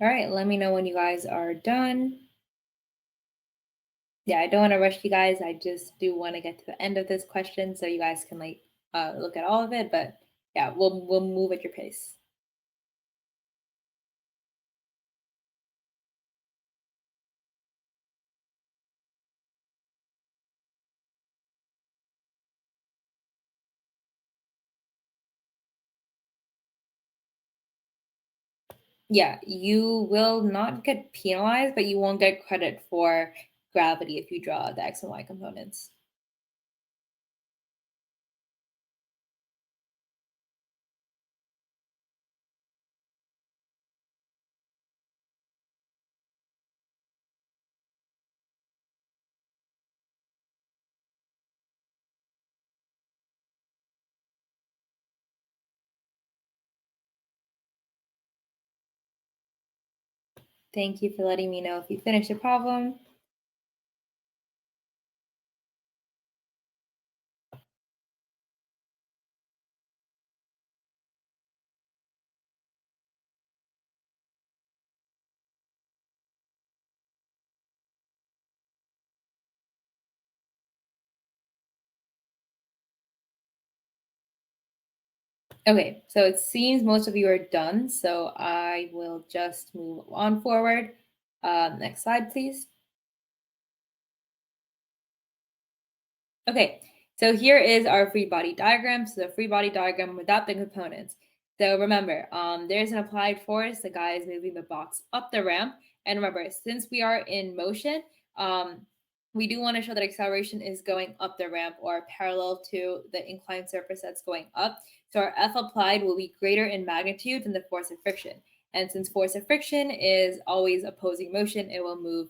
Speaker 3: All right, let me know when you guys are done. Yeah, I don't want to rush you guys. I just do want to get to the end of this question so you guys can like look at all of it. But yeah, we'll move at your pace. Yeah, you will not get penalized, but you won't get credit for gravity if you draw the X and Y components. Thank you for letting me know if you finished the problem. Okay, so it seems most of you are done, so I will just move on forward. Next slide, please. Okay, so here is our free body diagram. So the free body diagram without the components. So remember, there's an applied force. The guy is moving the box up the ramp. And remember, since we are in motion, we do want to show that acceleration is going up the ramp or parallel to the inclined surface that's going up. So our F applied will be greater in magnitude than the force of friction. And since force of friction is always opposing motion, it will move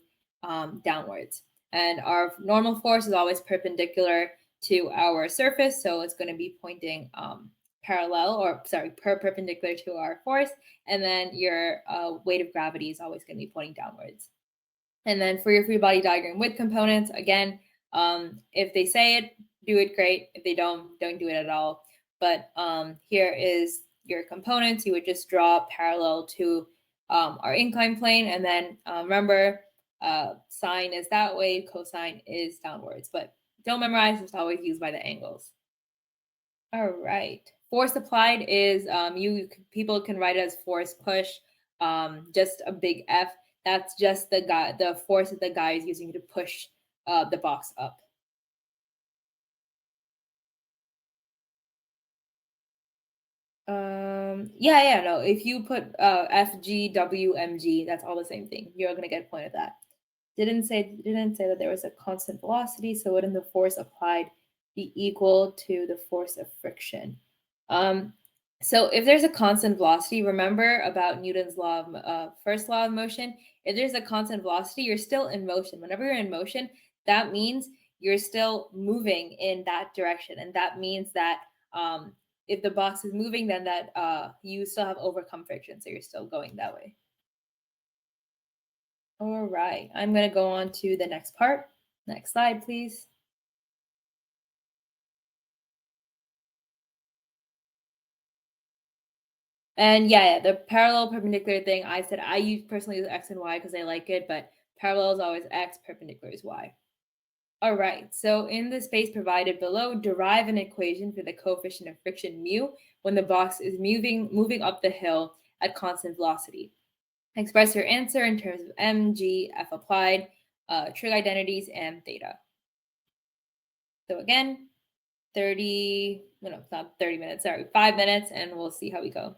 Speaker 3: downwards. And our normal force is always perpendicular to our surface. So it's going to be pointing perpendicular to our force. And then your weight of gravity is always going to be pointing downwards. And then for your free body diagram with components, again, if they say it, do it, great. If they don't do it at all. But here is your components. You would just draw parallel to our incline plane. And then remember, sine is that way, cosine is downwards. But don't memorize, it's always used by the angles. All right. Force applied is people can write it as force push, just a big F. That's just the force that the guy is using to push the box up. No. If you put F, G, W, M, G, that's all the same thing. You're gonna get a point of that. Didn't say that there was a constant velocity, so wouldn't the force applied be equal to the force of friction? So if there's a constant velocity, remember about Newton's law of first law of motion. If there's a constant velocity, you're still in motion. Whenever you're in motion, that means you're still moving in that direction, and that means that if the box is moving, then that you still have overcome friction, so you're still going that way. All right, I'm going to go on to the next part. Next slide, please. And yeah, the parallel perpendicular thing, I said I personally use X and Y because I like it, but parallel is always X, perpendicular is Y. All right, so in the space provided below, derive an equation for the coefficient of friction mu when the box is moving up the hill at constant velocity. Express your answer in terms of m, g, f applied, trig identities, and theta. So again, 5 minutes, and we'll see how we go.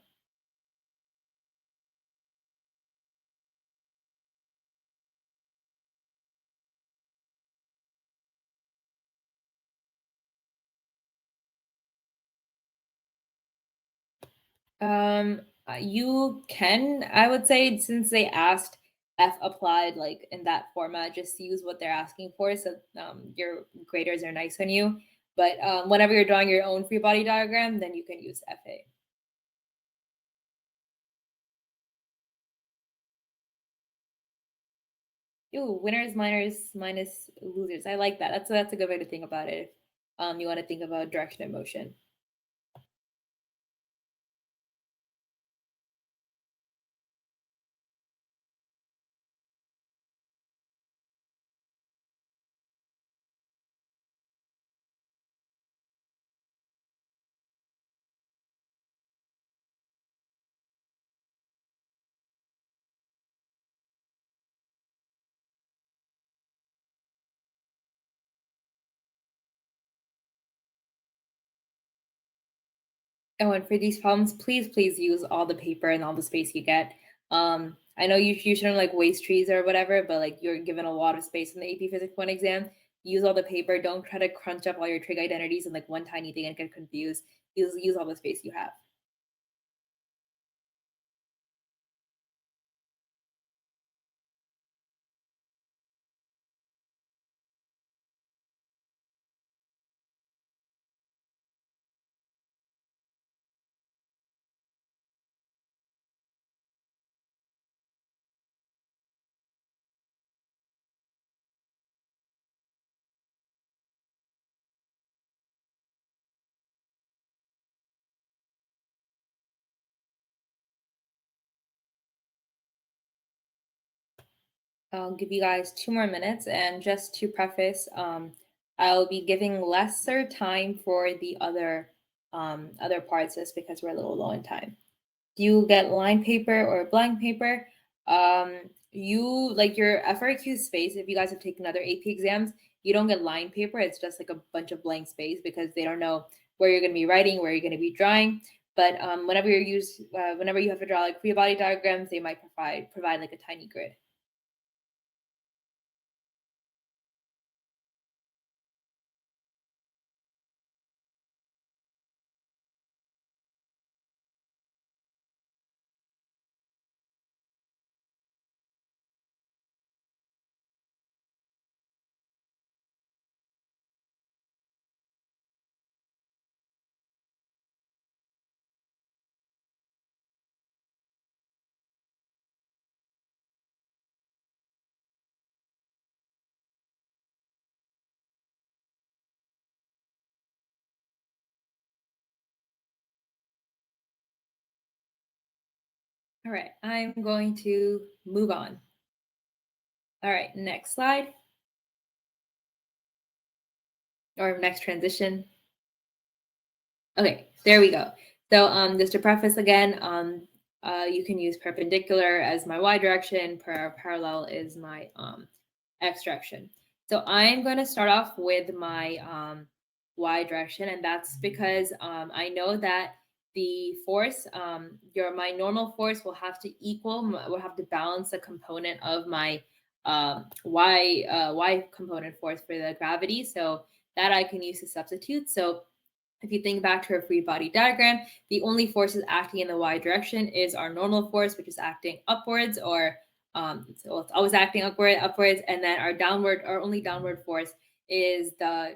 Speaker 3: You can, I would say, since they asked F applied like in that format, just use what they're asking for. So your graders are nice on you. But whenever you're drawing your own free body diagram, then you can use FA. Ooh, winners minus losers. I like that. That's a good way to think about it. You want to think about direction of motion. Oh, and for these problems, please use all the paper and all the space you get. I know you shouldn't like waste trees or whatever, but like you're given a lot of space in the AP Physics 1 exam. Use all the paper. Don't try to crunch up all your trig identities in like one tiny thing and get confused. Use all the space you have. I'll give you guys 2 more minutes, and just to preface, I'll be giving lesser time for the other parts just because we're a little low in time. Do you get line paper or blank paper? You like your FRQ space, if you guys have taken other AP exams, you don't get line paper. It's just like a bunch of blank space because they don't know where you're going to be writing, where you're going to be drawing. But whenever whenever you have to draw like free body diagrams, they might provide like a tiny grid. All right, I'm going to move on. All right, next slide. Or next transition. Okay, there we go. So just to preface again, you can use perpendicular as my y direction, parallel is my x direction. So I'm going to start off with my y direction, and that's because I know that the force, my normal force will have to balance the component of my y component force for the gravity. So that I can use to substitute. So if you think back to our free body diagram, the only forces acting in the y direction is our normal force, which is acting upwards, or so it's always acting upwards, and then our only downward force is the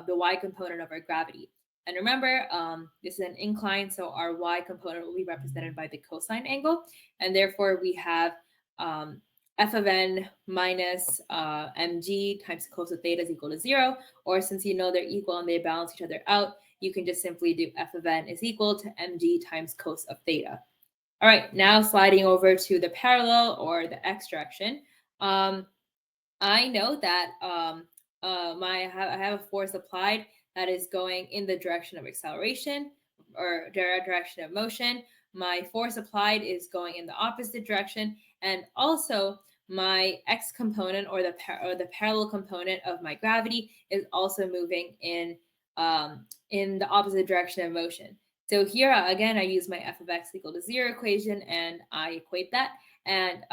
Speaker 3: y component of our gravity. And remember, this is an incline, so our y component will be represented by the cosine angle, and therefore we have f of n minus mg times cos of theta is equal to 0. Or since you know they're equal and they balance each other out, you can just simply do f of n is equal to mg times cos of theta. All right, now sliding over to the parallel or the x direction. I know that I have a force applied that is going in the direction of acceleration or direction of motion. My force applied is going in the opposite direction, and also my x component or the parallel component of my gravity is also moving in the opposite direction of motion. So here again, I use my f of x equal to 0 equation, and I equate that. And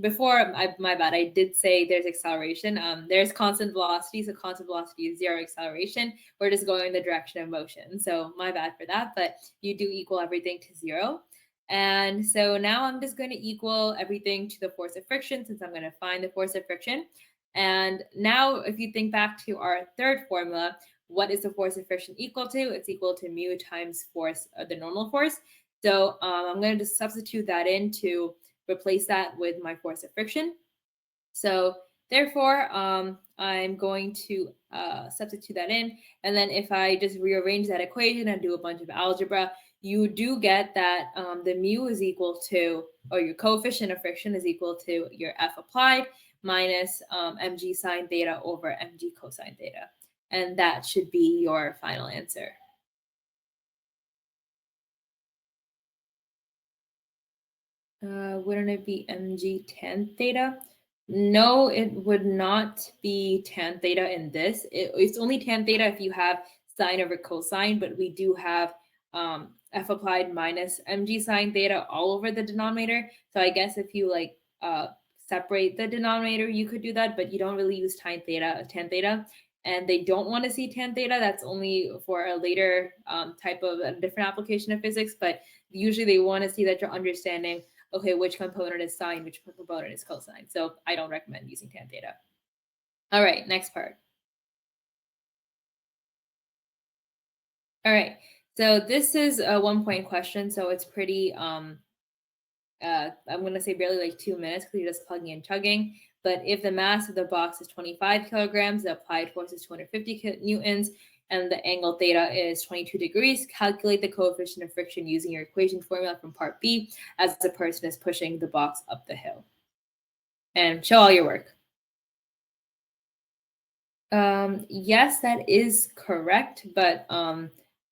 Speaker 3: before, my bad, I did say there's acceleration. There's constant velocity, so constant velocity is 0 acceleration. We're just going in the direction of motion. So my bad for that, but you do equal everything to 0. And so now I'm just going to equal everything to the force of friction, since I'm going to find the force of friction. And now if you think back to our third formula, what is the force of friction equal to? It's equal to mu times force, the normal force. So I'm going to just substitute that in to replace that with my force of friction. So therefore, I'm going to substitute that in. And then if I just rearrange that equation and do a bunch of algebra, you do get that the mu is equal to, or your coefficient of friction is equal to your F applied minus mg sine theta over mg cosine theta. And that should be your final answer. Wouldn't it be mg tan theta? No, it would not be tan theta in this. It's only tan theta if you have sine over cosine, but we do have F applied minus mg sine theta all over the denominator. So I guess if you like separate the denominator, you could do that, but you don't really use tan theta. And they don't want to see tan theta. That's only for a later type of a different application of physics. But usually they want to see that you're understanding, okay, which component is sine, which component is cosine. So I don't recommend using tan theta. All right, next part. All right, so this is a 1-point question. So it's pretty, I'm going to say barely like 2 minutes because you're just plugging and chugging. But if the mass of the box is 25 kilograms, the applied force is 250 newtons, and the angle theta is 22 degrees, calculate the coefficient of friction using your equation formula from part B as the person is pushing the box up the hill. And show all your work. Yes, that is correct. But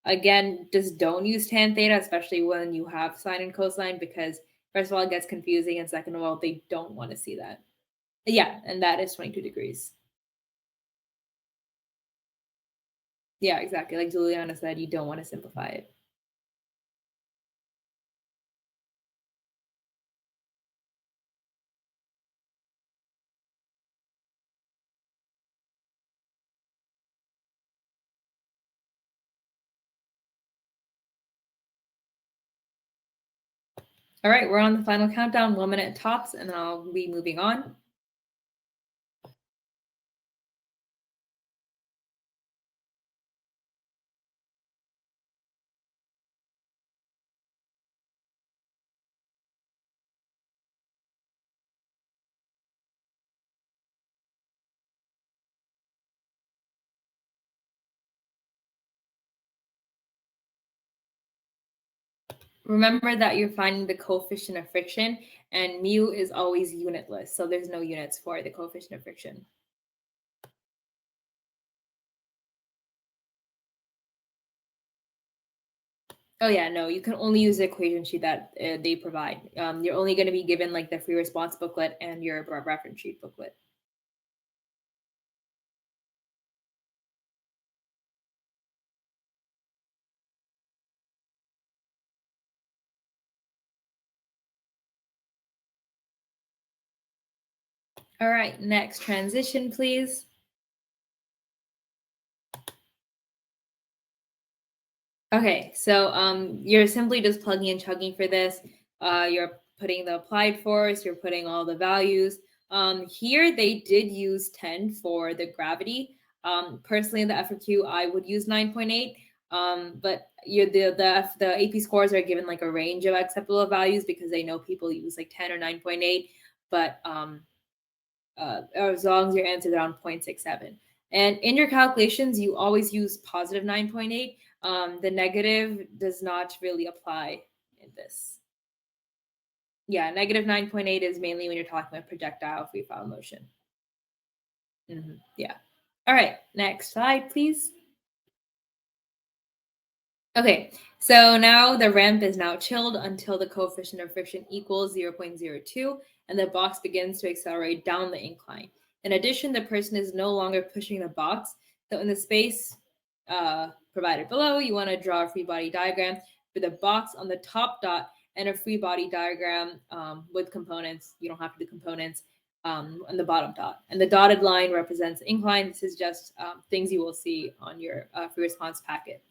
Speaker 3: again, just don't use tan theta, especially when you have sine and cosine, because first of all, it gets confusing, and second of all, they don't want to see that. Yeah, and that is 22 degrees. Yeah, exactly. Like Juliana said, you don't want to simplify it. All right, we're on the final countdown, 1 minute tops, and then I'll be moving on. Remember that you're finding the coefficient of friction, and mu is always unitless, so there's no units for the coefficient of friction. Oh yeah, no, you can only use the equation sheet that they provide. You're only going to be given like the free response booklet and your reference sheet booklet. All right, next transition, please. Okay, so you're simply just plugging and chugging for this. You're putting the applied force, you're putting all the values. Here they did use 10 for the gravity. Personally, in the FRQ, I would use 9.8. But the AP scores are given like a range of acceptable values because they know people use like 10 or 9.8. But as long as your answer is around 0.67. And in your calculations, you always use positive 9.8. The negative does not really apply in this. Yeah, negative 9.8 is mainly when you're talking about projectile free fall motion. Yeah. All right, next slide, please. Okay, so now the ramp is now chilled until the coefficient of friction equals 0.02, and the box begins to accelerate down the incline. In addition, the person is no longer pushing the box. So in the space provided below, you want to draw a free body diagram for the box on the top dot and a free body diagram with components. You don't have to do components on the bottom dot. And the dotted line represents incline. This is just things you will see on your free response packet.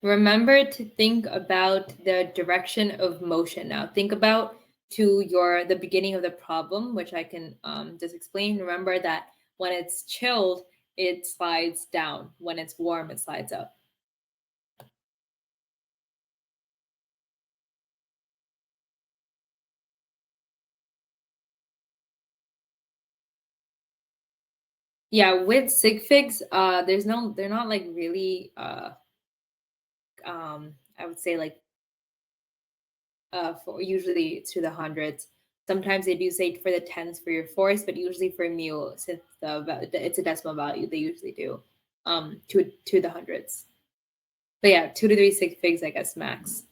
Speaker 3: Remember to think about the direction of motion. Now think about the beginning of the problem, which I can just explain. Remember that when it's chilled, it slides down. When it's warm, it slides up. Yeah, with sig figs, they're not like really I would say like for usually to the hundreds. Sometimes they do say for the tens for your force, but usually for mu, since it's a decimal value, they usually do to the hundreds. But yeah, 2 to 3 sig figs, I guess, max.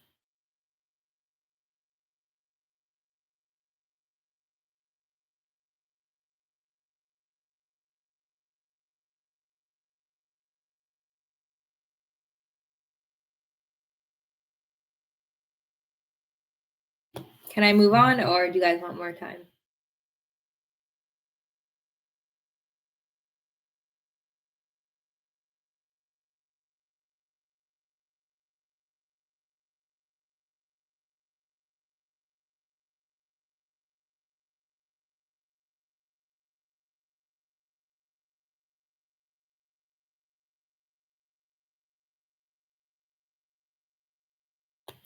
Speaker 3: Can I move on, or do you guys want more time?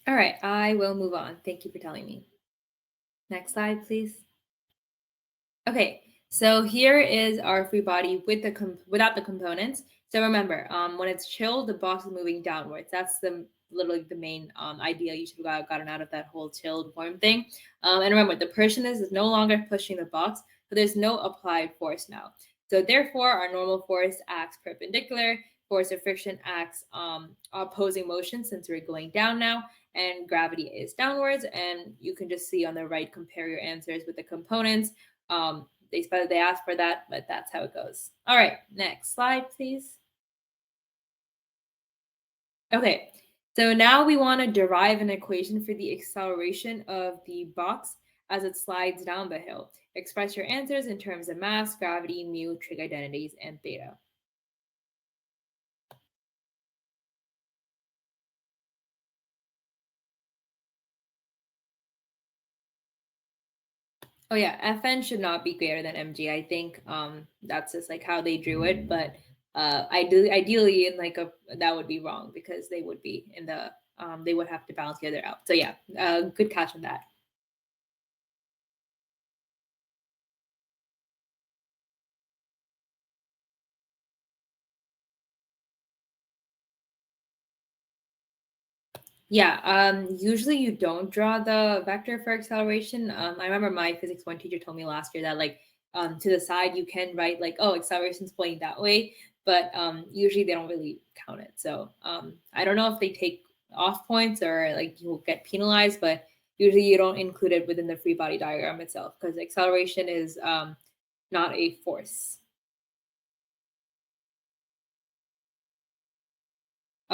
Speaker 3: All right, I will move on. Thank you for telling me. Next slide, please. Okay, so here is our free body with the without the components. So remember, when it's chilled, the box is moving downwards. That's literally the main idea you should have gotten out of that whole chilled warm thing. And remember, the person is no longer pushing the box, but there's no applied force now. So therefore, our normal force acts perpendicular. Force of friction acts opposing motion since we're going down now, and gravity is downwards. And you can just see on the right, compare your answers with the components. They asked for that, but that's how it goes. All right, next slide, please. Okay, so now we want to derive an equation for the acceleration of the box as it slides down the hill. Express your answers in terms of mass, gravity, mu, trig identities, and theta. Oh yeah, Fn should not be greater than mg. I think that's just like how they drew it, but ideally in like that would be wrong because they would be in the they would have to balance the other out. So yeah, good catch on that. Yeah, usually you don't draw the vector for acceleration. I remember my physics 1 teacher told me last year that like to the side you can write like, oh, acceleration's pointing that way, but usually they don't really count it. So I don't know if they take off points or like you'll get penalized, but usually you don't include it within the free body diagram itself because acceleration is not a force.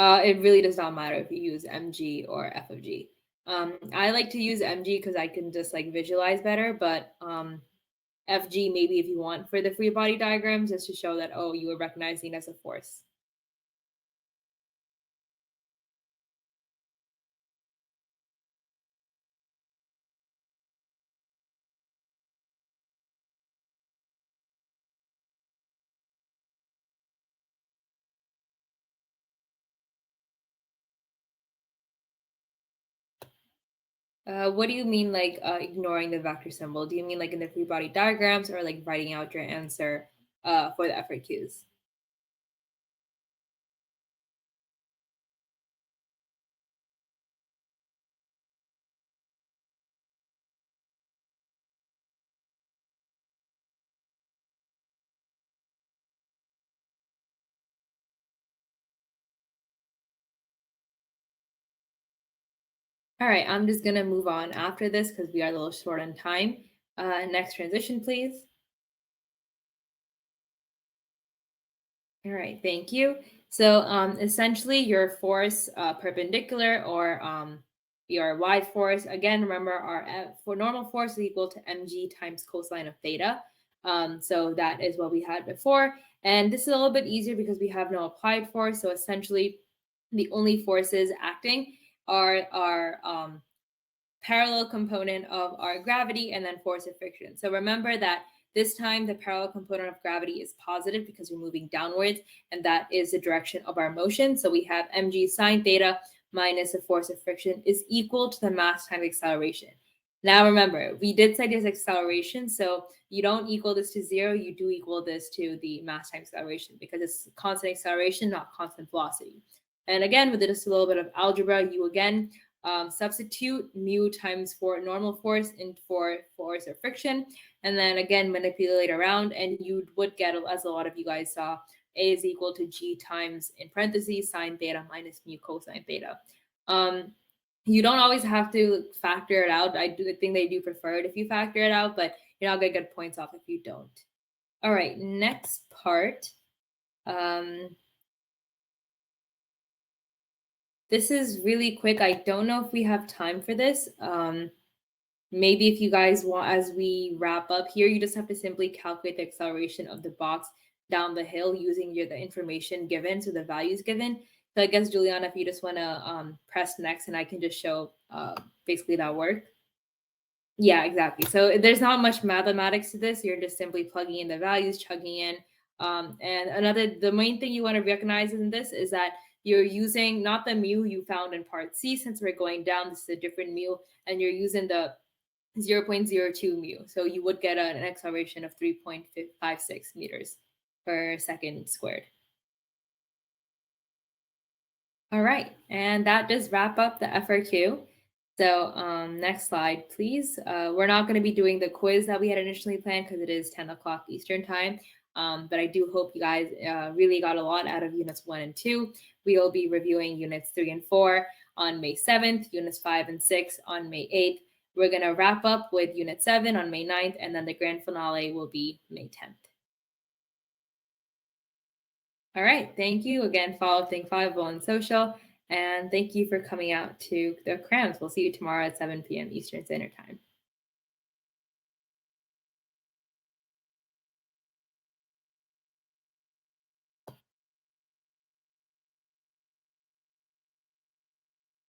Speaker 3: It really does not matter if you use mg or f of g. I like to use mg because I can just like visualize better, but fg maybe if you want for the free body diagrams just to show that, oh, you were recognizing it as a force. What do you mean like ignoring the vector symbol? Do you mean like in the free body diagrams or like writing out your answer for the FRQs? All right, I'm just gonna move on after this because we are a little short on time. Next transition, please. All right, thank you. So essentially your force perpendicular or your y force, again, remember our for normal force is equal to mg times cosine of theta. So that is what we had before. And this is a little bit easier because we have no applied force. So essentially the only forces acting are our parallel component of our gravity and then force of friction. So remember that this time the parallel component of gravity is positive because we're moving downwards, and that is the direction of our motion. So we have mg sine theta minus the force of friction is equal to the mass times acceleration. Now remember, we did say this acceleration, so you don't equal this to 0, you do equal this to the mass times acceleration because it's constant acceleration, not constant velocity. And again, with just a little bit of algebra, you again substitute mu times for normal force in for force or friction, and then again manipulate around, and you would get, as a lot of you guys saw, A is equal to G times, in parentheses, sine theta minus mu cosine theta. You don't always have to factor it out. I do think they do prefer it if you factor it out, but you're not going to get points off if you don't. All right, next part. This is really quick. I don't know if we have time for this. Maybe if you guys want, as we wrap up here, you just have to simply calculate the acceleration of the box down the hill using the information given, so the values given. So I guess, Juliana, if you just want to press next, and I can just show basically that work. Yeah, exactly. So there's not much mathematics to this. You're just simply plugging in the values, chugging in. And the main thing you want to recognize in this is that you're using not the mu you found in part C, since we're going down, this is a different mu, and you're using the 0.02 mu. So you would get an acceleration of 3.56 meters per second squared. All right, and that does wrap up the FRQ. So next slide, please. We're not going to be doing the quiz that we had initially planned because it is 10 o'clock Eastern time. But I do hope you guys really got a lot out of units 1 and 2. We will be reviewing units 3 and 4 on May 7th, units 5 and 6 on May 8th. We're going to wrap up with unit 7 on May 9th, and then the grand finale will be May 10th. All right, thank you. Again, follow Think5 on social, and thank you for coming out to the Crams. We'll see you tomorrow at 7 p.m. Eastern Standard Time.